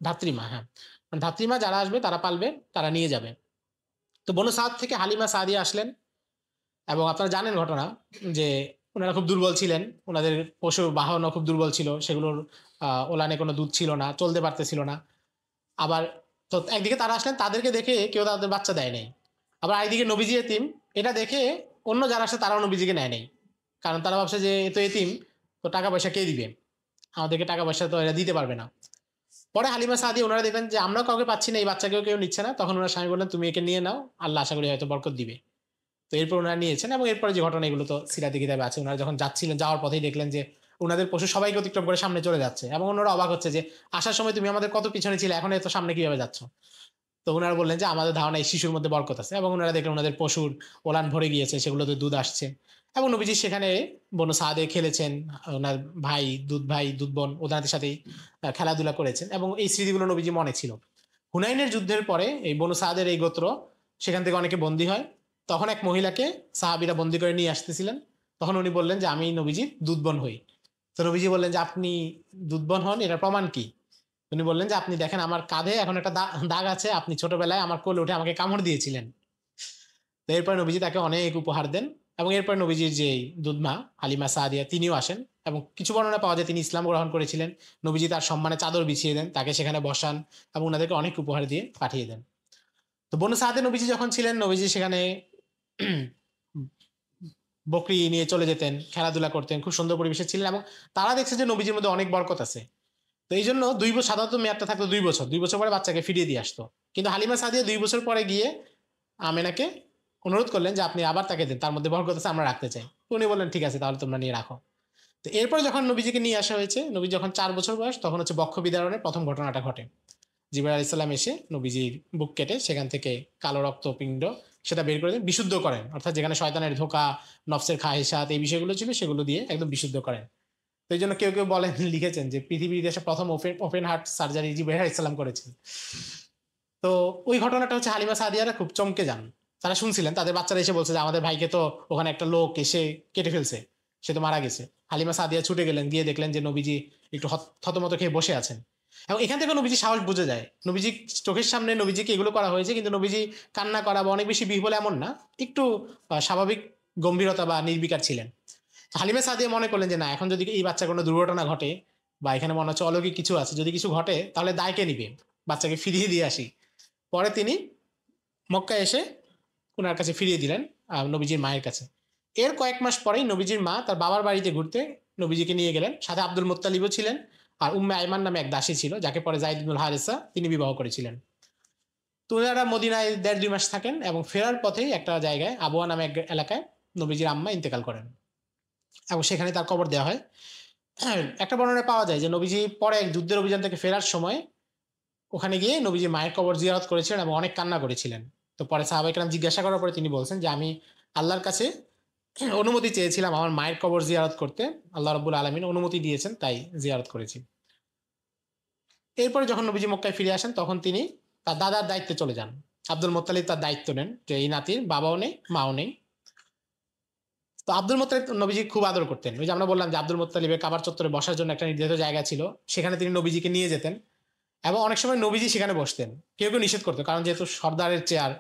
ধাত্রীমা, হ্যাঁ, মানে ধাত্রীমা যারা আসবে তারা পালবে, তারা নিয়ে যাবে। তো বনু সাদ থেকে হালিমা সাদিয়া আসলেন, এবং আপনারা জানেন ঘটনা যে ওনারা খুব দুর্বল ছিলেন, ওনাদের পশু বাহনও খুব দুর্বল ছিল, সেগুলোর ওলানে কোনো দুধ ছিল না, চলতে পারতেছিল না। আবার তো একদিকে তারা আসলেন, তাদেরকে দেখে কেউ তাদের বাচ্চা দেয় নাই। আবার একদিকে নবীজি এতিম, এটা দেখে অন্য যারা আসে তারাও নবীজিকে নেয় নাই, কারণ তারা ভাবছে যে এ তো এতিম, তো টাকা পয়সা কে দিবে, আমাদেরকে টাকা পয়সা তো এরা দিতে পারবে না। পরে হালিমা সাদি ওনারা দেখলেন যে আমরা কাউকে পাচ্ছি না, এই বাচ্চাকেও কেউ নিচ্ছে না, তখন ওনার স্বামী বললেন তুমি একে নিয়ে নাও, আল্লাহ আশা করি হয়তো বরকত দিবে। তো এরপর ওনারা নিয়েছেন, এবং এরপরে যে ঘটনা এগুলো তো সিরাতি কিতাবে আছে, ওনারা যখন যাচ্ছিলেন যাওয়ার পথেই দেখলেন যে ওনাদের পশু সবাইকে অতিক্রম করে সামনে চলে যাচ্ছে, এবং ওনারা অবাক হচ্ছে যে আসার সময় তুমি আমাদের কত পিছনে ছিলে, এখন এত সামনে কিভাবে যাচ্ছ। তো ওনারা বললেন যে আমাদের ধারণা এই শিশুর মধ্যে বরকত আছে, এবং ওনারা দেখলেন ওনাদের পশুর ওলান ভরে গিয়েছে, সেগুলোতে দুধ আসছে, এবং নবীজি সেখানে বনু সাদে খেলেছেন, ওনার ভাই দুধ বোন ওনাদের সাথেই খেলাধুলা করেছেন, এবং এই স্মৃতিগুলো নবীজি মনে ছিল। হুনাইনের যুদ্ধের পরে এই বনু সাদের এই গোত্র, সেখান থেকে অনেকে বন্দী হয়। তখন এক মহিলাকে সাহাবীরা বন্দী করে নিয়ে আসতেছিলেন, তখন উনি বললেন যে আমি নবীজির দুধবন হই। তো নবীজি বললেন যে আপনি দুধবন হন, এটার প্রমাণ কি? উনি বললেন যে আপনি দেখেন আমার কাঁধে এখন একটা দাগ আছে, আপনি ছোটবেলায় আমার কোলে উঠে আমাকে কামড় দিয়েছিলেন। তো এরপর নবীজি তাকে অনেক উপহার দেন, এবং এরপর নবীজির যে দুধমা হালিমা সাদিয়া তিনিও আসেন, এবং কিছু বর্ণনা পাওয়া যায় তিনি ইসলাম গ্রহণ করেছিলেন। নবীজি তার সম্মানে চাদর বিছিয়ে দেন, তাকে সেখানে বসান, এবং ওনাদেরকে অনেক উপহার দিয়ে পাঠিয়ে দেন। তো বনু সাদে নবীজি যখন ছিলেন, নবীজি সেখানে বকরি নিয়ে চলে যেতেন, খেলাধুলা করতেন, খুব সুন্দর পরিবেশে ছিলেন, এবং তারা দেখছে যে নবীজির মধ্যে অনেক বরকত আছে। তো এই জন্য 2 বছর, সাধারণত মেয়াদটা থাকতো 2 বছর, 2 বছর পরে বাচ্চাকে ফিরিয়ে দিয়ে আসতো। কিন্তু হালিমা সাদিয়া 2 বছর পরে গিয়ে আমেনাকে অনুরোধ করলেন যে আপনি আবার তাকে দেন, তার মধ্যে বরকত আছে, আমরা রাখতে চাই। উনি বললেন ঠিক আছে, তাহলে তোমরা নিয়ে রাখো। তো এরপরে যখন নবীজিকে নিয়ে আসা হয়েছে, নবী যখন 4 বছর বয়স, তখন হচ্ছে বক্ষ বিদারণের প্রথম ঘটনাটা ঘটে। জিবরাইল আলাইহিস সালাম এসে নবীজির বুক কেটে সেখান থেকে কালো রক্তপিণ্ড সেটা বের করে দেন, বিশুদ্ধ করেন, অর্থাৎ যেখানে শয়তানের ধোঁকা, নফসের খাহেসাত, এই বিষয়গুলো ছিল সেগুলো দিয়ে একদম বিশুদ্ধ করেন। তো এই জন্য কেউ কেউ বলেন, লিখেছেন যে পৃথিবীর ইতিহাসে প্রথম ওপেন হার্ট সার্জারি জিবরাইল আলাইহিস সালাম করেছেন। তো ওই ঘটনাটা হচ্ছে হালিমা সাদিয়ারা খুব চমকে যান, তারা শুনছিলেন তাদের বাচ্চারা এসে বলছে যে আমাদের ভাইকে তো ওখানে একটা লোক এসে কেটে ফেলছে, সে তো মারা গেছে। হালিমা সাদিয়া ছুটে গেলেন, গিয়ে দেখলেন যে নবীজি একটু থতমত খেয়ে বসে আছেন, এবং এখান থেকে নবীজি সাহস বুঝে যায়। নবীজি চোখের সামনে নবীজিকে এগুলো করা হয়েছে, কিন্তু নবীজি কান্না করা বা অনেক বেশি বিহ্বল এমন না, একটু স্বাভাবিক গম্ভীরতা বা নির্বিকার ছিলেন। হালিমা সাদিয়া মনে করলেন যে না, এখন যদি এই বাচ্চার কোনো দুর্ঘটনা ঘটে, বা এখানে মনে হচ্ছে অলৌকিক কিছু আছে, যদি কিছু ঘটে তাহলে দায় কে নিবে, বাচ্চাকে ফিরিয়ে দিয়ে আসি। পরে তিনি মক্কায় এসে ওনার কাছে ফিরিয়ে দিলেন, নবীজির মায়ের কাছে। এর কয়েক মাস পরেই নবীজির মা তার বাবার বাড়িতে ঘুরতে নবীজিকে নিয়ে গেলেন, সাথে আব্দুল মুত্তালিবও ছিলেন, আর উম্মে আইমান নামে এক দাসী ছিল যাকে পরে জাইদ ইবনুল হারিসা তিনি বিবাহ করেছিলেন। তো ওনারা মদিনায় 1.5-2 মাস থাকেন এবং ফেরার পথেই একটা জায়গায় আবওয়া নামে এক এলাকায় নবীজির আম্মা ইন্তেকাল করেন এবং সেখানে তার কবর দেওয়া হয়। একটা বর্ণনায় পাওয়া যায় যে নবীজি পরে এক যুদ্ধের অভিযান থেকে ফেরার সময় ওখানে গিয়ে নবীজি মায়ের কবর জিয়ারত করেছিলেন এবং অনেক কান্না করেছিলেন। তো পরে সাহাবায়ে কেরাম জিজ্ঞাসা করার পরে তিনি বলছেন যে আমি আল্লাহর কাছে অনুমতি চেয়েছিলাম আমার মায়ের কবর জিয়ারত করতে, আল্লাহ রাব্বুল আলামিন অনুমতি দিয়েছেন, তাই জিয়ারত করেছি। এরপরে যখন নবীজি মক্কায় ফিরে আসেন তখন তিনি তার দাদার দায়িত্বে চলে যান। আব্দুল মোত্তালিব তার দায়িত্ব নেন যে এই নাতির বাবাও নেই মাও নেই। তো আব্দুল মোত্তালিব নবীজি খুব আদর করতেন। ওই যে আমরা বললাম যে আব্দুল মোত্তালিবের কাবার চত্বরে বসার জন্য একটা নির্ধারিত জায়গা ছিল, সেখানে তিনি নবীজিকে নিয়ে যেতেন এবং অনেক সময় নবীজি সেখানে বসতেন। কেউ কেউ নিষেধ করতো, কারণ যেহেতু সর্দারের চেয়ার,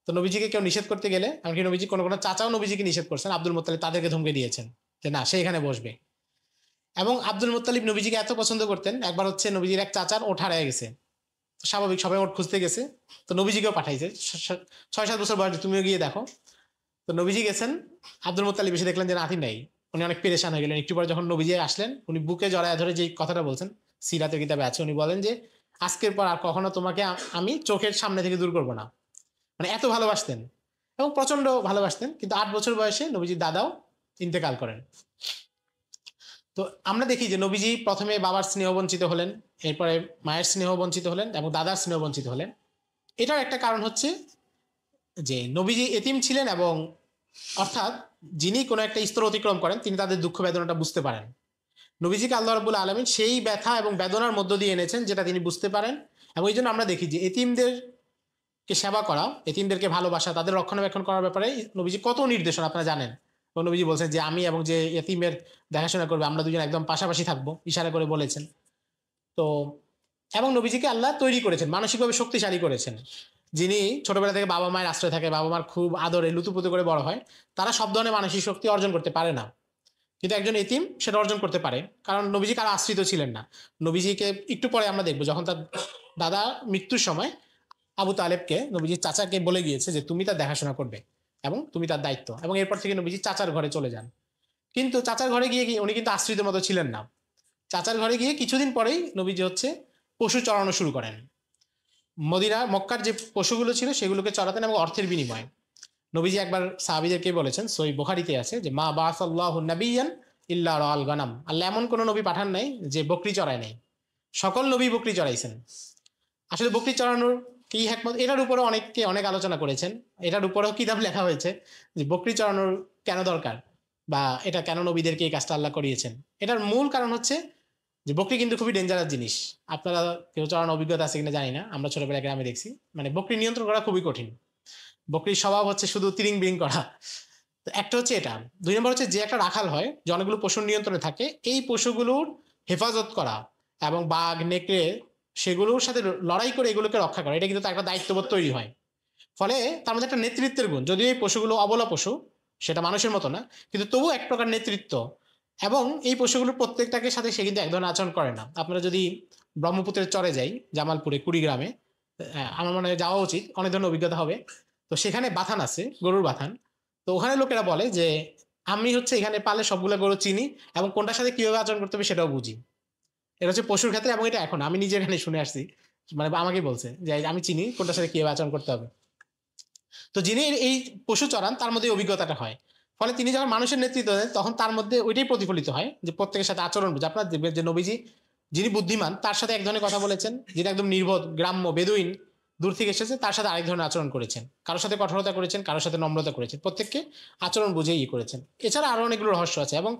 তো নবীজিকে কেউ নিষেধ করতে গেলে, এমনকি নবীজি কোনো কোনো চাচাও নবীজিকে নিষেধ করছেন, আব্দুল মোত্তালিব তাদেরকে ধমকে দিয়েছেন যে না, সে এখানে বসবে। এবং আব্দুল মোত্তালিব নবীজিকে এত পছন্দ করতেন, একবার হচ্ছে নবীজির এক চাচার ওঠ হারিয়ে গেছে, স্বাভাবিক সবাই ওঠ খুঁজতে গেছে, তো নবীজিকেও পাঠাইছে 6-7 বছর বয়স, তুমিও গিয়ে দেখো। তো নবীজি গেছেন, আব্দুল মোত্তালিব এসে দেখলেন যে নাতি নেই, উনি অনেক পেরেশান হয়ে গেলেন। একটু পরে যখন নবীজি আসলেন, উনি বুকে জড়ায় ধরে যে কথাটা বলছেন, সিরাতের কিতাবে আছে, উনি বলেন যে আজকের পর আর কখনো তোমাকে আমি চোখের সামনে থেকে দূর করবো না। মানে এত ভালোবাসতেন এবং প্রচন্ড ভালোবাসতেন। কিন্তু 8 বছর বয়সে নবীজির দাদাও ইন্তেকাল করেন। তো আমরা দেখি যে নবীজি প্রথমে বাবার স্নেহ বঞ্চিত হলেন, এরপরে মায়ের স্নেহ বঞ্চিত হলেন এবং দাদার স্নেহ বঞ্চিত হলেন। এটার একটা কারণ হচ্ছে যে নবীজি এতিম ছিলেন, এবং অর্থাৎ যিনি কোনো একটা স্তর অতিক্রম করেন তিনি তাদের দুঃখ বেদনাটা বুঝতে পারেন। নবীজিকে আল্লাহ রাব্বুল আলামিন সেই ব্যথা এবং বেদনার মধ্য দিয়ে এনেছেন যেটা তিনি বুঝতে পারেন। এবং এই জন্য আমরা দেখি যে এতিমদেরকে সেবা করা, এতিমদেরকে ভালোবাসা, তাদের রক্ষণাবেক্ষণ করার ব্যাপারে নবীজি কত নির্দেশনা আপনারা জানেন। এবং নবীজি বলছেন যে আমি এবং যে এতিমের দেখাশোনা করবে আমরা দুজন একদম পাশাপাশি থাকবো, ইশারা করে বলেছেন। তো এবং নবীজিকে আল্লাহ তৈরি করেছেন, মানসিকভাবে শক্তিশালী করেছেন। যিনি ছোটবেলা থেকে বাবা মায়ের আশ্রয় থাকে, বাবা মার খুব আদরে লুতুপুতু করে বড় হয়, তারা সব ধরনের মানসিক শক্তি অর্জন করতে পারে না, কিন্তু একজন এতিম সেটা অর্জন করতে পারে, কারণ নবীজি কারো আশ্রিত ছিলেন না। নবীজিকে একটু পরে আমরা দেখবো যখন তার দাদা মৃত্যুর সময় আবু তালেবকে নবীজির চাচাকে বলে গিয়েছে যে তুমি তার দেখাশোনা করবে এবং তুমি তার দায়িত্ব, এবং এরপর থেকে নবীজি চাচার ঘরে চলে যান। কিন্তু চাচার ঘরে গিয়ে উনি কিন্তু আশ্রিত মতো ছিলেন না। চাচার ঘরে গিয়ে কিছুদিন পরেই নবীজি হচ্ছে পশু চড়ানো শুরু করেন। মক্কার যে পশুগুলো ছিল সেগুলোকে চড়াতেন এবং অর্থের বিনিময়ে। নবীজি একবার সাহাবীদেরকে বলেছেন, সহিহ বুখারীতে আছে যে মা বাসাল্লাহু নাবিয়ান ইল্লা রাআল গানাম, আল্লাহ এমন কোন নবী পাঠান নাই যে বকরি চড়ায় নাই, সকল নবী বকরি চড়াইছেন। আসলে বকরি চড়ানোর কি হিকমত, এটার উপরে অনেককে অনেক আলোচনা করেছেন, এটার উপরেও কিতাব লেখা হয়েছে যে বকরি চড়ানোর কেন দরকার বা এটা কেন নবীদেরকে এই কাজটা আল্লাহ করিয়েছেন। এটার মূল কারণ হচ্ছে যে বকরি কিন্তু খুবই ডেঞ্জারাস জিনিস। আপনারা কেউ চড়ানোর অভিজ্ঞতা আছে কিনা জানি না, আমরা ছোটবেলায় গ্রামে দেখছি, মানে বকরি নিয়ন্ত্রণ করা খুবই কঠিন। বকরির স্বভাব হচ্ছে শুধু তিরিং বিরিং করা। তো একটা হচ্ছে এটা, 2 নম্বর হচ্ছে যে একটা রাখাল হয় যে অনেকগুলো পশুর নিয়ন্ত্রণে থাকে, এই পশুগুলোর হেফাজত করা এবং বাঘ নেকড়ে সেগুলোর সাথে লড়াই করে এগুলোকে রক্ষা করা, এটা কিন্তু তার একটা দায়িত্ববোধ তৈরি হয়। ফলে তার মধ্যে একটা নেতৃত্বের গুণ, যদিও এই পশুগুলো অবলা পশু, সেটা মানুষের মতো না, কিন্তু তবুও এক প্রকার নেতৃত্ব। এবং এই পশুগুলোর প্রত্যেকটাকে সাথে সে কিন্তু এক ধরনের আচরণ করে না। আপনারা যদি ব্রহ্মপুত্রের চরে যাই, জামালপুরে কুড়িগ্রামে, আমার মনে হয় যাওয়া উচিত, অনেক ধরনের অভিজ্ঞতা হবে। তো সেখানে বাথান আছে, গরুর বাথান। তো ওখানে লোকেরা বলে যে আমি হচ্ছে এখানে পালে সবগুলো গরু চিনি এবং কোনটার সাথে কিভাবে আচরণ করতে হবে সেটাও বুঝি। এটা হচ্ছে পশুর ক্ষেত্রে, এবং এটা এখন আমি নিজে এখানে শুনে আসছি, মানে আমাকে বলছে যে আমি চিনি কোনটার সাথে কিভাবে আচরণ করতে হবে। তো যিনি এই পশু চড়ান তার মধ্যে অভিজ্ঞতাটা হয়। ফলে তিনি যখন মানুষের নেতৃত্ব দেন তখন তার মধ্যে ওইটাই প্রতিফলিত হয় যে প্রত্যেকের সাথে আচরণ বুঝে। আপনার দেখবেন যে নবীজি যিনি বুদ্ধিমান তার সাথে এক ধরনের কথা বলেছেন, যিনি একদম নির্বোধ গ্রাম্য বেদুইন দূর থেকে এসেছে তার সাথে আরেক ধরনের আচরণ করেছেন, কারোর সাথে কঠোরতা করেছেন, কারোর সাথে নম্রতা করেছেন, প্রত্যেককে আচরণ বুঝে করেছেন। এছাড়া আরো অনেকগুলো রহস্য আছে। এবং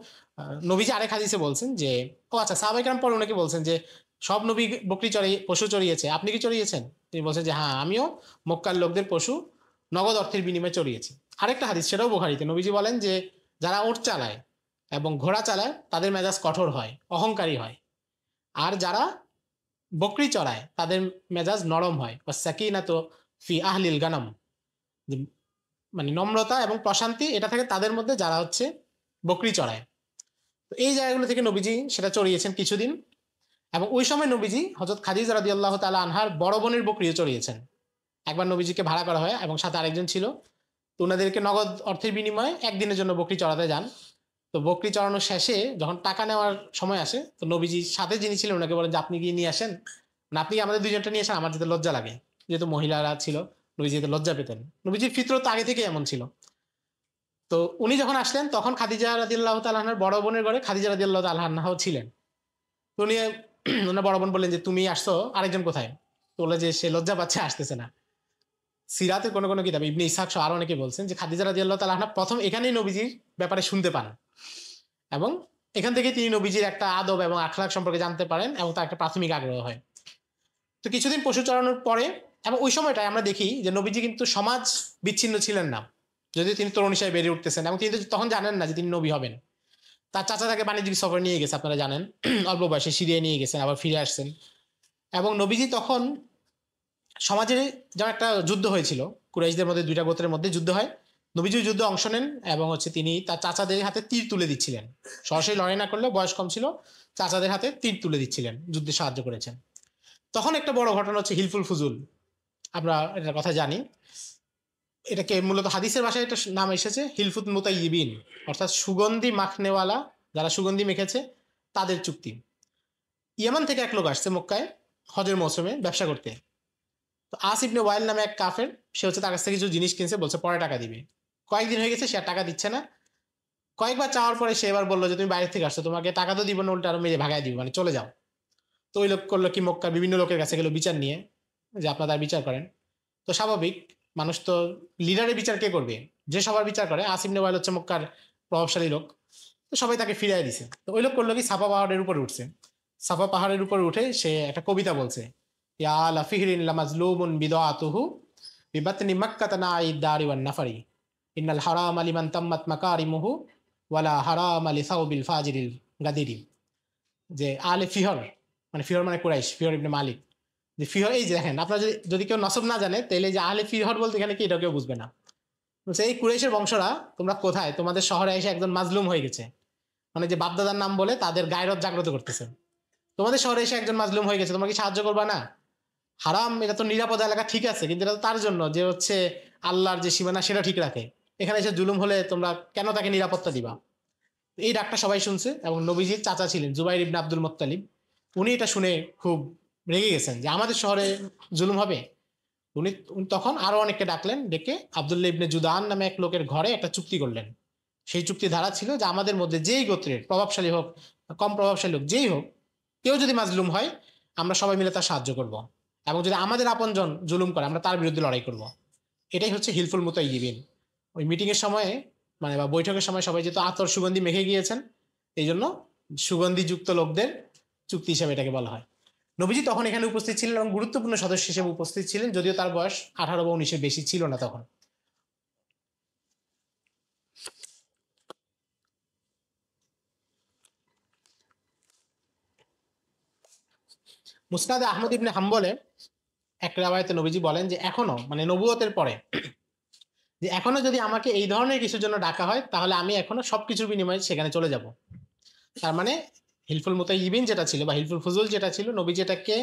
নবীজি আরেক হাদিসে বলছেন যে ও আচ্ছা, সাহাবায়ে কেরাম পরে ওনাকে বলছেন যে সব নবী বকরি চড়িয়ে পশু চড়িয়েছে, আপনি কি চড়িয়েছেন? তিনি বলছেন যে হ্যাঁ, আমিও মক্কার লোকদের পশু নগদ অর্থের বিনিময়ে চড়িয়েছি। আরেকটা হাদিস, সেটাও বুখারীতে, নবীজি বলেন যে যারা উট চালায় এবং ঘোড়া চালায় তাদের মেজাজ কঠোর হয়, অহংকারী হয়, আর যারা বকরি চড়ায় তাদের মেজাজ নরম হয়। সাকিনাতু ফি আহলিল গানাম, মানে নম্রতা এবং প্রশান্তি এটা থাকে তাদের মধ্যে যারা হচ্ছে বকরি চড়ায়। তো এই জায়গাগুলো থেকে নবীজি সেটা চড়িয়েছেন কিছুদিন, এবং ওই সময় নবীজি হযরত খাদিজা রাদিয়াল্লাহু তাআলা আনহার বড় বোনের বকরিও চড়িয়েছেন। একবার নবীজিকে ভাড়া করা হয় এবং সাথে আরেকজন ছিল, তো ওনাদেরকে নগদ অর্থের বিনিময়ে একদিনের জন্য বকরি চড়াতে যান। তো বকরি চড়ানোর শেষে যখন টাকা নেওয়ার সময় আসে, তো নবীজি সাথে যিনি ছিলেন ওনাকে বলেন যে আপনি গিয়ে নিয়ে আসেন, না আপনি আমাদের দুইজনটা নিয়ে আসেন, আমার যেতে লজ্জা লাগে। যেহেতু মহিলারা ছিল, নবীজি যেতে লজ্জা পেতেন, নবীজির ফিতরত আগে থেকে এমন ছিল। তো উনি যখন আসলেন তখন খাদিজা রাদিয়াল্লাহু তাআলা আনহার বড় বোনের ঘরে খাদিজা রাদিয়াল্লাহু তাআলা আনহাও ছিলেন। তো উনি ওনার বড় বোন বললেন যে তুমি আসছো, আরেকজন কোথায়? তো বলে যে সে লজ্জা পাচ্ছে, আসতেছে না। সিরাতের কোনো কোনো কিতাব ইবনে ইসহাক সহ আরো অনেকে বলছেন যে খাদিজা রাদিয়াল্লাহু তাআলা আনহা প্রথম এখানেই নবীজির ব্যাপারে শুনতে পান এবং এখান থেকে তিনি নবীজির একটা আদব এবং আখলাক সম্পর্কে জানতে পারেন এবং তার একটা প্রাথমিক আগ্রহ হয়। তো কিছুদিন পশু চড়ানোর পরে এবং ওই সময়টায় আমরা দেখি যে নবীজি কিন্তু সমাজ বিচ্ছিন্ন ছিলেন না, যদিও তিনি তরুণ হিসেবে বেড়ে উঠতেছেন এবং তিনি তখন জানেন না যে তিনি নবী হবেন। তার চাচা তাকে বাণিজ্যিক সফরে নিয়ে গেছে, আপনারা জানেন, অল্প বয়সে সিরিয়ায় নিয়ে গেছেন, আবার ফিরে আসছেন। এবং নবীজি তখন সমাজে যেমন একটা যুদ্ধ হয়েছিল, কুরাইশদের মধ্যে দুইটা গোত্রের মধ্যে যুদ্ধ হয়, নবীজি যুদ্ধে অংশ নেন এবং তিনি তার চাচাদের হাতে তীর তুলে দিচ্ছিলেন। সরাসরি লড়াই না করলেও বয়স কম ছিল, চাচাদের হাতে তীর তুলে দিচ্ছিলেন, যুদ্ধে সাহায্য করেছেন। তখন একটা বড় ঘটনা হচ্ছে হিলফুল ফুজুল, আমরা এটার কথা জানি। এটাকে মূলত হাদিসের ভাষায় এটা নাম এসেছে হিলফুত মুতাইয়িবিন, অর্থাৎ সুগন্ধি মাখনেওয়ালা, যারা সুগন্ধি মেখেছে তাদের চুক্তি। ইয়ামান থেকে এক লোক আসছে মক্কায় হজের মৌসুমে ব্যবসা করতে। তো আস ইবনে ওয়াইল নামে এক কাফের, সে তার কাছ থেকে কিছু জিনিস কিনছে, বলছে পরে টাকা দিবে। কয়েকদিন হয়ে গেছে, সে আর টাকা দিচ্ছে না। কয়েকবার চাওয়ার পরে সে এবার বললো যে তুমি বাইরে থেকে আসছো, তোমাকে টাকা তো দিব না, উল্টা আরো মেরে ভাগায় দিব, মানে চলে যাও। তো ওই লোক করলো কি, মক্কার বিভিন্ন লোকের কাছে গেলো বিচার নিয়ে, যে আপনারা তার বিচার করেন। তো স্বাভাবিক, মানুষ তো লিডারের বিচার কে করবে, যে সবার বিচার করে। আস ইবনে ওয়াইল হচ্ছে মক্কার প্রভাবশালী লোক, তো সবাই তাকে ফিরিয়ে দিছে। তো ওই লোক করলো কি, সাফা পাহাড়ের উপরে উঠছে। সাফা পাহাড়ের উপরে উঠে সে একটা কবিতা বলছে, ইয়া আলা ফিহরিন লামাজলুমুন বিদাতুহু বিবাতনি মাক্কাতা নাঈদ দারি ওয়ান নাফারি ইন্নাল হারাম লিমান তাম্মাত মাকারিমুহু ওয়ালা হারাম লিসাউবিল ফাজিরিল গাদিরি। যে আলে ফিহর, মানে ফিহর মানে কুরাইশ, ফিহর ইবনে মালিক। যে ফিহর, এই যে দেখেন, আপনার যদি কেউ নসব না জানে তাহলে যে আলে ফিহর বলতে এখানে কি, এটা কেউ বুঝবে না। এই কুরাইশের বংশরা তোমরা কোথায়, তোমাদের শহরে এসে একজন মাজলুম হয়ে গেছে, মানে যে বাপদাদার নাম বলে তাদের গায়রত জাগ্রত করতেছে। তোমাদের শহরে এসে একজন মাজলুম হয়ে গেছে, তোমরা কি সাহায্য করবা না? হারাম এটা তো নিরাপদ এলাকা, ঠিক আছে, কিন্তু এটা তো তার জন্য যে আল্লাহর যে সীমানা সেটা ঠিক রাখে। এখানে এসে জুলুম হলে তোমরা কেন তাকে নিরাপত্তা দিবা? এই ডাকটা সবাই শুনছে এবং নবীজির চাচা ছিলেন জুবাইর ইবনে আব্দুল মুত্তালিব, উনি এটা শুনে খুব রেগে গেছেন যে আমাদের শহরে জুলুম হবে। উনি তখন আরো অনেককে ডাকলেন, ডেকে আব্দুল্লাহ ইবনে জুদান নামে এক লোকের ঘরে একটা চুক্তি করলেন। সেই চুক্তি ধারা ছিল যে আমাদের মধ্যে যেই গোত্রের প্রভাবশালী হোক, কম প্রভাবশালী হোক, যেই হোক, কেউ যদি মাজলুম হয় আমরা সবাই মিলে তার সাহায্য করব, এবং যদি আমাদের আপনজন জুলুম করে আমরা তার বিরুদ্ধে লড়াই করব। এটাই হচ্ছে হিলফুল মুতাইয়িবিন। ওই মিটিং এর সময়ে, মানে বা বৈঠকের সময় সবাই যেহেতু আতর সুগন্ধি মেখে গিয়েছেন, এই জন্য সুগন্ধিযুক্ত লোকদের চুক্তি হিসেবে এটাকে বলা হয়। নবীজি তখন এখানে উপস্থিত ছিলেন এবং গুরুত্বপূর্ণ সদস্য হিসেবে উপস্থিত ছিলেন, যদিও তার বয়স 18 বা 19-এর বেশি ছিল না তখন। মুসনাদে আহমদ ইবনে হাম্বলে এক রিওয়ায়াতে নবীজি বলেন যে এখনো, মানে নবুয়তের পরে, যে এখনো যদি আমাকে এই ধরনের কিছুর জন্য ডাকা হয় তাহলে আমি এখনো সবকিছুর বিনিময়ে সেখানে চলে যাব। তার মানে হিলফুল মুতাইয়িবিন যেটা ছিল বা হিলফুল ফুজুল যেটা ছিল, নবীজি এটাকে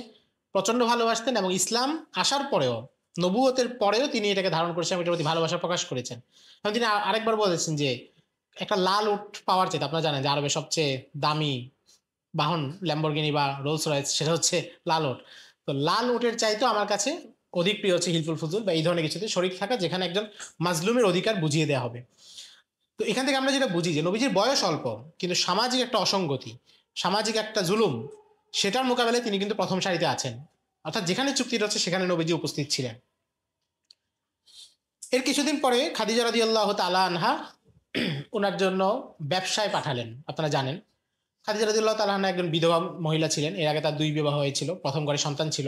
প্রচন্ড ভালোবাসতেন এবং ইসলাম আসার পরেও, নবুয়তের পরেও তিনি এটাকে ধারণ করেছেন, এটার প্রতি ভালোবাসা প্রকাশ করেছেন। এবং তিনি আরেকবার বলেছেন যে একটা লাল উট পাওয়ার চাইতে, আপনারা জানেন যে আরবের সবচেয়ে দামি বাহন ল্যাম্বরগিনি বা রোলস রয়েস, সেটা হচ্ছে লাল উট। তো লাল উটের চাইতেও আমার কাছে অধিক প্রিয় হচ্ছে হিলফুল ফুজুল বা এই ধরনের কিছুতে শরীক থাকা, যেখানে একজন মাজলুমের অধিকার বুঝিয়ে দেওয়া হবে। তো এখান থেকে আমরা যেটা বুঝি যে নবীজির বয়স অল্প, কিন্তু সামাজিক একটা অসঙ্গতি, সামাজিক একটা জুলুম, সেটার মোকাবেলায় তিনি কিন্তু প্রথম সারিতে আছেন। অর্থাৎ যেখানে চুক্তিটা হচ্ছে সেখানে নবীজি উপস্থিত ছিলেন। এর কিছুদিন পরে খাদিজা রাদিয়াল্লাহু তাআলা আনহা ওনার জন্য ব্যবসায় পাঠালেন। আপনারা জানেন খাদিজা রাদিয়াল্লাহু তাআলা আনহা একজন বিধবা মহিলা ছিলেন, এর আগে তার 2 বিবাহ হয়েছিল, প্রথম ঘরে সন্তান ছিল,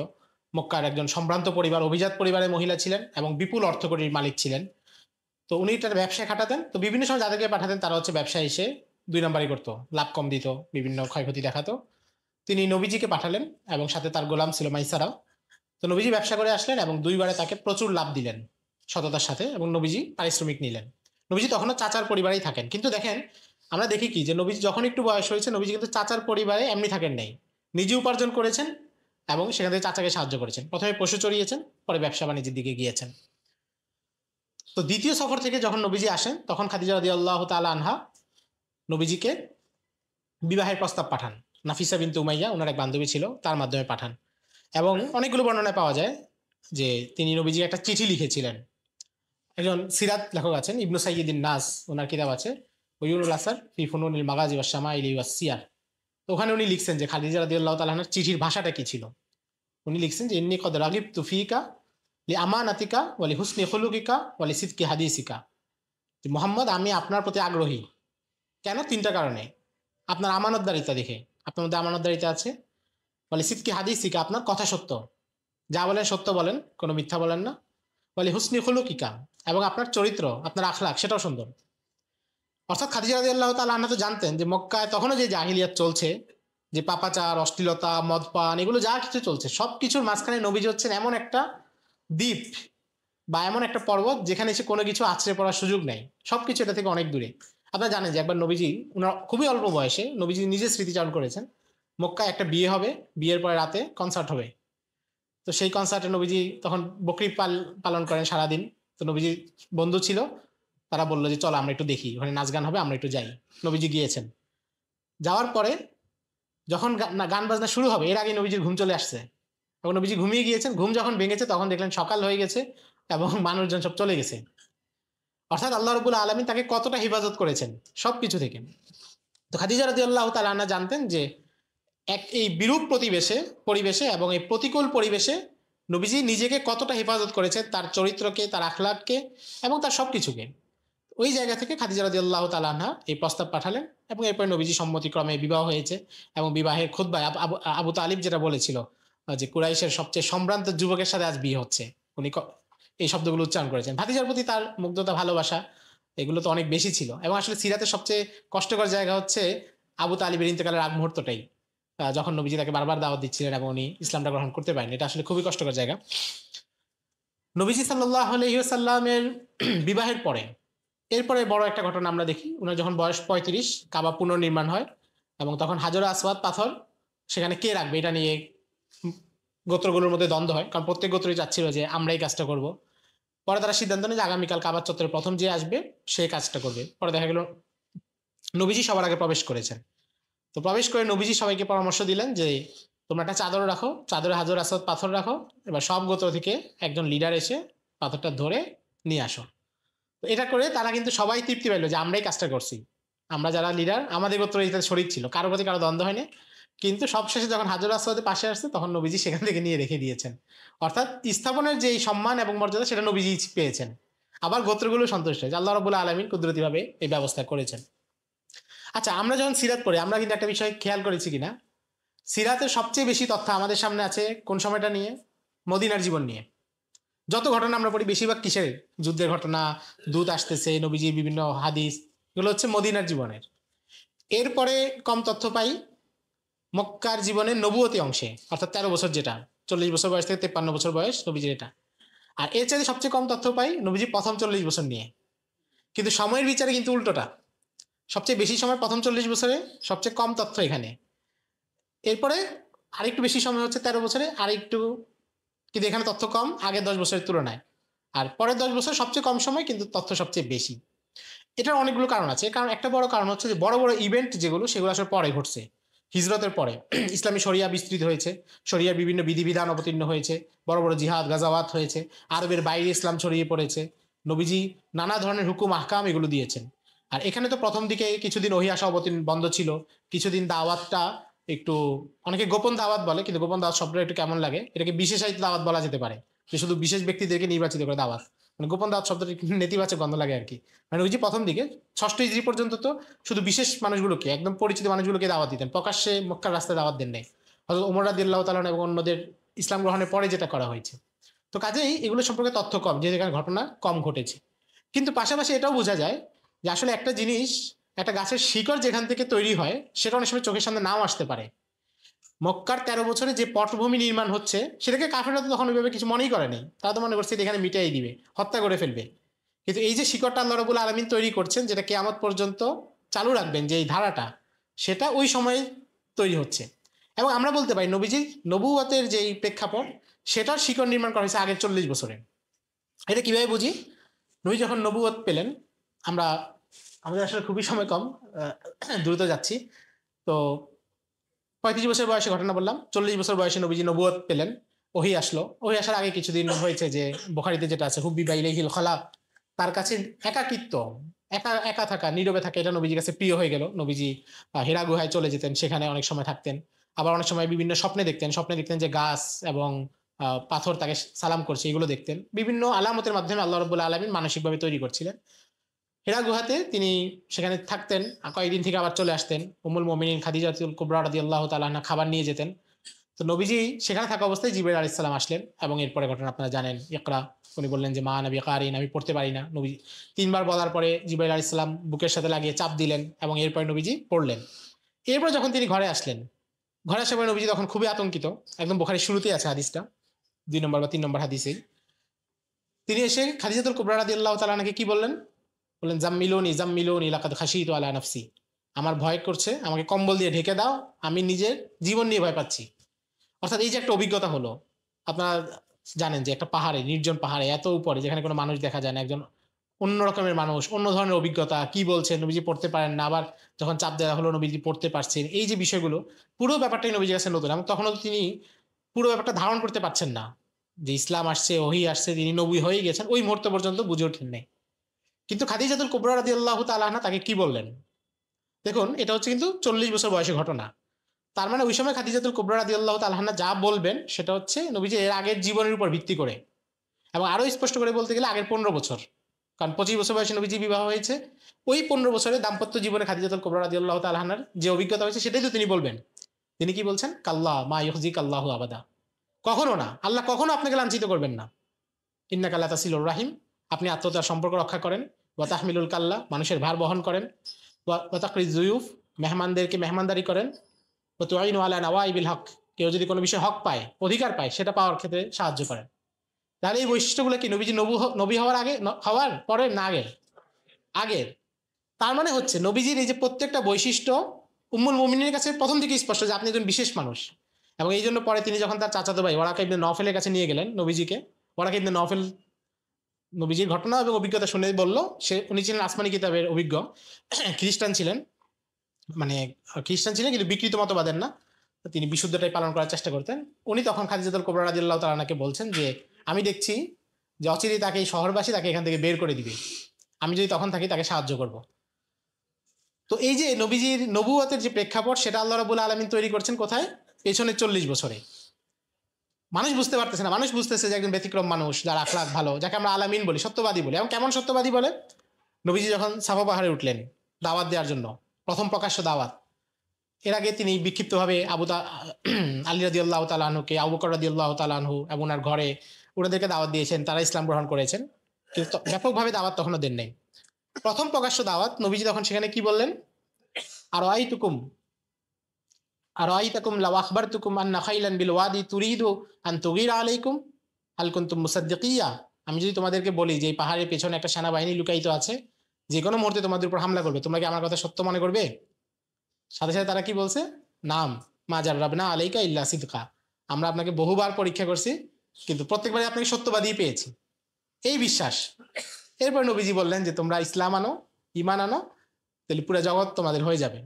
মক্কার একজন সম্ভ্রান্ত পরিবার, অভিজাত পরিবারের মহিলা ছিলেন এবং বিপুল অর্থকড়ির মালিক ছিলেন। তো উনি তার ব্যবসায় খাটাতেন। তো বিভিন্ন সময় যাদেরকে পাঠাতেন তারা হচ্ছে ব্যবসায় এসে 2 নম্বরই করতো, লাভ কম দিত, বিভিন্ন ক্ষয়ক্ষতি দেখাতো। তিনি নবীজিকে পাঠালেন এবং সাথে তার গোলাম ছিল মাইসারা। তো নবীজি ব্যবসা করে আসলেন এবং 2বারে তাকে প্রচুর লাভ দিলেন সততার সাথে, এবং নবীজি পারিশ্রমিক নিলেন। নবীজি তখনও চাচার পরিবারেই থাকেন, কিন্তু দেখেন আমরা দেখি কি যে নবীজি যখন একটু বয়স হয়েছে, নবীজি কিন্তু চাচার পরিবারে এমনি থাকেন নাই, নিজে উপার্জন করেছেন এবং সেখান থেকে চাচাকে সাহায্য করেছেন। প্রথমে পশু চড়িয়েছেন, পরে ব্যবসা বাণিজ্যের দিকে গিয়েছেন। তো দ্বিতীয় সফর থেকে যখন নবীজি আসেন তখন খাদিজা রাদিয়াল্লাহু তাআলা আনহা নবীজিকে বিবাহের প্রস্তাব পাঠান। নাফিসা বিনতে উমাইয়া ওনার এক বান্ধবী ছিল, তার মাধ্যমে পাঠান। এবং অনেকগুলো বর্ণনায় পাওয়া যায় যে তিনি নবীজিকে একটা চিঠি লিখেছিলেন। একজন সিরাত লেখক আছেন ইবনু সাইয়্যিদিন নাস, ওনার কিতাব আছে ওয়ুনুল আসার ফি ফুনুনিল মাগাজি ওয়াস শামাইলি ওয়াস সিয়ার। তো ওখানে উনি লিখছেন যে খাদিজা রাদিয়াল্লাহু তাআলা আনহার চিঠির ভাষাটা কি ছিল। উনি লিখছেন যে ইন্নী কদ রাগিবতু ফিকা লি আমানাতিকা ওয়া লি হুসনি খুলুকিকা ওয়া লি সিদকি হাদিসিকা। যে মুহাম্মদ, আমি আপনার প্রতি আগ্রহী। কেন? তিনটা কারণে। আপনার আমানতদারিতা দেখে, আপনার মধ্যে আমানতদারিতা আছে। বলে সিদকি হাদিসিকা, আপনার কথা সত্য, যা বলেন সত্য বলেন, কোনো মিথ্যা বলেন না। বলে হুসনি খুলুকিকা, এবং আপনার চরিত্র, আপনার আখলাক সেটাও সুন্দর। অর্থাৎ খাদিজা রাদিয়াল্লাহু তাআলা আনহা তো জানতেন যে মক্কায় তখনও যে জাহিলিয়াত চলছে, যে পাপাচার, অশ্লীলতা, মদপান, এগুলো যা কিছু চলছে সব কিছুর মাঝখানে নবীজি হচ্ছেন এমন একটা দ্বীপ বা এমন একটা পর্বত যেখানে এসে কোনো কিছু আছড়ে পড়ার সুযোগ নেই। সব কিছু এটা থেকে অনেক দূরে। আপনারা জানেন যে একবার নবীজি, ওনার খুবই অল্প বয়সে নবীজি নিজে স্মৃতিচারণ করেছেন, মক্কায় একটা বিয়ে হবে, বিয়ের পরে রাতে কনসার্ট হবে। তো সেই কনসার্টে নবীজি তখন বকরি পালন করেন সারাদিন। তো নবীজি বন্ধু ছিল, তারা বললো যে চলো আমরা একটু দেখি, ওখানে নাচ গান হবে, আমরা একটু যাই। নবীজি গিয়েছেন। যাওয়ার পরে যখন গান বাজনা শুরু হবে এর আগে নবীজির ঘুম চলে আসছে। এবং নবীজি ঘুমিয়ে গিয়েছেন। ঘুম যখন ভেঙেছে তখন দেখলেন সকাল হয়ে গেছে এবং মানুষজন সব চলে গেছে। অর্থাৎ আল্লাহ রাব্বুল আলামিন তাকে কতটা হেফাজত করেছেন সবকিছু থেকে। তো খাদিজা রাদিয়াল্লাহু তাআলা আনহা জানতেন যে এই বিরূপ পরিবেশে এবং এই প্রতিকূল পরিবেশে নবীজি নিজেকে কতটা হেফাজত করেছে, তার চরিত্রকে, তার আখলাককে এবং তার সবকিছুকে। ওই জায়গা থেকে খাদিজা রাদিয়াল্লাহু তাআলা আনহা এই প্রস্তাব পাঠালেন এবং এরপরে নবীজি সম্মতিক্রমে বিবাহ হয়েছে। এবং বিবাহের খুতবায় আবু তালিব যেটা বলেছিল যে কুরাইশের সবচেয়ে সম্ভ্রান্ত যুবকের সাথে আজ বিয়ে হচ্ছে, উনি এই শব্দগুলো উচ্চারণ করেছেন। ভাতিজার প্রতি তার মুগ্ধতা, ভালোবাসা এগুলো তো অনেক বেশি ছিল। এবং আসলে সিরাতের সবচেয়ে কষ্টকর জায়গা হচ্ছে আবু তালিবের ইন্তেকালের আগ মুহূর্তটাই, যখন নবীজি তাকে বারবার দাওয়াত দিচ্ছিলেন এবং উনি ইসলামটা গ্রহণ করতে পারেন। এটা আসলে খুবই কষ্টকর জায়গা। নবীজি সাল্লাল্লাহু আলাইহি ওয়াসাল্লামের বিবাহের পরে এরপরে বড় একটা ঘটনা আমরা দেখি। উনার যখন বয়স 35, কাবা পুনর্নির্মাণ হয় এবং তখন হাজর আসওয়াদ পাথর সেখানে কে রাখবে এটা নিয়ে গোত্রগুলোর মধ্যে দ্বন্দ্ব হয়, কারণ প্রত্যেক গোত্রই চাচ্ছিল যে আমরা এই কাজটা করব। পরে তারা সিদ্ধান্ত নেয় যে আগামীকাল কাবার চত্বরে প্রথম যে আসবে সে কাজটা করবে। পরে দেখা গেল নবীজি সবার আগে প্রবেশ করেছেন। তো প্রবেশ করে নবীজি সবাইকে পরামর্শ দিলেন যে তোমরা একটা চাদর রাখো, চাদরে হাজর আসওয়াদ পাথর রাখো, এবার সব গোত্র থেকে একজন লিডার এসে পাথরটা ধরে নিয়ে আসো। তো এটা করে তারা কিন্তু সবাই তৃপ্তি পাইলো যে আমরাই কাজটা করছি, আমরা যারা লিডার আমাদের গোত্র এটাতে শরীক ছিল, কারো প্রতি কারো দ্বন্দ্ব হয়নি। কিন্তু সবশেষে যখন হাজর আসওয়াদের পাশে আসছে তখন নবীজি সেখান থেকে নিয়ে রেখে দিয়েছেন। অর্থাৎ স্থাপনের যে সম্মান এবং মর্যাদা সেটা নবীজি পেয়েছেন। আবার গোত্রগুলো সন্তুষ্ট হয়েছে, আল্লাহ রাব্বুল আলামিন কুদরতিভাবে এই ব্যবস্থা করেছেন। আচ্ছা, আমরা যখন সিরাত পড়ি আমরা কিন্তু একটা বিষয় খেয়াল করেছি কিনা, সিরাতের সবচেয়ে বেশি তথ্য আমাদের সামনে আছে কোন সময়টা নিয়ে? মদিনার জীবন নিয়ে। যত ঘটনা আমরা পড়ি বেশিরভাগ কিসের? যুদ্ধের ঘটনা, দূত আসতেছে, নবীজির বিভিন্ন হাদিস, এগুলো হচ্ছে মদিনার জীবনের। এরপরে কম তথ্য পাই মক্কার জীবনের নবুয়তি অংশে, অর্থাৎ 13 বছর, যেটা 40 বছর বয়স থেকে 53 বছর বয়স নবীজির এটা। আর এর চাইতে সবচেয়ে কম তথ্য পাই নবীজি প্রথম 40 বছর নিয়ে। কিন্তু সময়ের বিচারে কিন্তু উল্টোটা, সবচেয়ে বেশি সময় প্রথম 40 বছরে, সবচেয়ে কম তথ্য এখানে। এরপরে আরেকটু বেশি সময় হচ্ছে 13 বছরে, আরেকটু, কিন্তু এখানে তথ্য কম আগের 10 বছরের তুলনায়। আর পরের 10 বছর সবচেয়ে কম সময় কিন্তু তথ্য সবচেয়ে বেশি। এটার অনেকগুলো কারণ আছে। কারণ একটা বড় কারণ হচ্ছে যে বড় বড় ইভেন্ট যেগুলো সেগুলো আসলে পরে ঘটছে। হিজরতের পরে ইসলামী শরিয়া বিস্তৃত হয়েছে, শরিয়ার বিভিন্ন বিধিবিধান অবতীর্ণ হয়েছে, বড় বড় জিহাদ গাজাওয়াত হয়েছে, আরবের বাইরে ইসলাম ছড়িয়ে পড়েছে, নবীজি নানা ধরনের হুকুম আহকাম এগুলো দিয়েছেন। আর এখানে তো প্রথম দিকে কিছুদিন ওহী আসা অবতীর্ণ বন্ধ ছিল, কিছুদিন দাওয়াতটা একটু, অনেকে গোপন দাওয়াত বলে, কিন্তু গোপন দাওয়াত শব্দটা একটু কেমন লাগে, এটাকে বিশেষায়িত দাওয়াত বলা যেতে পারে, যে শুধু বিশেষ ব্যক্তিদেরকে নির্বাচিত করে দাওয়াত। মানে গোপন দাওয়াত শব্দটা একটু নেতিবাচক গন্ধ লাগে আর কি। মানে ওই যে প্রথম দিকে 6ষ্ঠ হিজরি পর্যন্ত তো শুধু বিশেষ মানুষগুলোকে, একদম পরিচিত মানুষগুলোকে দাওয়াত দিতেন, প্রকাশ্যে মক্কার রাস্তায় দাওয়াত দেন নাই। হযরত ওমর রাদিয়াল্লাহু তাআলা এবং অন্যদের ইসলাম গ্রহণের পরে যেটা করা হয়েছে। তো কাজেই এগুলো সম্পর্কে তথ্য কম, যে যেখানে ঘটনা কম ঘটেছে। কিন্তু পাশাপাশি এটাও বোঝা যায় যে আসলে একটা জিনিস, একটা গাছের শিকড় যেখান থেকে তৈরি হয় সেটা অনেক সময় চোখের সামনে নাও আসতে পারে। মক্কার 13 বছরে যে পটভূমি নির্মাণ হচ্ছে সেটাকে কাফেররা তো তখন ওইভাবে কিছু মনেই করেনি, তারা তো মনে করছে এখানে মিটাই দিবে, হত্যা করে ফেলবে। কিন্তু এই যে শিকড়টা আল্লাহ রাব্বুল আলামিন তৈরি করছেন, যেটা কিয়ামত পর্যন্ত চালু রাখবেন, যে এই ধারাটা, সেটা ওই সময় তৈরি হচ্ছে। এবং আমরা বলতে পারি নবীজির নবুয়তের যেই প্রেক্ষাপট সেটার শিকড় নির্মাণ করা হয়েছে আগের 40 বছরে। এটা কিভাবে বুঝি? নবী যখন নবুয়ত পেলেন, আমরা আমাদের আসলে খুবই সময় কম, দ্রুত যাচ্ছি। তো 35 বছর বয়সে ঘটনা বললাম, 40 বছর বয়সে নবীজি নবুয়ত পেলেন, ওহী আসলো। ওহী আসার আগে কিছুদিন হয়েছে যে বুখারীতে যেটা আছে হুব্বিবা ইলাইহিল খলা, তার কাছে একাকিত্ব, একা একা থাকা, নীরবে থাকা, এটা নবীজির কাছে প্রিয় হয়ে গেল। নবীজি হেরা গুহায় চলে যেতেন, সেখানে অনেক সময় থাকতেন। আবার অনেক সময় বিভিন্ন স্বপ্নে দেখতেন যে গাছ এবং পাথর তাকে সালাম করছে, এগুলো দেখতেন। বিভিন্ন আলামতের মাধ্যমে আল্লাহ রাব্বুল আলামিন মানসিকভাবে তৈরি করছিলেন। হেরা গুহাতে তিনি সেখানে থাকতেন, কয়েকদিন থেকে আবার চলে আসতেন। উম্মুল মুমিনিন খাদিজাতুল কুবরা রাদিয়াল্লাহু তাআলা আনহা খাবার নিয়ে যেতেন। তো নবীজি সেখানে থাকা অবস্থায় জিবরাইল আলাইহিস সালাম আসলেন এবং এরপরে ঘটনা আপনারা জানেন, ইকরা, উনি বললেন যে মা নবী কারিন, আমি পড়তে পারি না। নবী 3বার বলার পরে জিবরাইল আলাইহিস সালাম বুকের সাথে লাগিয়ে চাপ দিলেন এবং এরপরে নবীজি পড়লেন। এরপর যখন তিনি ঘরে আসলেন, ঘরে আসার পরে নবীজি তখন খুবই আতঙ্কিত। একদম বুখারীর শুরুতেই আছে হাদিসটা, 2 নম্বর বা 3 নম্বর হাদিসে। তিনি এসে খাদিজাতুল কুবরা রাদিয়াল্লাহু তাআলা আনহাকে কি বললেন? বললেন জাম্মিলুনি লাকাদ খাশিতু আলা নাফসি, আমার ভয় করছে, আমাকে কম্বল দিয়ে ঢেকে দাও, আমি নিজের জীবন নিয়ে ভয় পাচ্ছি। অর্থাৎ এই যে একটা অভিজ্ঞতা হলো, আপনারা জানেন যে একটা পাহাড়ে, নির্জন পাহাড়ে এত উপরে যেখানে কোনো মানুষ দেখা যায় না, একজন অন্য রকমের মানুষ, অন্য ধরনের অভিজ্ঞতা, কি বলছেন নবীজি পড়তে পারেন না, আবার যখন চাপ দেওয়া হলো নবীজি পড়তে পারছেন, এই যে বিষয়গুলো, পুরো ব্যাপারটাই নবীজির কাছে নতুন। এবং তখনও তিনি পুরো ব্যাপারটা ধারণ করতে পারছেন না যে ইসলাম আসছে, ওহী আসছে, তিনি নবী হয়ে গেছেন, ওই মুহূর্ত পর্যন্ত বুঝে ওঠেন নাই। কিন্তু খাদিজাতুল কুবরা রাদিয়াল্লাহু তাআলা আনহা তাকে কি বললেন দেখুন, এটা হচ্ছে কিন্তু 40 বছর বয়সে ঘটনা। তার মানে ওই সময় খাদিজাতুল কুবরা রাদিয়াল্লাহু তাআলা আনহা যা বলবেন সেটা হচ্ছে নবীজি এর আগের জীবনের উপর ভিত্তি করে, এবং আরো স্পষ্ট করে বলতে গেলে আগের 15 বছর। কারণ 25 বছর বয়সে নবীজি বিবাহ হয়েছে, ওই 15 বছরের দাম্পত্য জীবনে খাদিজাতুল কুবরা রাদিয়াল্লাহু তাআলা আনহার যে অভিজ্ঞতা হয়েছে সেটাই তো তিনি বলবেন। তিনি কি বলছেন? কাল্লা মা ইউখজিক আল্লাহু আবাদা, কখনো না, আল্লাহ কখনো আপনাকে লাঞ্ছিত করবেন না। ইন্নাকা লা তাসিলুর রাহিম, আপনি আত্মীয়তার সম্পর্ক রক্ষা করেন। ওয়া তাহমিলুল কাল্লা, মানুষের ভার বহন করেন। ওয়া তাকরিজ জুয়ুফ, মেহমানদেরকে মেহমানদারি করেন। ওয়া তুআইনু আলা নাওয়াইবিল হক, কেউ যদি কোনো বিষয়ে হক পায়, অধিকার পায়, সেটা পাওয়ার ক্ষেত্রে সাহায্য করেন। তাহলে এই বৈশিষ্ট্যগুলো কি নবীজি নবী হওয়ার আগে, হওয়ার পরে না আগের? আগের। তার মানে হচ্ছে নবীজির এই যে প্রত্যেকটা বৈশিষ্ট্য উম্মুল মুমিনের কাছে প্রথম থেকে স্পষ্ট যে আপনি একজন বিশেষ মানুষ। এবং এই জন্য পরে তিনি যখন তার চাচাতো ভাই ওয়ারাকা ইবনে নওফেলের কাছে নিয়ে গেলেন নবীজিকে, ওয়ারাকা ইবনে নওফেল নবীজির ঘটনা এবং অভিজ্ঞতা শুনে বলল, উনি ছিলেন আসমানি কিতাবের অভিজ্ঞ, খ্রিস্টান ছিলেন, মানে খ্রিস্টান ছিলেন কিন্তু বিকৃত মতবাদের না, তিনি বিশুদ্ধটাই পালন করার চেষ্টা করতেন। উনি তখন খাদিজাতুল কুবরা রাদিয়াল্লাহু তাআলা আনহাকে বলছেন যে আমি দেখছি যে অচিরেই তাকে এই শহরবাসী তাকে এখান থেকে বের করে দিবে, আমি যদি তখন থাকি তাকে সাহায্য করব। তো এই যে নবীজির নবুয়তের যে প্রেক্ষাপট সেটা আল্লাহ রাব্বুল আলামিন তৈরি করছেন কোথায়? পেছনের 40 বছরে। মানুষ বুঝতে পারতেছে না, মানুষ বুঝতেছে যে একজন ব্যতিক্রম মানুষ, যার আখলাক ভালো, যাকে আমরা আলামিন বলি, সত্যবাদী বলি। এবং কেমন সত্যবাদী বলে? নবীজি যখন সাফা পাহাড়ে উঠলেন দাওয়াত দেওয়ার জন্য, প্রথম প্রকাশ্য দাওয়াত, এর আগে তিনি বিক্ষিপ্তভাবে আলী রাদিয়াল্লাহু তাআলা আনহুকে, আবু বকর রাদিয়াল্লাহু তাআলা আনহু এবং ওনার ঘরে ওনাদেরকে দাওয়াত দিয়েছেন, তারা ইসলাম গ্রহণ করেছেন, কিন্তু ব্যাপকভাবে দাওয়াত তখনও দেন নাই। প্রথম প্রকাশ্য দাওয়াত নবীজি তখন সেখানে কি বললেন? আরাইতাকুম লাউ আখবারতুকুম আন্না খাইলান বিল ওয়াদি তুরিদু আন তুগীরা আলাইকুম হাল কুনতুম মুসাদ্দিকিয়া, আমি যদি তোমাদেরকে বলি যে এই পাহাড়ের পেছনে একটা সেনাবাহিনী লুকায়িত আছে, যে কোনো মুহূর্তে তোমাদের উপর হামলা করবে, তোমরা কি আমার কথা সত্য মনে করবে? সাথে সাথে তারা কি বলছে? নাম মা জাররাবনা আলাইকা ইল্লা সিদকা, আমরা আপনাকে বহুবার পরীক্ষা করছি কিন্তু প্রত্যেকবারে আপনাকে সত্যবাদী পেয়েছি, এই বিশ্বাস। এরপর নবীজি বললেন যে তোমরা ইসলাম আনো, ঈমান আনো, তাহলে পুরো জগৎ তোমাদের হয়ে যাবে।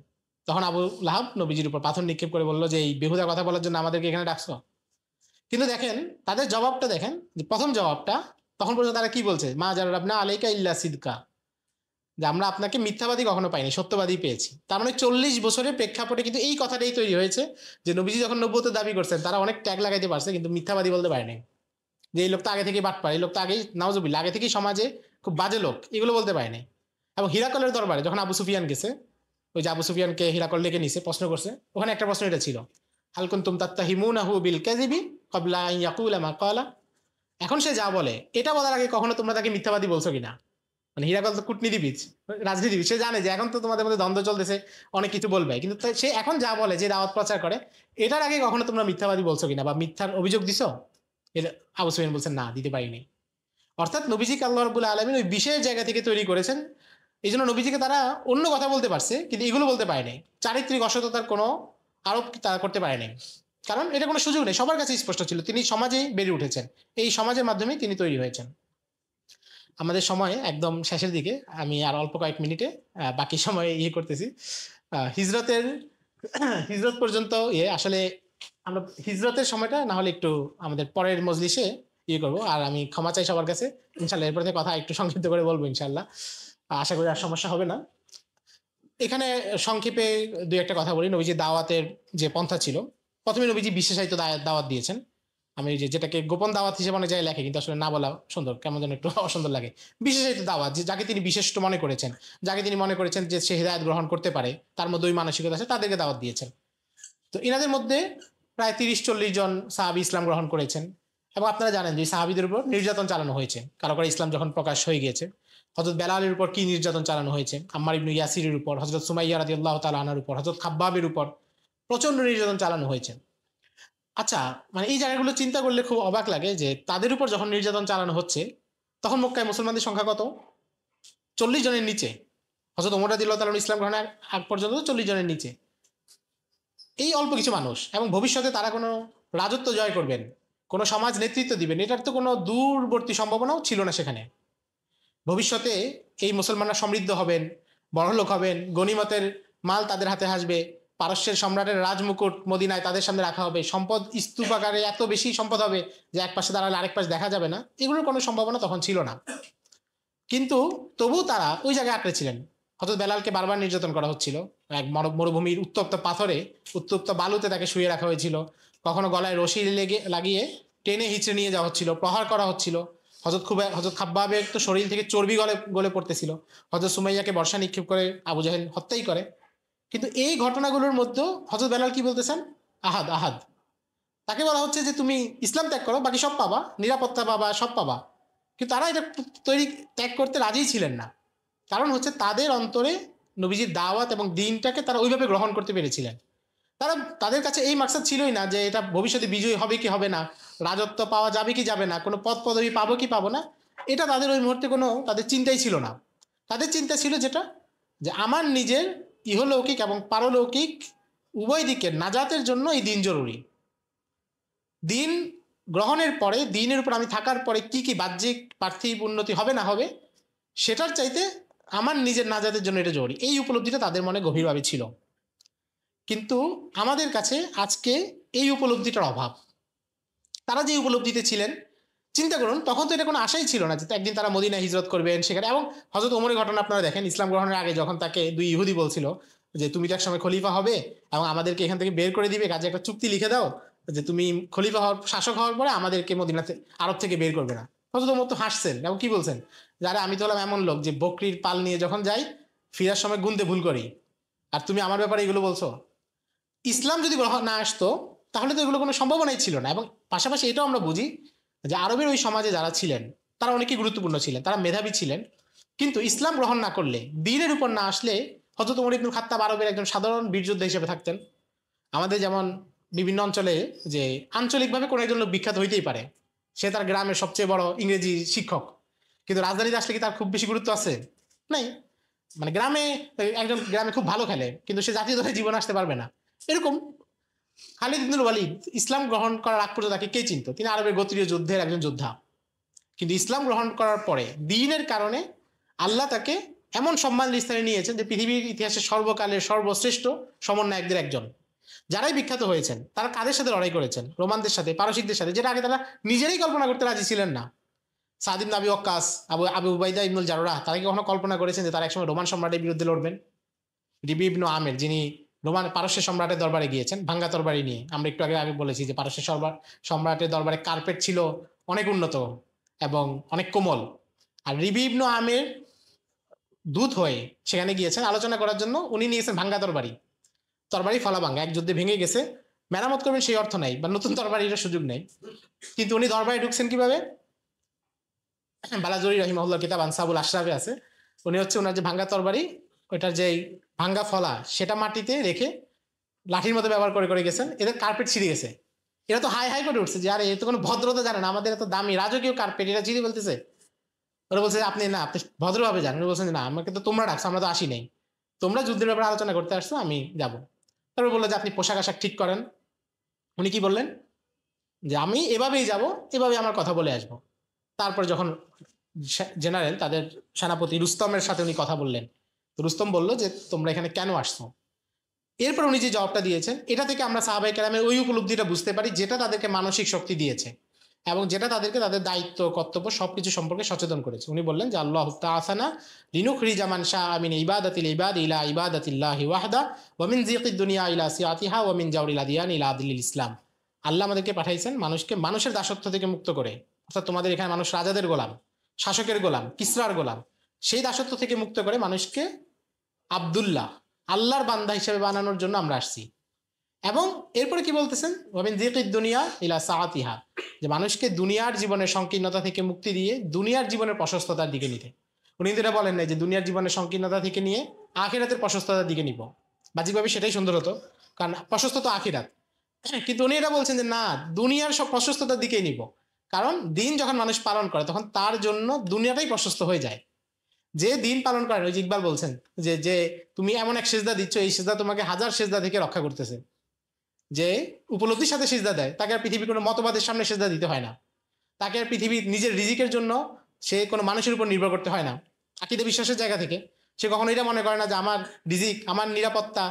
তখন আবু লাহাব নবীজির উপর পাথর নিক্ষেপ করে বলল যে এই বেহুদা কথা বলার জন্য আমাদেরকে এখানে ডাকছো। কিন্তু দেখেন তাদের জবাবটা, দেখেন যে প্রথম জবাবটা, তখন পর্যন্ত তারা কি বলছে? মা জাররাবনা আলাইকা ইল্লা সিদকা, যে আমরা আপনাকে মিথ্যাবাদী কখনো পাইনি, সত্যবাদী পেয়েছি। তার মানে 40 বছরের প্রেক্ষাপটে কিন্তু এই কথাটাই তৈরি হয়েছে যে নবীজি যখন নবুয়তের দাবি করছেন তারা অনেক ট্যাগ লাগাইতে পারছে কিন্তু মিথ্যাবাদী বলতে পারেনি, যে এই লোক তো আগে থেকেই বাটপার, এই লোক তো আগেই নাউজুবিল্লাহ আগে থেকেই সমাজে খুব বাজে লোক, এগুলো বলতে পারেনি। এবং হিরাকলের দরবারে যখন আবু সুফিয়ান গেছে, ওই যে আবু সুফিয়ানকে হিরাকল ডেকে নিছে, প্রশ্ন করছে, ওখানে একটা প্রশ্ন এটা ছিল, হাল কুনতুম তাত্তাহিমুনাহু বিল কাযিবি ক্বাবলা আন ইয়াকুলা মা ক্বালা, এখন সে যা বলে এটা বলার আগে কখনো তোমরা তাকে মিথ্যাবাদী বলছো কিনা? মানে হিরাকল তো কূটনীতিবিদ, রাজনীতিবিদ, সে জানে যে এখন তো তোমাদের মধ্যে দ্বন্দ্ব চলতেছে, অনেক কিছু বলবে, কিন্তু সে এখন যা বলে, যে দাওয়াত প্রচার করে, এটার আগে কখনো তোমরা মিথ্যাবাদী বলছো কিনা বা মিথ্যার অভিযোগ দিছো? এটা আবু সুফিয়ান বলছেন না, দিতে পারিনি। অর্থাৎ নবীজিকে আল্লাহ রাব্বুল আলামিন ওই বিশেষ জায়গা থেকে তৈরি করেছেন, এই জন্য নবীজিকে তারা অন্য কথা বলতে পারছে কিন্তু এগুলো বলতে পারেনি। চারিত্রিক অসততার কোনো আরোপ তারা করতে পারেনি, কারণ এটা কোনো সুযোগ নেই, সবার কাছে স্পষ্ট ছিল তিনি সমাজেই বেড়ে উঠেছেন, এই সমাজের মাধ্যমেই তিনি তৈরি হয়েছেন। আমাদের সময় একদম শেষের দিকে, আমি আর অল্প কয়েক মিনিটে বাকি সময় করতেছি। হিজরতের হিজরত পর্যন্ত আসলে আমরা হিজরতের সময়টা না হলে একটু আমাদের পরের মজলিসে করবো, আর আমি ক্ষমা চাই সবার কাছে ইনশাল্লাহ, এরপর থেকে কথা একটু সংক্ষিপ্ত করে বলবো ইনশাল্লাহ, আশা করি আর সমস্যা হবে না। এখানে সংক্ষেপে দুই একটা কথা বলি। নবীজি দাওয়াতের যে পন্থা ছিল, প্রথমে নবীজি বিশেষায়িত দাওয়াত দিয়েছেন। আমি যেটাকে গোপন দাওয়াত হিসেবে অনেক জায়গায় লেখে, কিন্তু আসলে না বলা সুন্দর, কেমন যেন একটু অসুন্দর লাগে। বিশেষায়িত দাওয়াত, যাকে তিনি বিশিষ্ট মনে করেছেন, যাকে তিনি মনে করেছেন যে সে হিদায়াত গ্রহণ করতে পারে, তার মধ্যে ওই মানসিকতা আছে, তাদেরকে দাওয়াত দিয়েছেন। তো এনাদের মধ্যে প্রায় 30-40 জন সাহাবী ইসলাম গ্রহণ করেছেন, এবং আপনারা জানেন যে সাহাবীদের উপর নির্যাতন চালানো হয়েছে কারো কারো ইসলাম যখন প্রকাশ হয়ে গিয়েছে। হযরত বেলালের উপর কি নির্যাতন চালানো হয়েছে, আম্মার ইবনে ইয়াসিরের উপর, হযরত সুমাইয়া রাদিয়াল্লাহু তাআলা আনহার উপর, হযরত খাব্বাবের উপর প্রচন্ড নির্যাতন চালানো হয়েছে। আচ্ছা, মানে এই জায়গাগুলো চিন্তা করলে খুব অবাক লাগে যে তাদের উপর যখন নির্যাতন চালানো হচ্ছে, তখন মক্কায় মুসলমানদের সংখ্যা কত? 40 জনের নিচে। হযরত ওমর রাদিয়াল্লাহু তাআলা ইসলাম গ্রহণের আগ পর্যন্ত 40 জনের নিচে। এই অল্প কিছু মানুষ, এবং ভবিষ্যতে তারা কোনো রাজত্ব জয় করবেন, কোনো সমাজ নেতৃত্ব দিবেন, এটার তো কোনো দূরবর্তী সম্ভাবনাও ছিল না সেখানে। ভবিষ্যতে এই মুসলমানরা সমৃদ্ধ হবেন, বড়লোক হবেন, গনিমতের মাল তাদের হাতে আসবে, পারস্যের সম্রাটের রাজমুকুট মদিনায় তাদের সামনে রাখা হবে, সম্পদ স্তূপাকারে এত বেশি সম্পদ হবে যে এক পাশে দাঁড়ালে আরেক পাশে দেখা যাবে না, এগুলোর কোনো সম্ভাবনা তখন ছিল না। কিন্তু তবু তারা ওই জায়গায় আঁকড়ে ছিলেন। হযরত বেলালকে বারবার নির্যাতন করা হচ্ছিল, এক মরুভূমির উত্তপ্ত পাথরে, উত্তপ্ত বালুতে তাকে শুয়ে রাখা হয়েছিল, কখনো গলায় রশি লাগিয়ে টেনে হিচড়ে নিয়ে যাওয়া হচ্ছিল, প্রহার করা হচ্ছিল। হযরত খাব্বাবের তো শরীর থেকে চর্বি গলে পড়তেছিল, হযরত সুমাইয়াকে বর্ষা নিক্ষেপ করে আবু জাহেল হত্যাই করে। কিন্তু এই ঘটনাগুলোর মধ্যে হযরত বেলাল কি বলতেছেন? আহাদ আহাদ। তাকে বলা হচ্ছে যে তুমি ইসলাম ত্যাগ করো, বাকি সব পাবা, নিরাপত্তা পাবা, সব পাবা। কিন্তু তারা এটা ত্যাগ করতে রাজিই ছিলেন না। কারণ হচ্ছে তাদের অন্তরে নবীজির দাওয়াত এবং দ্বীনটাকে তারা ওইভাবে গ্রহণ করতে পেরেছিলেন। তাদের কাছে এই মাকসাদ ছিলই না যে এটা ভবিষ্যতে বিজয়ী হবে কি হবে না, রাজত্ব পাওয়া যাবে কি যাবে না, কোনো পদ পদবি পাবো কি পাবো না, এটা তাদের ওই মুহূর্তে কোনো তাদের চিন্তাই ছিল না। তাদের চিন্তা ছিল যেটা, যে আমার নিজের ইহলৌকিক এবং পারলৌকিক উভয় দিকের নাজাতের জন্য এই দিন জরুরি। দিন গ্রহণের পরে, দিনের উপর আমি থাকার পরে কি কি বাহ্যিক পার্থিব উন্নতি হবে না হবে, সেটার চাইতে আমার নিজের নাজাতের জন্য এটা জরুরি। এই উপলব্ধিটা তাদের মনে গভীরভাবে ছিল। কিন্তু আমাদের কাছে আজকে এই উপলব্ধিটার অভাব। তারা যে উপলব্ধিতে ছিলেন, চিন্তা করুন, তখন তো এটা কোনো আশাই ছিল না যে একদিন তারা মদিনায় হিজরত করবেন সেখানে। এবং হযরত ওমরের ঘটনা আপনারা দেখেন, ইসলাম গ্রহণের আগে যখন তাকে দুই ইহুদি বলছিল যে তুমি তো এক সময় খলিফা হবে এবং আমাদেরকে এখান থেকে বের করে দিবে, কাজে একটা চুক্তি লিখে দাও যে তুমি খলিফা হওয়ার, শাসক হওয়ার পরে আমাদেরকে মদিনাতে, আরব থেকে বের করবে না। হযরত ওমর তো হাসছেন এবং কি বলছেন, যারা আমি তো হলাম এমন লোক যে বকরির পাল নিয়ে যখন যাই ফিরার সময় গুনতে ভুল করি, আর তুমি আমার ব্যাপারে এগুলো বলছো। ইসলাম যদি গ্রহণ না আসতো তাহলে তো এগুলো কোনো সম্ভাবনাই ছিল না। এবং পাশাপাশি এটাও আমরা বুঝি যে আরবের ওই সমাজে যারা ছিলেন তারা অনেকেই গুরুত্বপূর্ণ ছিলেন, তারা মেধাবী ছিলেন, কিন্তু ইসলাম গ্রহণ না করলে, দ্বীনের উপর না আসলে হযরত ওমর ইবনুল খাত্তাব আরবের একজন সাধারণ বীরযোদ্ধা হিসেবে থাকতেন। আমাদের যেমন বিভিন্ন অঞ্চলে যে আঞ্চলিকভাবে কোনো একজন লোক বিখ্যাত হইতেই পারে, সে তার গ্রামের সবচেয়ে বড় ইংরেজি শিক্ষক, কিন্তু রাজধানীতে আসলে কি তার খুব বেশি গুরুত্ব আছে? নাই। মানে একজন গ্রামে খুব ভালো খেলে, কিন্তু সে জাতীয় দলে জীবন আসতে পারবে না। এরকম খালিদ ইবনুল ওয়ালিদ ইসলাম গ্রহণ করার আগ পর্যন্ত তাকে কে চিনত? তিনি আরবের গোত্রীয় যুদ্ধের একজন যোদ্ধা, কিন্তু ইসলাম গ্রহণ করার পরে দ্বীনের কারণে আল্লাহ তাকে এমন সম্মানের স্থানে নিয়েছেন যে পৃথিবীর ইতিহাসে সর্বকালের সর্বশ্রেষ্ঠ সমন্বয়কদের একজন। যারাই বিখ্যাত হয়েছেন তারা কাদের সাথে লড়াই করেছেন? রোমানদের সাথে, পারসিকদের সাথে, যেটা আগে তারা নিজেরাই কল্পনা করতে রাজি ছিলেন না। সাদ ইবনে আবি ওয়াক্কাস, আবু উবাইদা ইবনুল জাররাহ, তারা কি কখনো কল্পনা করেছেন যে তারা একসময় রোমান সম্রাটের বিরুদ্ধে লড়বেন? রিবি ইবনু আমের, যিনি পারস্য সম্রাটের দরবারে গিয়েছেন ভাঙ্গা তরবারি নিয়ে, আমরা একটু আগে বলেছি যে পারস্য সম্রাটের দরবারে কার্পেট ছিল অনেক উন্নত এবং অনেক কোমল। আর রিবি ইবনু আমের দূত হয়ে সেখানে গিয়েছেন আলোচনা করার জন্য, উনি নিয়েছেন ভাঙ্গা তরবারি ফলা ভাঙ্গা, এক যুদ্ধে ভেঙে গেছে, মেরামত করবেন সেই অর্থ নাই বা নতুন তরবারির সুযোগ নেই। কিন্তু উনি দরবারে ঢুকছেন কিভাবে? বালাজুরি রহিমাহুল্লাহ কিতাব আনসাবুল আশরাফে আছে, উনি হচ্ছে ওনার যে ভাঙ্গা তরবারি, ওইটার যে ভাঙ্গা ফলা সেটা মাটিতে রেখে লাঠির মতো ব্যবহার করে করে গেছেন। এদের কার্পেট ছিঁড়ে গেছে, এরা তো হাই হাই করে উঠছে যে আরে এ তো কোনো ভদ্রতা জানে না, আমাদের এত দামি রাজকীয় কার্পেট এটা ছিঁড়ে বলতেছে। ওরা বলছে আপনি ভদ্রভাবে জানেন। বলছেন না, আমাকে তো তোমরা ডাকছো, আমরা তো আসি নাই, তোমরা যুদ্ধের ব্যাপারে আলোচনা করতে আসছো, আমি যাব। তারপর বললো যে আপনি পোশাক আশাক ঠিক করেন। উনি কি বললেন যে আমি এভাবেই যাব, এভাবে আমার কথা বলে আসবো। তারপর যখন জেনারেল তাদের সেনাপতি রুস্তমের সাথে উনি কথা বললেন, তো রুস্তম বললো যে তোমরা এখানে কেন আসছো। এরপর উনি যে জবাবটা দিয়েছেন, এটা থেকে আমরা সাহাবায়ে কেরামের ওই উপলব্ধিটা বুঝতে পারি যেটা তাদেরকে মানসিক শক্তি দিয়েছে এবং যেটা তাদেরকে তাদের দায়িত্ব কর্তব্য সবকিছু সম্পর্কে সচেতন করেছে। উনি বললেন যে আল্লাহ তাআলা লিনুখরিজা মান শাআ মিন ইবাদাতিল ইবাদ ইলা ইবাদাতিল্লাহি ওয়াহদা ওয়া মিন যিকিদ দুনিয়া ইলা সিয়াতিহা ওয়া মিন জাওরিল আদিয়ান ইলা আদিলিল ইসলাম। আল্লাহ আমাদেরকে পাঠাইছেন মানুষকে মানুষের দাসত্ব থেকে মুক্ত করে, অর্থাৎ তোমাদের এখানে মানুষ রাজাদের গোলাম, শাসকের গোলাম, কিসরার গোলাম, সেই দাসত্ব থেকে মুক্ত করে মানুষকে আব্দুল্লাহ আল্লাহর বান্দা হিসেবে বানানোর জন্য আমরা আসছি। এবং এরপরে কি বলতেছেন, ওয়ামিন যিকিদ দুনিয়া ইলা সাআতিহা, যে মানুষকে দুনিয়ার জীবনের সংকীর্ণতা থেকে মুক্তি দিয়ে দুনিয়ার জীবনের প্রশস্ততার দিকে নিতে। উনি যেটা বলেন নাই যে দুনিয়ার জীবনের সংকীর্ণতা থেকে নিয়ে আখিরাতের প্রশস্ততার দিকে নিব, বাহ্যিকভাবে সেটাই সুন্দর হতো, কারণ প্রশস্ত তো আখিরাত। কিন্তু উনি এটা বলছেন যে না, দুনিয়ার সব প্রশস্ততার দিকেই নিব, কারণ দিন যখন মানুষ পালন করে তখন তার জন্য দুনিয়াটাই প্রশস্ত হয়ে যায়। যে দিন পালন করেন, ওই যে ইকবাল বলছেন যে যে তুমি এমন এক সেজদা দিচ্ছ, এই সেজদা তোমাকে হাজার সেজদা থেকে রক্ষা করতেছে। যে উপলব্ধির সাথে সেজদা দেয় তাকে আর পৃথিবীর কোনো মতবাদের সামনে সেজদা দিতে হয় না, তাকে আর পৃথিবীর নিজের রিজিকের জন্য সে কোনো মানুষের উপর নির্ভর করতে হয় না। আকীদা বিশ্বাসের জায়গা থেকে সে কখনো এটা মনে করে না যে আমার রিজিক, আমার নিরাপত্তা,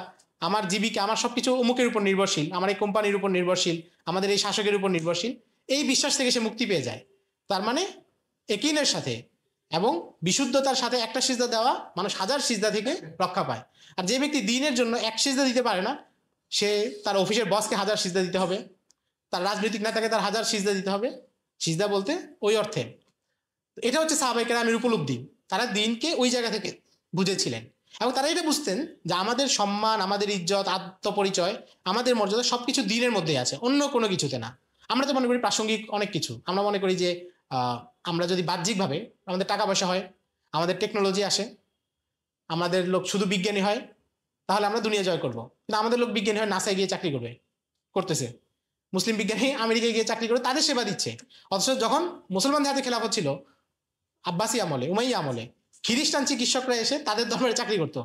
আমার জীবিকা, আমার সবকিছু অমুকের উপর নির্ভরশীল, আমার এই কোম্পানির উপর নির্ভরশীল, আমাদের এই শাসকের উপর নির্ভরশীল। এই বিশ্বাস থেকে সে মুক্তি পেয়ে যায়। তার মানে একিনের সাথে এবং বিশুদ্ধতার সাথে একটা সিজদা দেওয়া মানুষ হাজার সিজদা থেকে রক্ষা পায়। আর যে ব্যক্তি দিনের জন্য এক সিজদা দিতে পারে না, সে তার অফিসের বসকে হাজার সিজদা দিতে হবে, তার রাজনৈতিক নেতাকে তার হাজার সিজদা দিতে হবে। সিজদা বলতে ওই অর্থে। এটা হচ্ছে সাহাবায়ে কেরামের উপলব্ধি। তারা দিনকে ওই জায়গা থেকে বুঝেছিলেন এবং তারা এটা বুঝতেন যে আমাদের সম্মান, আমাদের ইজ্জত, আত্মপরিচয়, আমাদের মর্যাদা সবকিছু দিনের মধ্যেই আছে, অন্য কোনো কিছুতে না। আমরা তো মনে করি প্রাসঙ্গিক অনেক কিছু, আমরা মনে করি যে আমরা যদি বাহ্যিকভাবে আমাদের টাকা পয়সা হয়, আমাদের টেকনোলজি আসে, আমাদের লোক শুধু বিজ্ঞানী হয়, তাহলে আমরা দুনিয়া জয় করবো। কিন্তু আমাদের লোক বিজ্ঞানী হয় নাসায় গিয়ে চাকরি করতেছে, মুসলিম বিজ্ঞানী আমেরিকায় গিয়ে চাকরি করে তাদের সেবা দিচ্ছে। অথচ যখন মুসলমানদের হাতে খেলাফত ছিল আব্বাসী আমলে, উমাইয়া আমলে, খ্রিস্টান চিকিৎসকরা এসে তাদের ধর্মের চাকরি করতো।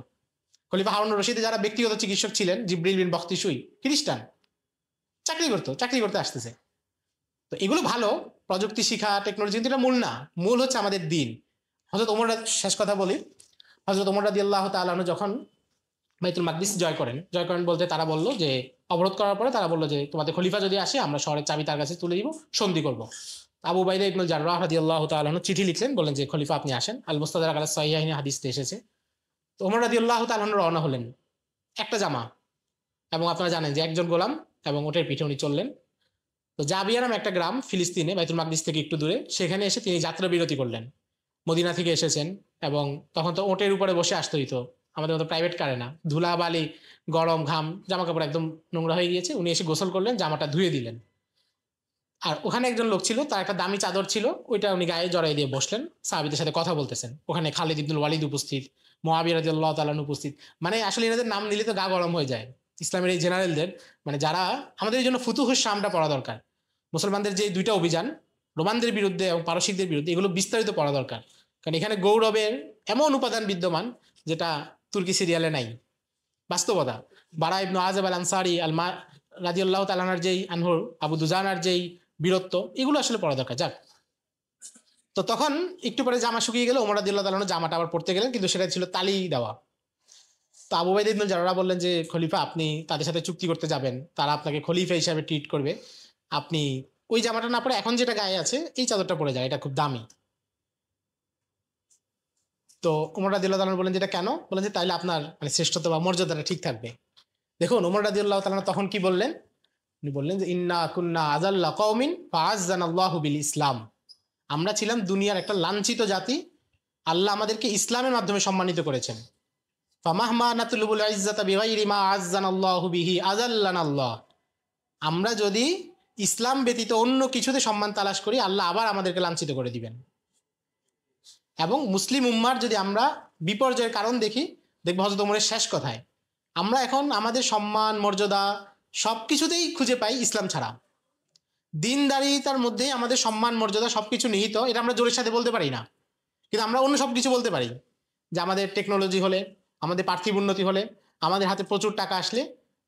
খলিফা হারুন রশিদে যারা ব্যক্তিগত চিকিৎসক ছিলেন, জিব্রিল বিন বখতিসুই, খ্রিস্টান, চাকরি করতে আসতেছে। তো এগুলো ভালো, প্রযুক্তি শিখা, টেকনোলজি, কিন্তু এটা মূল না। মূল হচ্ছে আমাদের দিন। হযরত ওমর, শেষ কথা বলি, হযরত ওমর রাদিয়াল্লাহু তাআলা আনহু যখন বাইতুল মাকদিস জয় করেন বলতে তারা বললো যে অবরোধ করার পরে তারা বললো যে তোমাদের খলিফা যদি আসে আমরা শহরের চাবি তার কাছে তুলে দিব, সন্ধি করব। আবু উবাইদা ইবনুল জাররাহ রাদিয়াল্লাহু তাআলা আনহু চিঠি লিখলেন, বললেন যে খলিফা আপনি আসেন। আল মুস্তাদরাক আলা সহিহাইন হাদিসে এসেছে। তো ওমর রাদিয়াল্লাহু তাআলা আনহু রওনা হলেন, একটা জামা, এবং আপনারা জানেন যে একজন গোলাম এবং ওটের পিঠে উনি চললেন। তো জাবিয়া নামে একটা গ্রাম ফিলিস্তিনে, বাইতুল মাকদিস থেকে একটু দূরে, সেখানে এসে তিনি যাত্রা বিরতি করলেন। মদিনা থেকে এসেছেন এবং তখন তো ওটের উপরে বসে আসতে হইতো, আমাদের মতো প্রাইভেট কারে না। ধুলা বালি, গরম, ঘাম, জামা কাপড় একদম নোংরা হয়ে গিয়েছে। উনি এসে গোসল করলেন, জামাটা ধুয়ে দিলেন। আর ওখানে একজন লোক ছিল, তার একটা দামি চাদর ছিল, ওইটা উনি গায়ে জড়াই দিয়ে বসলেন, সাহাবীদের সাথে কথা বলতেছেন। ওখানে খালিদ ইবনুল ওয়ালিদ উপস্থিত, মুআবিয়া রাদিয়াল্লাহু তাআলা উপস্থিত। মানে আসলে এনাদের নাম নিলে তো গা গরম হয়ে যায়। ইসলামের এই জেনারেলদের, মানে যারা আমাদের এই জন্য ফুতুহুস শামটা পড়া দরকার। মুসলমানদের যে দুইটা অভিযান, রোমানদের বিরুদ্ধে এবং পারসিকদের বিরুদ্ধে, এগুলো বিস্তারিত পড়া দরকার। কারণ এখানে গৌরবের এমন উপাদান বিদ্যমান যেটা তুর্কি সিরিয়ালে নাই। বাস্তবতা। বারা ইবনু আযাব আল আনসারী আল মা রাদিয়াল্লাহু তাআলা যেই আনহুর, আবু দুজানার যেই বীরত্ব, এগুলো আসলে পড়া দরকার। যাক, তো তখন একটু পরে জামা শুকিয়ে গেল, ওমর রাদিয়াল্লাহু তাআলা জামাটা আবার পরতে গেলেন, কিন্তু সেটা ছিল তালি দেওয়া। তো আবু উবাইদা ইবনুল জাররাহ বললেন যে খলিফা আপনি তাদের সাথে চুক্তি করতে যাবেন, তারা আপনাকে খলিফা হিসাবে ট্রিট করবে, আপনি ওই জামাটা না পরে এখন যেটা গায়ে আছে এই চাদরটা পরে যায়, এটা খুব দামি। তো ওমর রাদিয়াল্লাহু তাআলা বলেন যেটা কেন? বলেন যে তাইলে আপনার মানে শ্রেষ্ঠত্ব বা মর্যাদাটা ঠিক থাকবে। দেখুন ওমর রাদিয়াল্লাহু তাআলা তখন কি বললেন, উনি বললেন যে ইন্না কুন্না আযাল্লা কওমিন ফাআযানাল্লাহু বিল ইসলাম। আমরা ছিলাম দুনিয়ার একটা লাঞ্ছিত জাতি, আল্লাহ আমাদেরকে ইসলামের মাধ্যমে সম্মানিত করেছেন। ফামাহমা নাতলুবুল ইজ্জাতা বিগাইরি মা আযানাল্লাহু বিহি আযাল্লানাল্লাহ। আমরা যদি ইসলাম ব্যতীত অন্য কিছুতে সম্মান তালাশ করি, আল্লাহ আবার আমাদেরকে লাঞ্ছিত করে দিবেন। এবং মুসলিম উম্মার যদি আমরা বিপর্যয়ের কারণ দেখি, দেখবো হযরত ওমরের শেষ কথায় আমরা এখন আমাদের সম্মান, মর্যাদা সবকিছুতেই খুঁজে পাই ইসলাম ছাড়া। দিনদারিতার মধ্যেই আমাদের সম্মান, মর্যাদা সবকিছু নিহিত। এটা আমরা জোরের সাথে বলতে পারি না, কিন্তু আমরা অন্য সবকিছু বলতে পারি। যে আমাদের টেকনোলজি হলে, আমাদের পার্থিব উন্নতি হলে, আমাদের হাতে প্রচুর টাকা আসলে,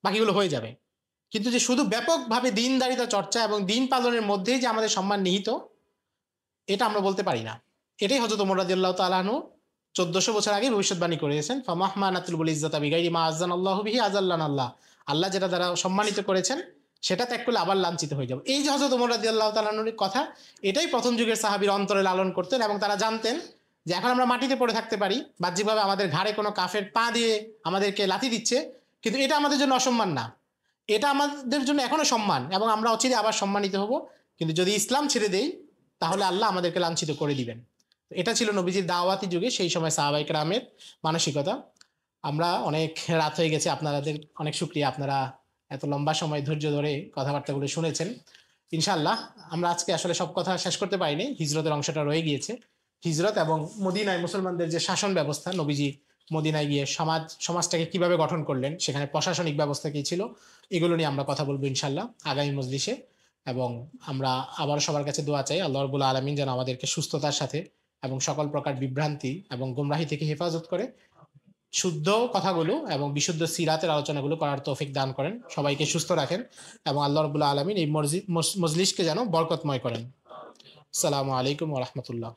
বাকিগুলো হয়ে যাবে। কিন্তু যে শুধু ব্যাপকভাবে দিনদারিতা চর্চা এবং দিন পালনের মধ্যেই যে আমাদের সম্মান নিহিত, এটা আমরা বলতে পারি না। এটাই হযরত ওমর রাদিয়াল্লাহু তাআলা আনহু 1400 বছর আগে ভবিষ্যৎবাণী করেছেন, ফামাহমানাতুল বুল ইজ্জাতা বিগাইরি মা আযানাল্লাহু বিহি আযাল্লানাল্লাহ। আল্লাহ যেটা দ্বারা সম্মানিত করেছেন সেটা ত্যাগ করলে আবার লাঞ্ছিত হয়ে যাব। এই যে হযরত ওমর রাদিয়াল্লাহু তাআলা আনহুর কথা, এটাই প্রথম যুগের সাহাবীর অন্তরে লালন করতেন এবং তারা জানতেন যে এখন আমরা মাটিতে পড়ে থাকতে পারি, বাহ্যিকভাবে আমাদের ঘাড়ে কোনো কাফের পা দিয়ে আমাদেরকে লাথি দিচ্ছে, কিন্তু এটা আমাদের জন্য অসম্মান না, এটা আমাদের জন্য এখনো সম্মান এবং আমরা অচিরে আবার সম্মানিত হব। কিন্তু যদি ইসলাম ছেড়ে দেই তাহলে আল্লাহ আমাদেরকে লাঞ্ছিত করে দিবেন। এটা ছিল নবীজির দাওয়াতি যুগে সেই সময় সাহাবায়ে কেরামের মানসিকতা। আমরা অনেক রাত হয়ে গেছে, আপনাদের অনেক শুকরিয়া, আপনারা এত লম্বা সময় ধৈর্য ধরে কথাবার্তাগুলো শুনেছেন। ইনশাআল্লাহ আমরা আজকে আসলে সব কথা শেষ করতে পারিনি, হিজরতের অংশটা রয়ে গিয়েছে। হিজরত এবং মদিনায় মুসলমানদের যে শাসন ব্যবস্থা, নবীজি মদিনায় গিয়ে সমাজটাকে কিভাবে গঠন করলেন, সেখানে প্রশাসনিক ব্যবস্থা কী ছিল, এগুলো নিয়ে আমরা কথা বলবো ইনশাআল্লাহ আগামী মজলিসে। এবং আমরা আবার সবার কাছে দোয়া চাই, আল্লাহ রাব্বুল আলামিন যেন আমাদেরকে সুস্থতার সাথে এবং সকল প্রকার বিভ্রান্তি এবং গোমরাহি থেকে হেফাজত করে শুদ্ধ কথাগুলো এবং বিশুদ্ধ সিরাতের আলোচনাগুলো করার তৌফিক দান করেন, সবাইকে সুস্থ রাখেন এবং আল্লাহ রাব্বুল আলামিন এই মজলিসকে যেন বরকতময় করেন। আসসালামু আলাইকুম ওয়া রাহমাতুল্লাহ।